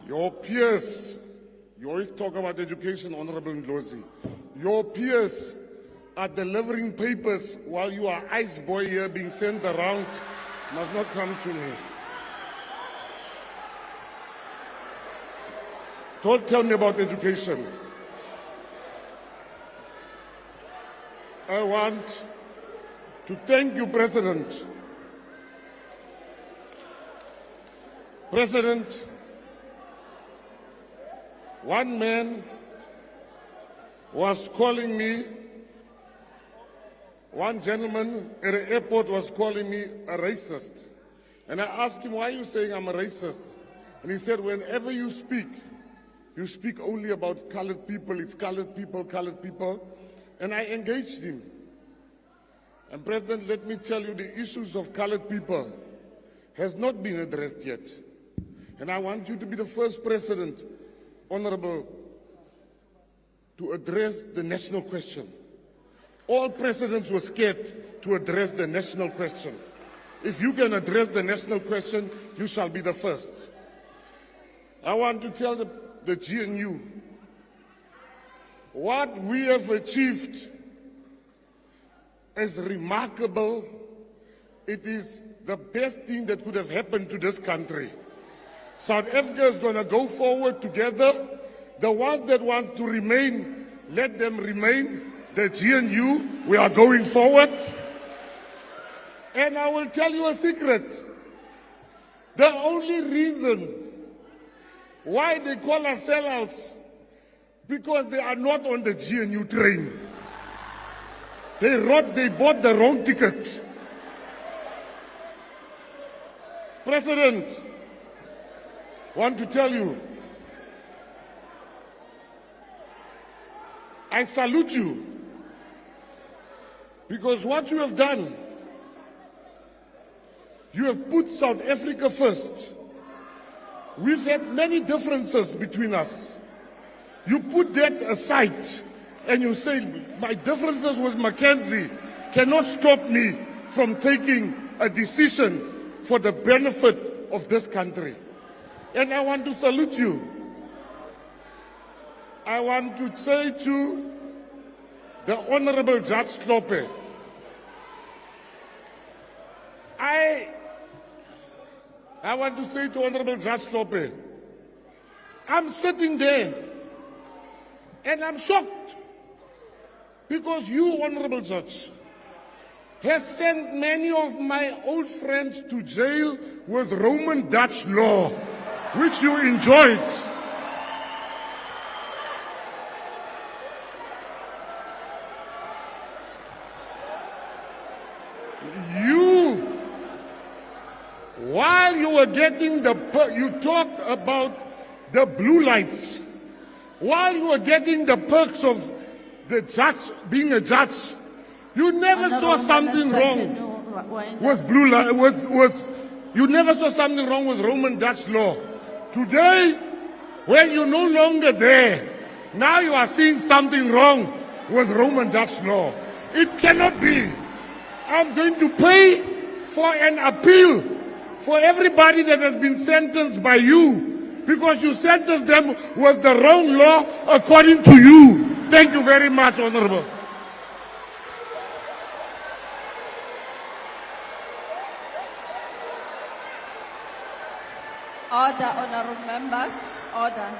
Your peers, you always talk about education, Honourable Ndlozi. Your peers are delivering papers while you are ice boy here being sent around. Must not come to me. Don't tell me about education. I want to thank you, President. President, one man was calling me, one gentleman at the airport was calling me a racist. And I asked him, why are you saying I'm a racist? And he said, whenever you speak only about colored people, it's colored people, colored people. And I engaged him. And President, let me tell you, the issues of colored people has not been addressed yet. And I want you to be the first president, Honorable, to address the national question. All presidents were scared to address the national question. If you can address the national question, you shall be the first. I want to tell the GNU, what we have achieved is remarkable. It is the best thing that could have happened to this country. South Africa is going to go forward together. The ones that want to remain, let them remain. The GNU, we are going forward. And I will tell you a secret. The only reason why they call us sellouts, because they are not on the GNU train. They bought the wrong ticket. President, I want to tell you, I salute you, because what you have done, you have put South Africa first. We've had many differences between us. You put that aside and you say, my differences with Mackenzie cannot stop me from taking a decision for the benefit of this country. And I want to salute you. I want to say to the Honorable Judge Klope. I want to say to Honorable Judge Klope, I'm sitting there and I'm shocked because you, Honorable Judge, have sent many of my old friends to jail with Roman Dutch law, which you enjoyed. While you were getting you talked about the blue lights. While you were getting the perks of the judge, being a judge, you never saw something wrong with blue light. You never saw something wrong with Roman Dutch law. Today, when you're no longer there, now you are seeing something wrong with Roman Dutch law. It cannot be. I'm going to pay for an appeal for everybody that has been sentenced by you, because you sentenced them with the wrong law according to you. Thank you very much, Honorable. Order, honorable members, order.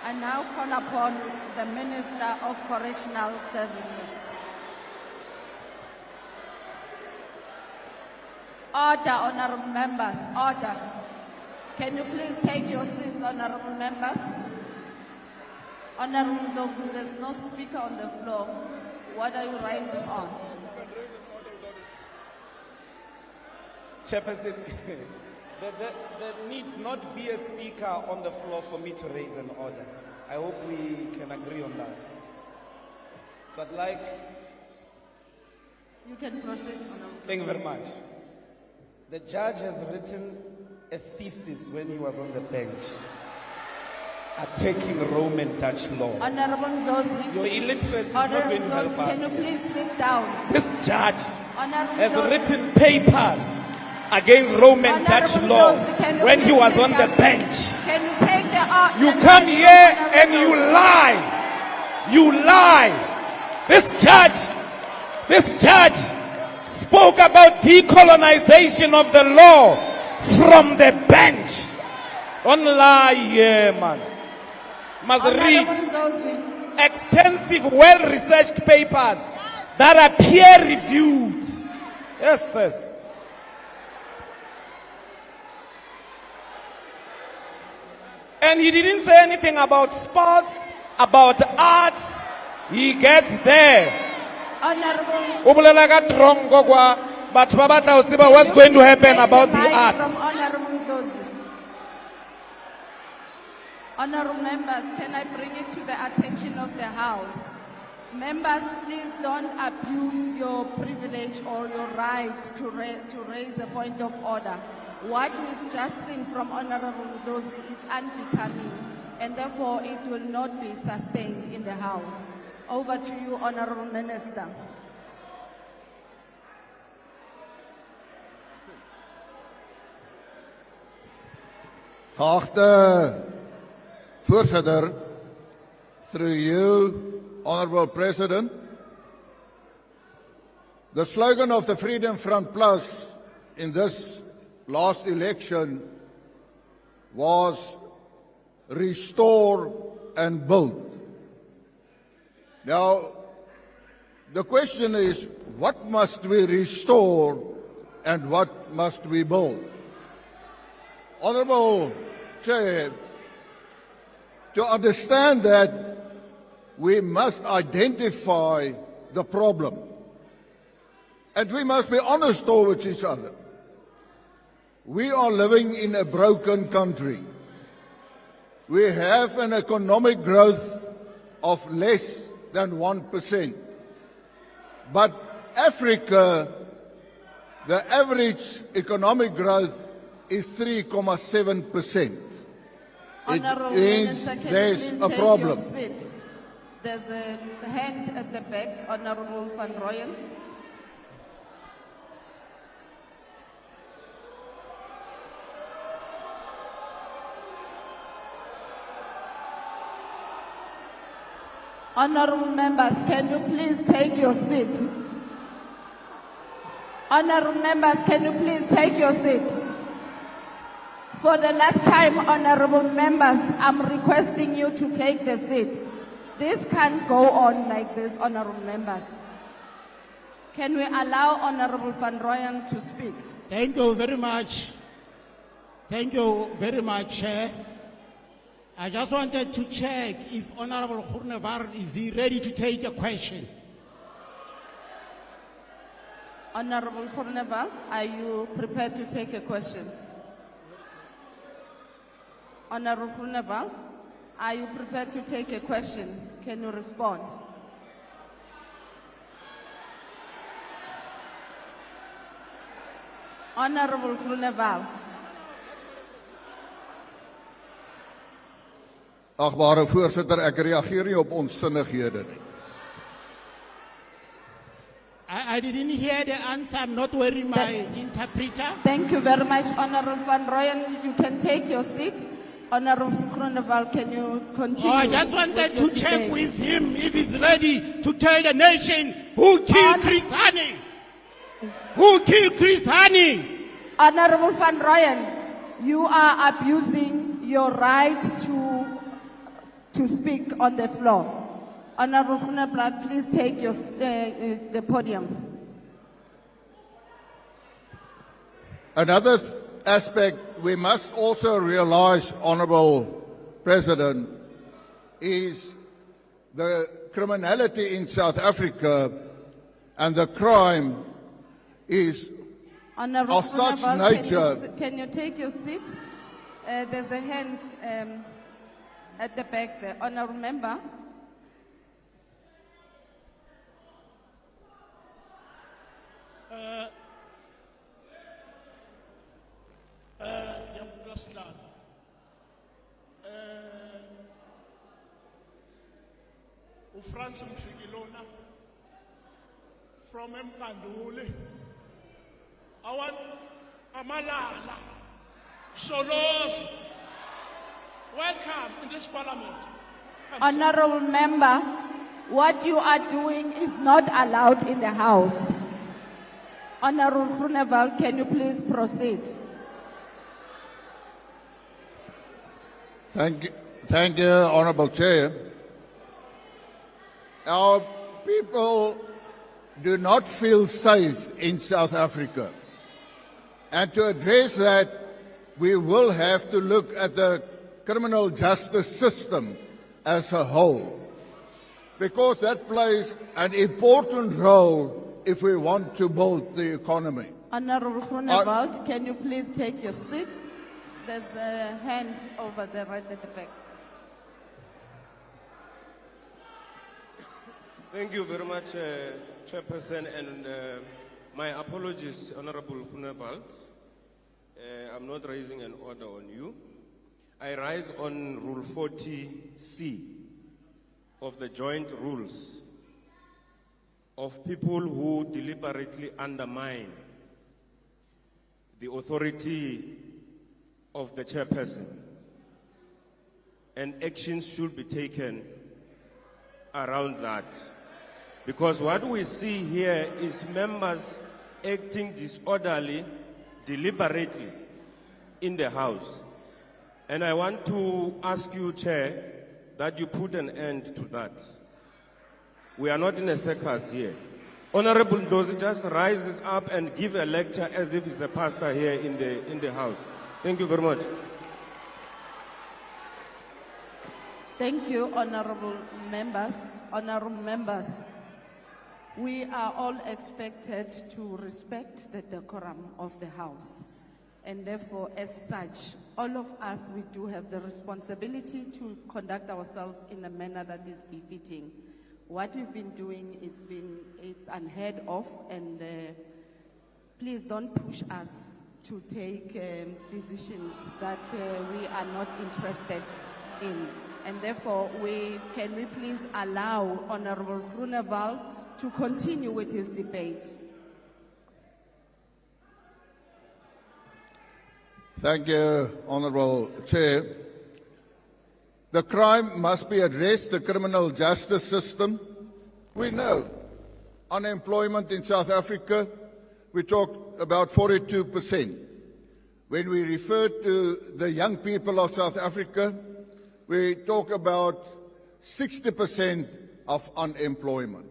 I now call upon the Minister of Correctional Services. Order, honorable members, order. Can you please take your seats, honorable members? Honorable Ndlovu, there's no speaker on the floor. What are you rising on? Chairperson, there needs not be a speaker on the floor for me to raise an order. I hope we can agree on that. So I'd like... You can proceed, honorable. Thank you very much. The judge has written a thesis when he was on the bench, attacking Roman Dutch law. Honorable Ndlovu, your illiteracy is not going to help us. Can you please sit down? This judge has Ndlovu, written papers against Roman Dutch law when he was on the bench. Can you take the You come here and you lie. You lie. This judge spoke about decolonization of the law from the bench. Don't lie here, man. Must read extensive, well-researched papers that are peer-reviewed. Yes, yes. And he didn't say anything about sports, about arts. He gets there. Honorable, what's going to happen about the arts? Honorable Ndlovu. Honorable members, can I bring it to the attention of the House? Members, please don't abuse your privilege or your right to raise a point of order. What we've just seen from Honorable Ndlovu is unbecoming, and therefore it will not be sustained in the House. Over to you, Honorable Minister. Geachte Voorzitter, through you, Honorable President, the slogan of the Freedom Front Plus in this last election was restore and build. Now, the question is, what must we restore and what must we build? Honorable Chair, to understand that, we must identify the problem. And we must be honest towards each other. We are living in a broken country. We have an economic growth of less than 1%. But Africa, the average economic growth is 3.7%. Honorable It means Minister, can there's you please a take problem. your seat? There's a hand at the back, Honorable Van Rooyen. Honorable members, can you please take your seat? Honorable members, can you please take your seat? For the last time, honorable members, I'm requesting you to take the seat. This can't go on like this, honorable members. Can we allow Honorable Van Rooyen to speak? Thank you very much. Thank you very much, Chair. I just wanted to check if Honorable Groenewald is he ready to take a question. Honorable Groenewald, are you prepared to take a question? Honorable Groenewald, are you prepared to take a question? Can you respond? Honorable Groenewald. Agbare voorsitter, ek reageer nie op onsinnighede nie. I didn't hear the answer. I'm not wearing my interpreter. Thank you very much, Honorable Van Rooyen. You can take your seat. Honorable Groenewald, can you continue? Oh, I just wanted to check with him if he's ready to tell the nation who killed Chris Hani. Who killed Chris Hani? Honorable Van Rooyen, you are abusing your right to speak on the floor. Honorable Groenewald, please take your, the podium. Another aspect we must also realize, Honorable President, is the criminality in South Africa and the crime is Honorable of such Groenewald, nature. Can you take your seat? There's a hand at the back there. Honorable member. Francis Mshikilona from Mkanduli. I want Amalala, Solos. Welcome in this parliament. Honorable member, what you are doing is not allowed in the house. Honorable Groenewald, can you please proceed? Thank you, Honorable Chair. Our people do not feel safe in South Africa. And to address that, we will have to look at the criminal justice system as a whole, because that plays an important role if we want to build the economy. Honorable Groenewald, can you please take your seat? There's a hand over there right at the back. Thank you very much, Chairperson, and my apologies, Honorable Groenewald. I'm not raising an order on you. I rise on Rule 40C of the joint rules of people who deliberately undermine the authority of the chairperson, and actions should be taken around that. Because what we see here is members acting disorderly, deliberately in the House. And I want to ask you, Chair, that you put an end to that. We are not in a circus here. Honorable Ndlozi just rises up and give a lecture as if he's a pastor here in the House. Thank you very much. Thank you, honorable members. Honorable members, we are all expected to respect the decorum of the House. And therefore, as such, all of us, we do have the responsibility to conduct ourselves in a manner that is befitting. What we've been doing, it's unheard of, and please don't push us to take decisions that we are not interested in. And therefore, can we please allow Honorable Groenewald to continue with his debate? Thank you, Honorable Chair. The crime must be addressed, the criminal justice system. We know unemployment in South Africa, we talk about 42%. When we refer to the young people of South Africa, we talk about 60% of unemployment.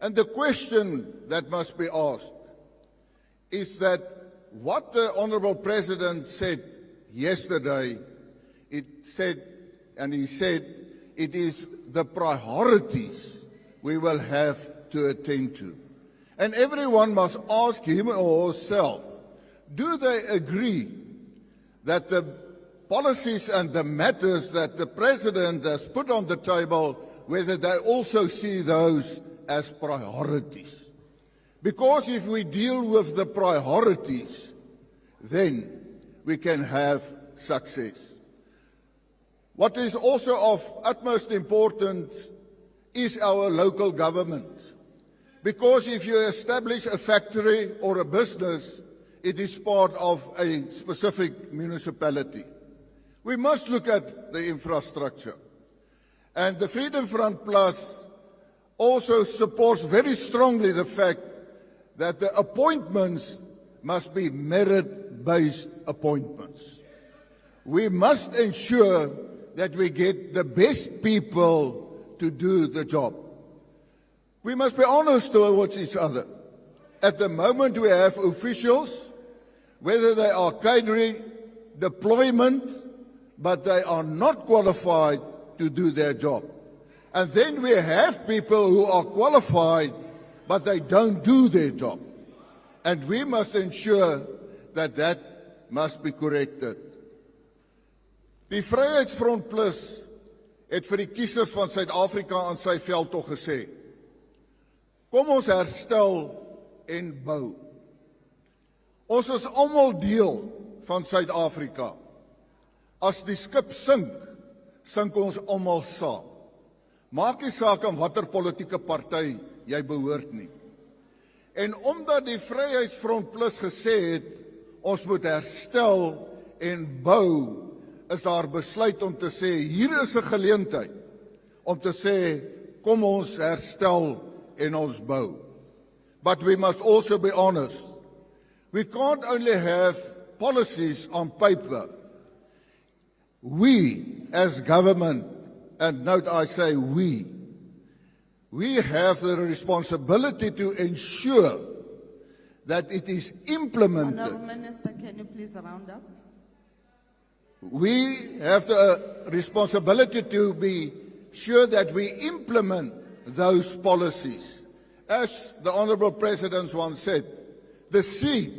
And the question that must be asked is that what the Honourable President said yesterday, he said it is the priorities we will have to attend to. And everyone must ask him or herself, do they agree that the policies and the matters that the President has put on the table, whether they also see those as priorities? Because if we deal with the priorities, then we can have success. What is also of utmost importance is our local government. Because if you establish a factory or a business, it is part of a specific municipality. We must look at the infrastructure. And the Freedom Front Plus also supports very strongly the fact that the appointments must be merit-based appointments. We must ensure that we get the best people to do the job. We must be honest towards each other. At the moment we have officials, whether they are catering deployment, but they are not qualified to do their job. And then we have people who are qualified, but they don't do their job. And we must ensure that that must be corrected. Die Vryheidsfront Plus het vir die kiesers van Suid-Afrika aan sy veldtog gesê, kom ons herstel en bou. Ons is almal deel van Suid-Afrika. As die skip sink, sink ons almal saam. Maak nie saak aan watter politieke party jy behoort nie. En omdat die Vryheidsfront Plus gesê het, ons moet herstel en bou, is daar besluit om te sê, hier is 'n geleentheid om te sê, kom ons herstel en ons bou. But we must also be honest. We can't only have policies on paper. We, as government, and note I say we have the responsibility to ensure that it is implemented. Honourable Minister, can you please round up? We have the responsibility to be sure that we implement those policies. As the Honourable President once said, the seat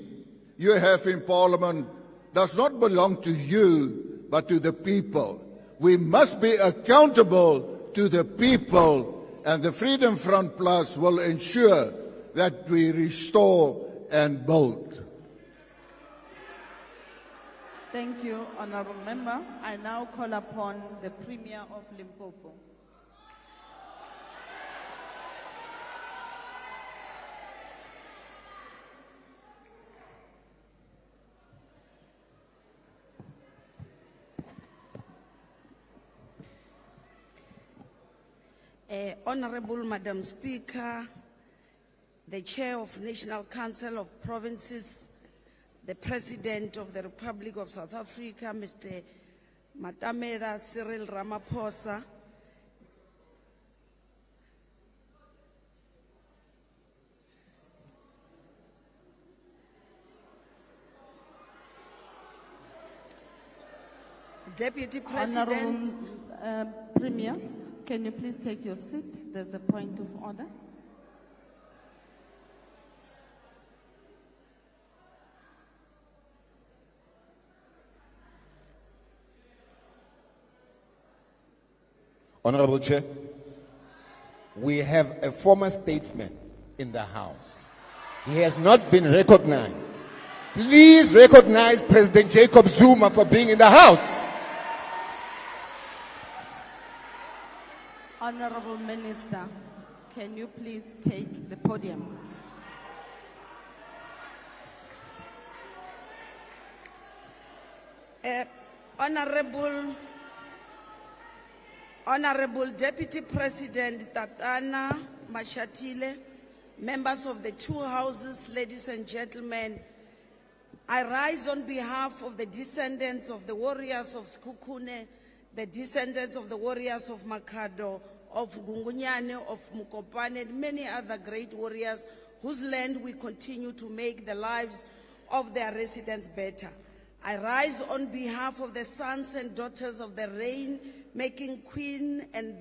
you have in Parliament does not belong to you, but to the people. We must be accountable to the people, and the Freedom Front Plus will ensure that we restore and build. Thank you, Honourable Member. I now call upon the Premier of Limpopo. Honourable Madam Speaker, the Chair of National Council of Provinces, the President of the Republic of South Africa, Mr. Matamela Cyril Ramaphosa, Deputy President. Honourable Premier, can you please take your seat? There's a point of order. Honourable Chair, we have a former statesman in the House. He has not been recognized. Please recognize President Jacob Zuma for being in the House. Honourable Minister, can you please take the podium? Honorable Deputy President Tatana Mashatile, members of the two houses, ladies and gentlemen, I rise on behalf of the descendants of the warriors of Skukune, the descendants of the warriors of Makado, of Gungunyane, of Mukopane, and many other great warriors whose land we continue to make the lives of their residents better. I rise on behalf of the sons and daughters of the rain-making queen and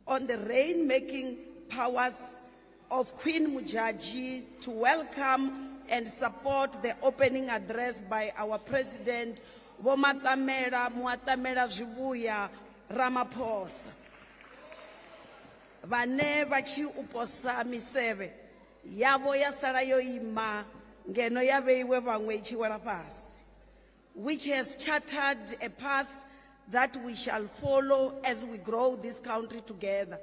on the rain-making powers of Queen Mujaji to welcome and support the opening address by our President, Muatamela Zvibuya Ramaphosa. Vane vachi uposa miseve, yabo ya sala yo ima, ngeno ya veiwe vangwe ichiwela pasi, which has chartered a path that we shall follow as we grow this country together.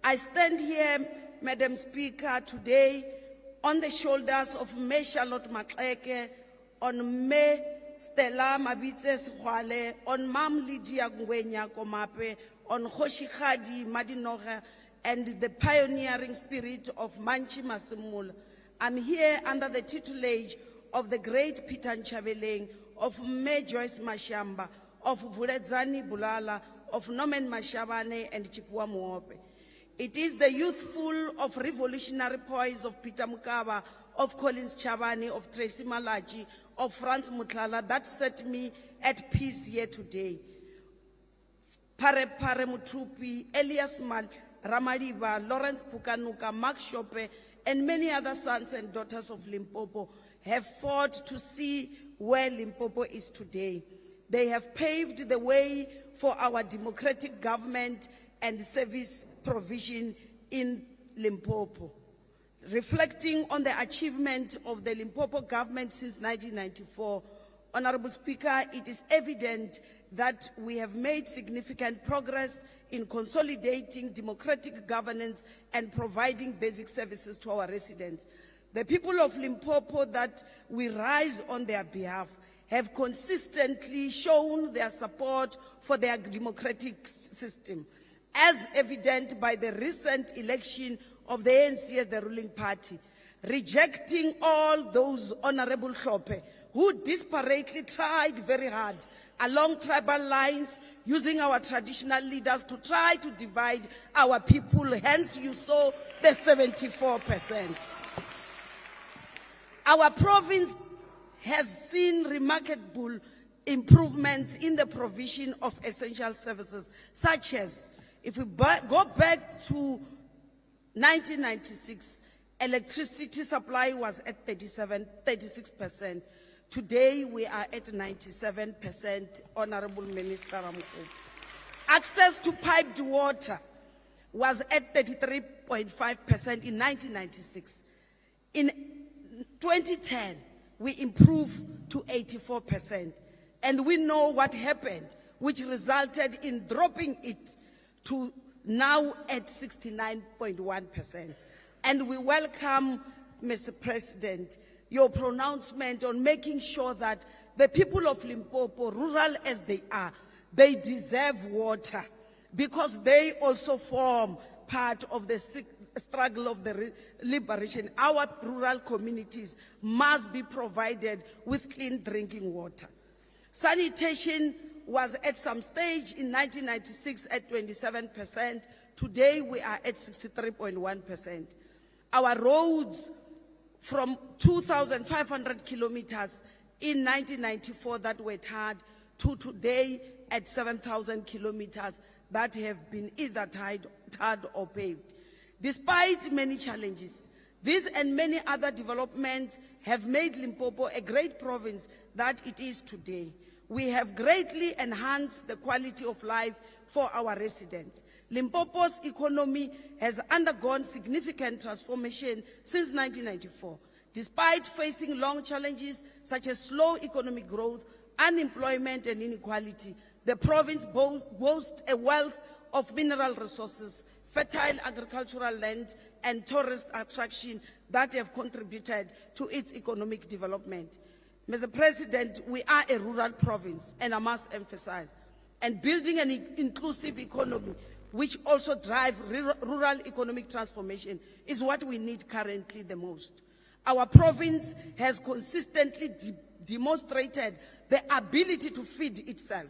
I stand here, Madam Speaker, today on the shoulders of Me Charlotte Maxeke, on Me Stella Mabitse Skhwale, on Mam Lydia Ngwenya Komape, on Khoshikgadi Madinoga, and the pioneering spirit of Manchi Masimula. I'm here under the tutelage of the great Peter Nchaveleng, of Me Joyce Mashamba, of Vuledzani Bulala, of Norman Mashabane, and Chipua Muope. It is the youthful of revolutionary poise of Peter Mukaba, of Collins Chabane, of Tracy Malachi, of Franz Mutlala that set me at peace here today. Pare Mutrupi, Elias Mal, Ramaliba, Lawrence Pukanuka, Mark Shope, and many other sons and daughters of Limpopo have fought to see where Limpopo is today. They have paved the way for our democratic government and service provision in Limpopo. Reflecting on the achievement of the Limpopo government since 1994, Honorable Speaker, it is evident that we have made significant progress in consolidating democratic governance and providing basic services to our residents. The people of Limpopo that we rise on their behalf have consistently shown their support for their democratic system, as evident by the recent election of the ANC as the ruling party, rejecting all those Honorable Hlope who disparately tried very hard along tribal lines, using our traditional leaders to try to divide our people. Hence, you saw the 74%. Our province has seen remarkable improvements in the provision of essential services, such as, if we go back to 1996, electricity supply was at 36%. Today, we are at 97%, Honorable Minister Ramkhopa. Access to piped water was at 33.5% in 1996. In 2010, we improved to 84%. And we know what happened, which resulted in dropping it to now at 69.1%. And we welcome, Mr. President, your pronouncement on making sure that the people of Limpopo, rural as they are, they deserve water because they also form part of the struggle of the liberation. Our rural communities must be provided with clean drinking water. Sanitation was at some stage in 1996 at 27%. Today we are at 63.1%. Our roads from 2,500 kilometers in 1994 that were tarred to today at 7,000 kilometers that have been either tarred or paved. Despite many challenges, these and many other developments have made Limpopo a great province that it is today. We have greatly enhanced the quality of life for our residents. Limpopo's economy has undergone significant transformation since 1994. Despite facing long challenges such as slow economic growth, unemployment and inequality, the province boasts a wealth of mineral resources, fertile agricultural land and tourist attraction that have contributed to its economic development. Mr. President, we are a rural province, and I must emphasize, and building an inclusive economy, which also drive rural economic transformation, is what we need currently the most. Our province has consistently demonstrated the ability to feed itself.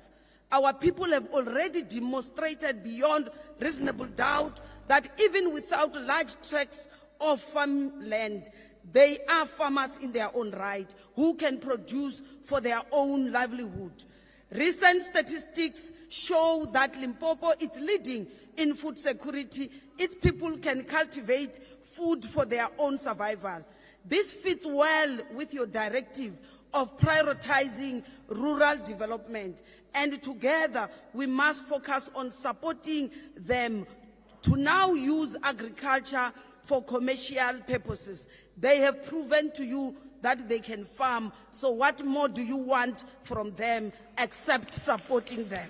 Our people have already demonstrated beyond reasonable doubt that even without large tracts of farmland, they are farmers in their own right who can produce for their own livelihood. Recent statistics show that Limpopo is leading in food security. Its people can cultivate food for their own survival. This fits well with your directive of prioritizing rural development, and together we must focus on supporting them to now use agriculture for commercial purposes. They have proven to you that they can farm, so what more do you want from them except supporting them?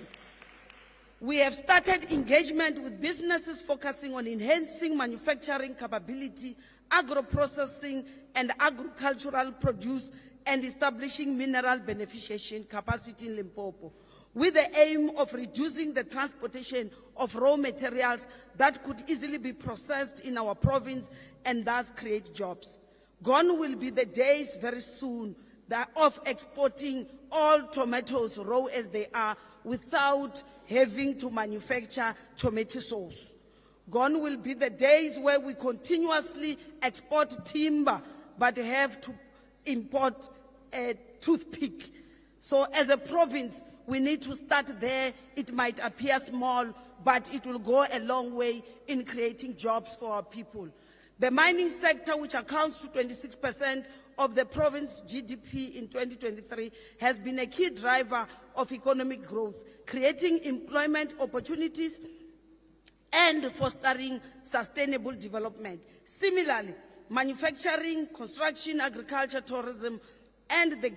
We have started engagement with businesses focusing on enhancing manufacturing capability, agro-processing and agricultural produce, and establishing mineral beneficiation capacity in Limpopo, with the aim of reducing the transportation of raw materials that could easily be processed in our province and thus create jobs. Gone will be the days very soon of exporting all tomatoes raw as they are without having to manufacture tomato sauce. Gone will be the days where we continuously export timber but have to import a toothpick. So as a province, we need to start there. It might appear small, but it will go a long way in creating jobs for our people. The mining sector, which accounts to 26% of the province's GDP in 2023, has been a key driver of economic growth, creating employment opportunities and fostering sustainable development. Similarly, manufacturing, construction, agriculture, tourism, and the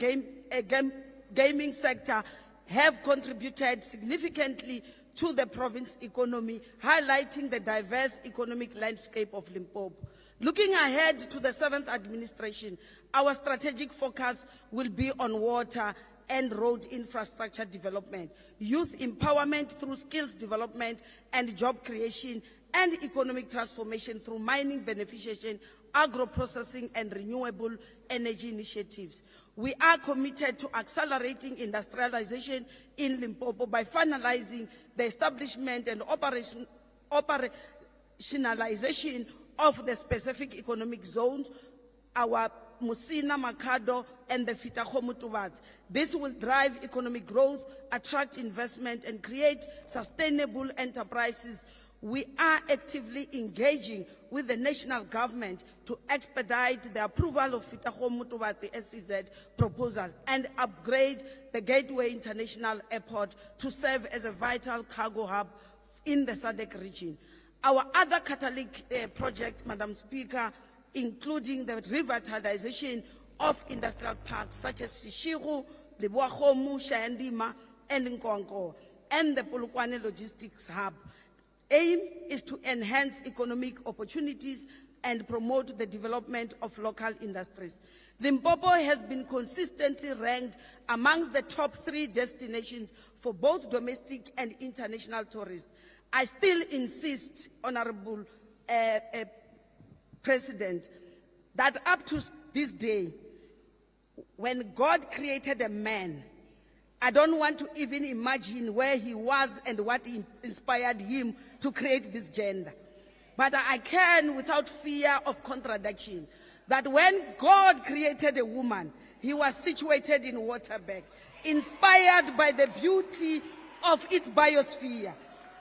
gaming sector have contributed significantly to the province's economy, highlighting the diverse economic landscape of Limpopo. Looking ahead to the 7th administration, our strategic focus will be on water and road infrastructure development, youth empowerment through skills development and job creation, and economic transformation through mining beneficiation, agro-processing and renewable energy initiatives. We are committed to accelerating industrialization in Limpopo by finalizing the establishment and operationalization of the specific economic zones, our Musina, Makado, and the Fitahomutuwats. This will drive economic growth, attract investment, and create sustainable enterprises. We are actively engaging with the national government to expedite the approval of Fitahomutuwats SEZ proposal and upgrade the Gateway International Airport to serve as a vital cargo hub in the SADC region. Our other catalytic projects, Madam Speaker, including the revitalization of industrial parks such as Sishiru, Leboahomu, Shayandima, and Nkonko, and the Polokwane Logistics Hub. Aim is to enhance economic opportunities and promote the development of local industries. Limpopo has been consistently ranked amongst the top 3 destinations for both domestic and international tourists. I still insist, Honorable President, that up to this day, when God created a man, I don't want to even imagine where he was and what inspired him to create this gender. But I can, without fear of contradiction, that when God created a woman, he was situated in Waterberg, inspired by the beauty of its biosphere.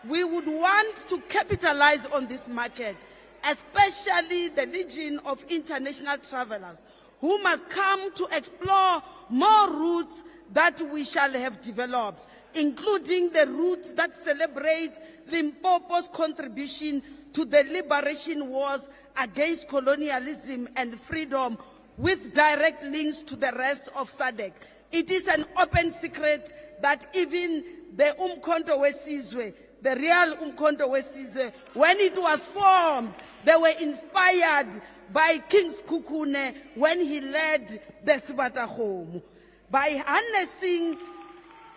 We would want to capitalize on this market, especially the legion of international travelers who must come to explore more routes that we shall have developed, including the routes that celebrate Limpopo's contribution to the liberation wars against colonialism and freedom, with direct links to the rest of SADC. It is an open secret that even the Umkhonto weSizwe, the real Umkhonto weSizwe, when it was formed, they were inspired by King Sekhukhune when he led the Sibataghomo. By harnessing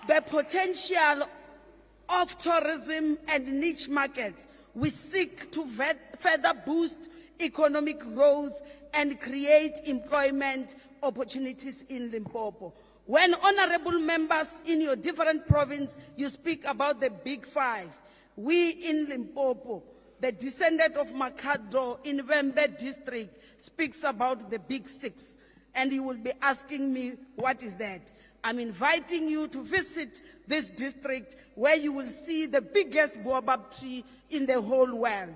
the potential of tourism and niche markets, we seek to further boost economic growth and create employment opportunities in Limpopo. When honorable members in your different provinces, you speak about the big five, we in Limpopo, the descendant of Makado in Vembe district, speaks about the big six. And you will be asking me, what is that? I'm inviting you to visit this district where you will see the biggest baobab tree in the whole world.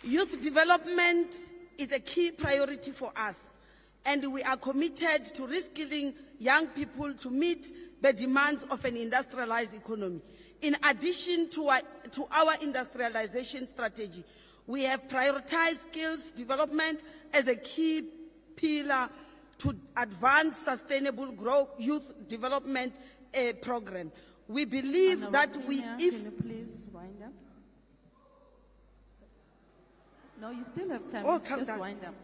Youth development is a key priority for us, and we are committed to reskilling young people to meet the demands of an industrialized economy. In addition to our industrialization strategy, we have prioritized skills development as a key pillar to advance sustainable growth youth development program. We believe that we, if... Can you please wind up? No, you still have time. Oh, Just wind up.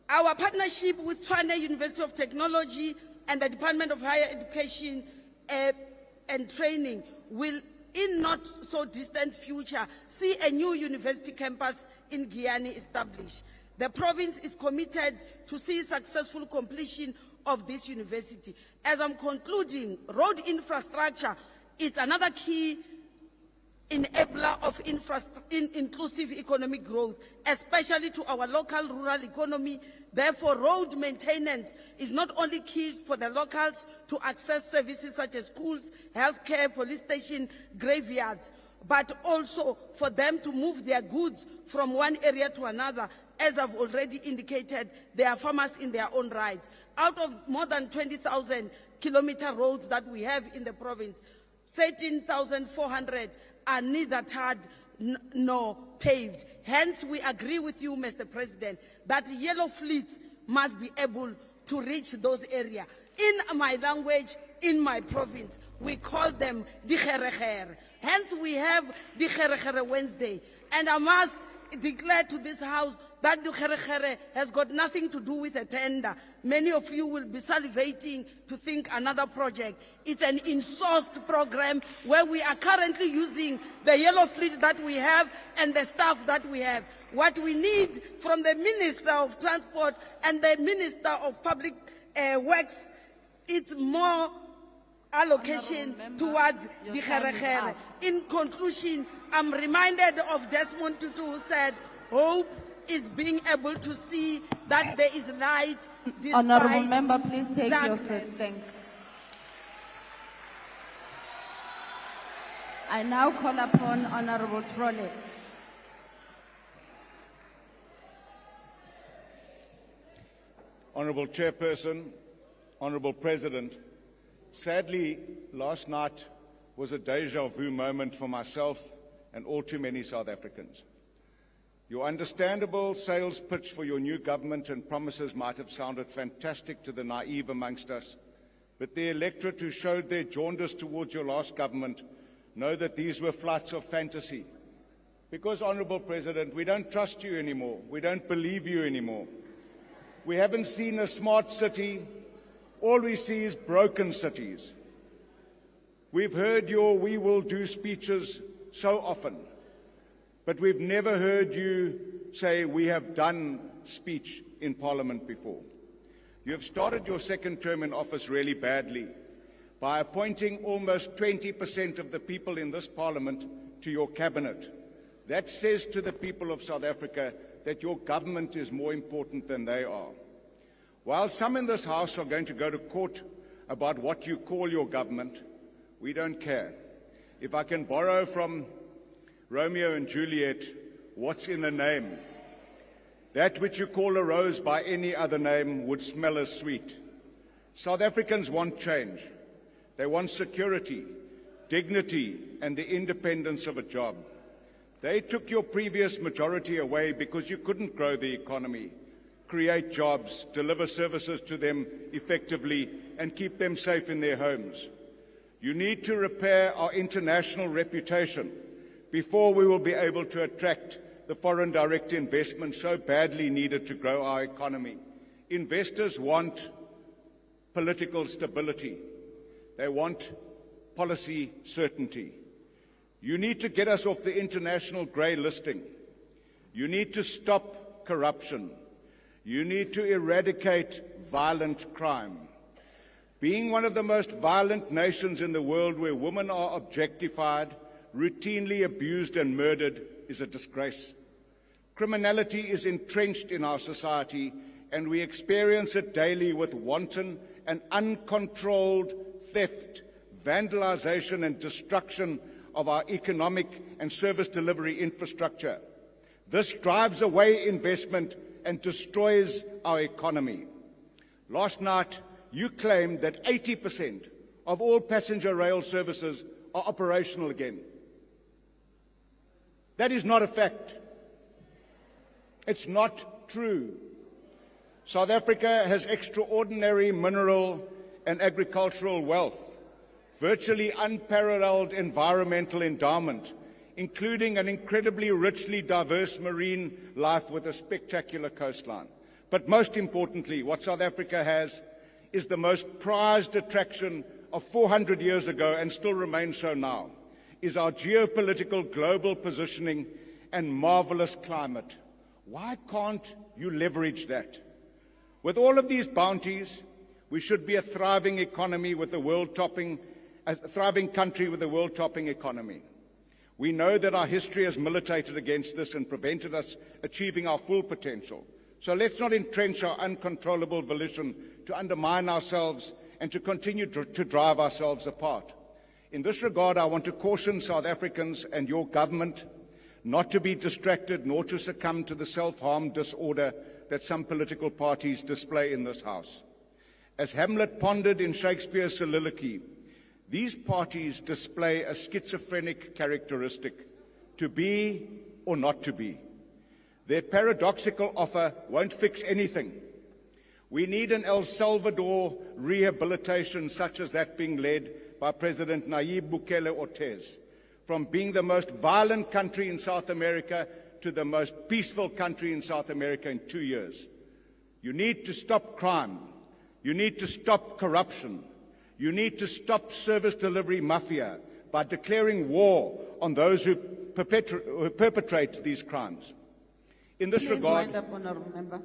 Our partnership with Tshwane University of Technology and the Department of Higher Education and Training will, in not so distant future, see a new university campus in Guyana established. The province is committed to see successful completion of this university. As I'm concluding, road infrastructure is another key enabler of inclusive economic growth, especially to our local rural economy. Therefore, road maintenance is not only key for the locals to access services such as schools, healthcare, police station, graveyards, but also for them to move their goods from one area to another. As I've already indicated, they are farmers in their own right. Out of more than 20,000 kilometer roads that we have in the province, 13,400 are neither tarred nor paved. Hence, we agree with you, Mr. President, that yellow fleets must be able to reach those areas. In my language, in my province, we call them dikherekhere. Hence, we have dikherekhere Wednesday. And I must declare to this House that dikherekhere has got nothing to do with a tender. Many of you will be salivating to think another project. It's an insourced program where we are currently using the yellow fleet that we have and the staff that we have. What we need from the Minister of Transport and the Minister of Public Works, it's more allocation towards the Kherekhere. In conclusion, I'm reminded of Desmond Tutu, who said, hope is being able to see that there is light despite Honorable Member, please take darkness. your seat. Thanks. I now call upon Honorable Trolle. Honorable Chairperson, Honorable President, sadly, last night was a deja vu moment for myself and all too many South Africans. Your understandable sales pitch for your new government and promises might have sounded fantastic to the naive amongst us, but the electorate who showed their jaundice towards your last government know that these were flights of fantasy. Because, Honorable President, we don't trust you anymore. We don't believe you anymore. We haven't seen a smart city. All we see is broken cities. We've heard your "we will do" speeches so often, but we've never heard you say "we have done" speech in Parliament before. You have started your second term in office really badly by appointing almost 20% of the people in this Parliament to your cabinet. That says to the people of South Africa that your government is more important than they are. While some in this House are going to go to court about what you call your government, we don't care. If I can borrow from Romeo and Juliet, what's in a name? That which you call a rose by any other name would smell as sweet. South Africans want change. They want security, dignity, and the independence of a job. They took your previous majority away because you couldn't grow the economy, create jobs, deliver services to them effectively, and keep them safe in their homes. You need to repair our international reputation before we will be able to attract the foreign direct investment so badly needed to grow our economy. Investors want political stability. They want policy certainty. You need to get us off the international grey listing. You need to stop corruption. You need to eradicate violent crime. Being one of the most violent nations in the world where women are objectified, routinely abused and murdered is a disgrace. Criminality is entrenched in our society, and we experience it daily with wanton and uncontrolled theft, vandalization and destruction of our economic and service delivery infrastructure. This drives away investment and destroys our economy. Last night, you claimed that 80% of all passenger rail services are operational again. That is not a fact. It's not true. South Africa has extraordinary mineral and agricultural wealth, virtually unparalleled environmental endowment, including an incredibly richly diverse marine life with a spectacular coastline. But most importantly, what South Africa has is the most prized attraction of 400 years ago and still remains so now, is our geopolitical global positioning and marvelous climate. Why can't you leverage that? With all of these bounties, we should be a thriving economy with a thriving country with a world-topping economy. We know that our history has militated against this and prevented us achieving our full potential. So let's not entrench our uncontrollable volition to undermine ourselves and to continue to drive ourselves apart. In this regard, I want to caution South Africans and your government not to be distracted nor to succumb to the self-harm disorder that some political parties display in this House. As Hamlet pondered in Shakespeare's soliloquy, these parties display a schizophrenic characteristic, to be or not to be. Their paradoxical offer won't fix anything. We need an El Salvador rehabilitation such as that being led by President Nayib Bukele Ortez, from being the most violent country in South America to the most peaceful country in South America in 2 years. You need to stop crime. You need to stop corruption. You need to stop service delivery mafia by declaring war on those who perpetrate these crimes. In this regard, wind up, Honourable Member.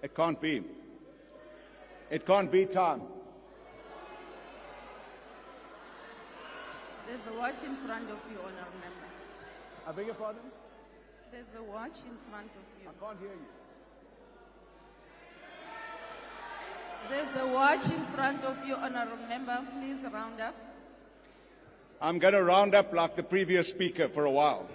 it can't be. It can't be time. There's a watch in front of you, Honourable Member. I beg your pardon? There's a watch in front of you. I can't hear you. There's a watch in front of you, Honourable Member. Please round up. I'm going to round up like the previous speaker for a while.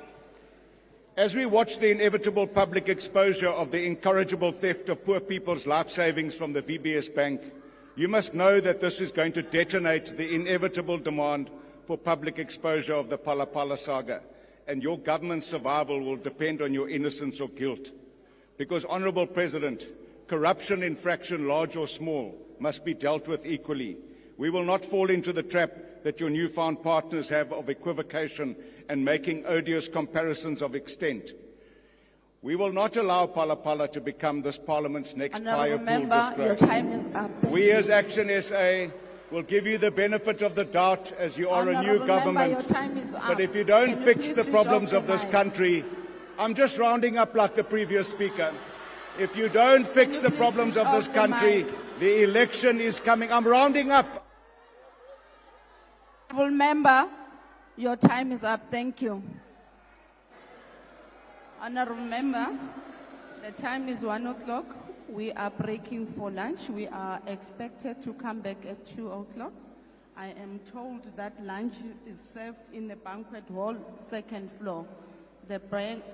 As we watch the inevitable public exposure of the incorrigible theft of poor people's life savings from the VBS Bank, you must know that this is going to detonate the inevitable demand for public exposure of the Phala Phala saga, and your government's survival will depend on your innocence or guilt. Because, Honourable President, corruption infraction, large or small, must be dealt with equally. We will not fall into the trap that your newfound partners have of equivocation and making odious comparisons of extent. We will not allow Phala Phala to become this Parliament's next fire pool disgrace. Your time is up. We as Action SA will give you the benefit of the doubt as you are a new government. Your time is up. But if you don't Can fix you the please problems switch of off this your mic? country, I'm just rounding up like the previous speaker. If you don't fix the please problems switch of this off the country, mic? the election is coming. I'm rounding up. Honourable Member, your time is up. Thank you. Honourable Member, the time is 1 o'clock. We are breaking for lunch. We are expected to come back at 2 o'clock. I am told that lunch is served in the banquet hall, second floor. The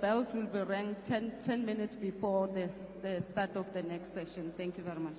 bells will be rang 10 minutes before the start of the next session. Thank you very much.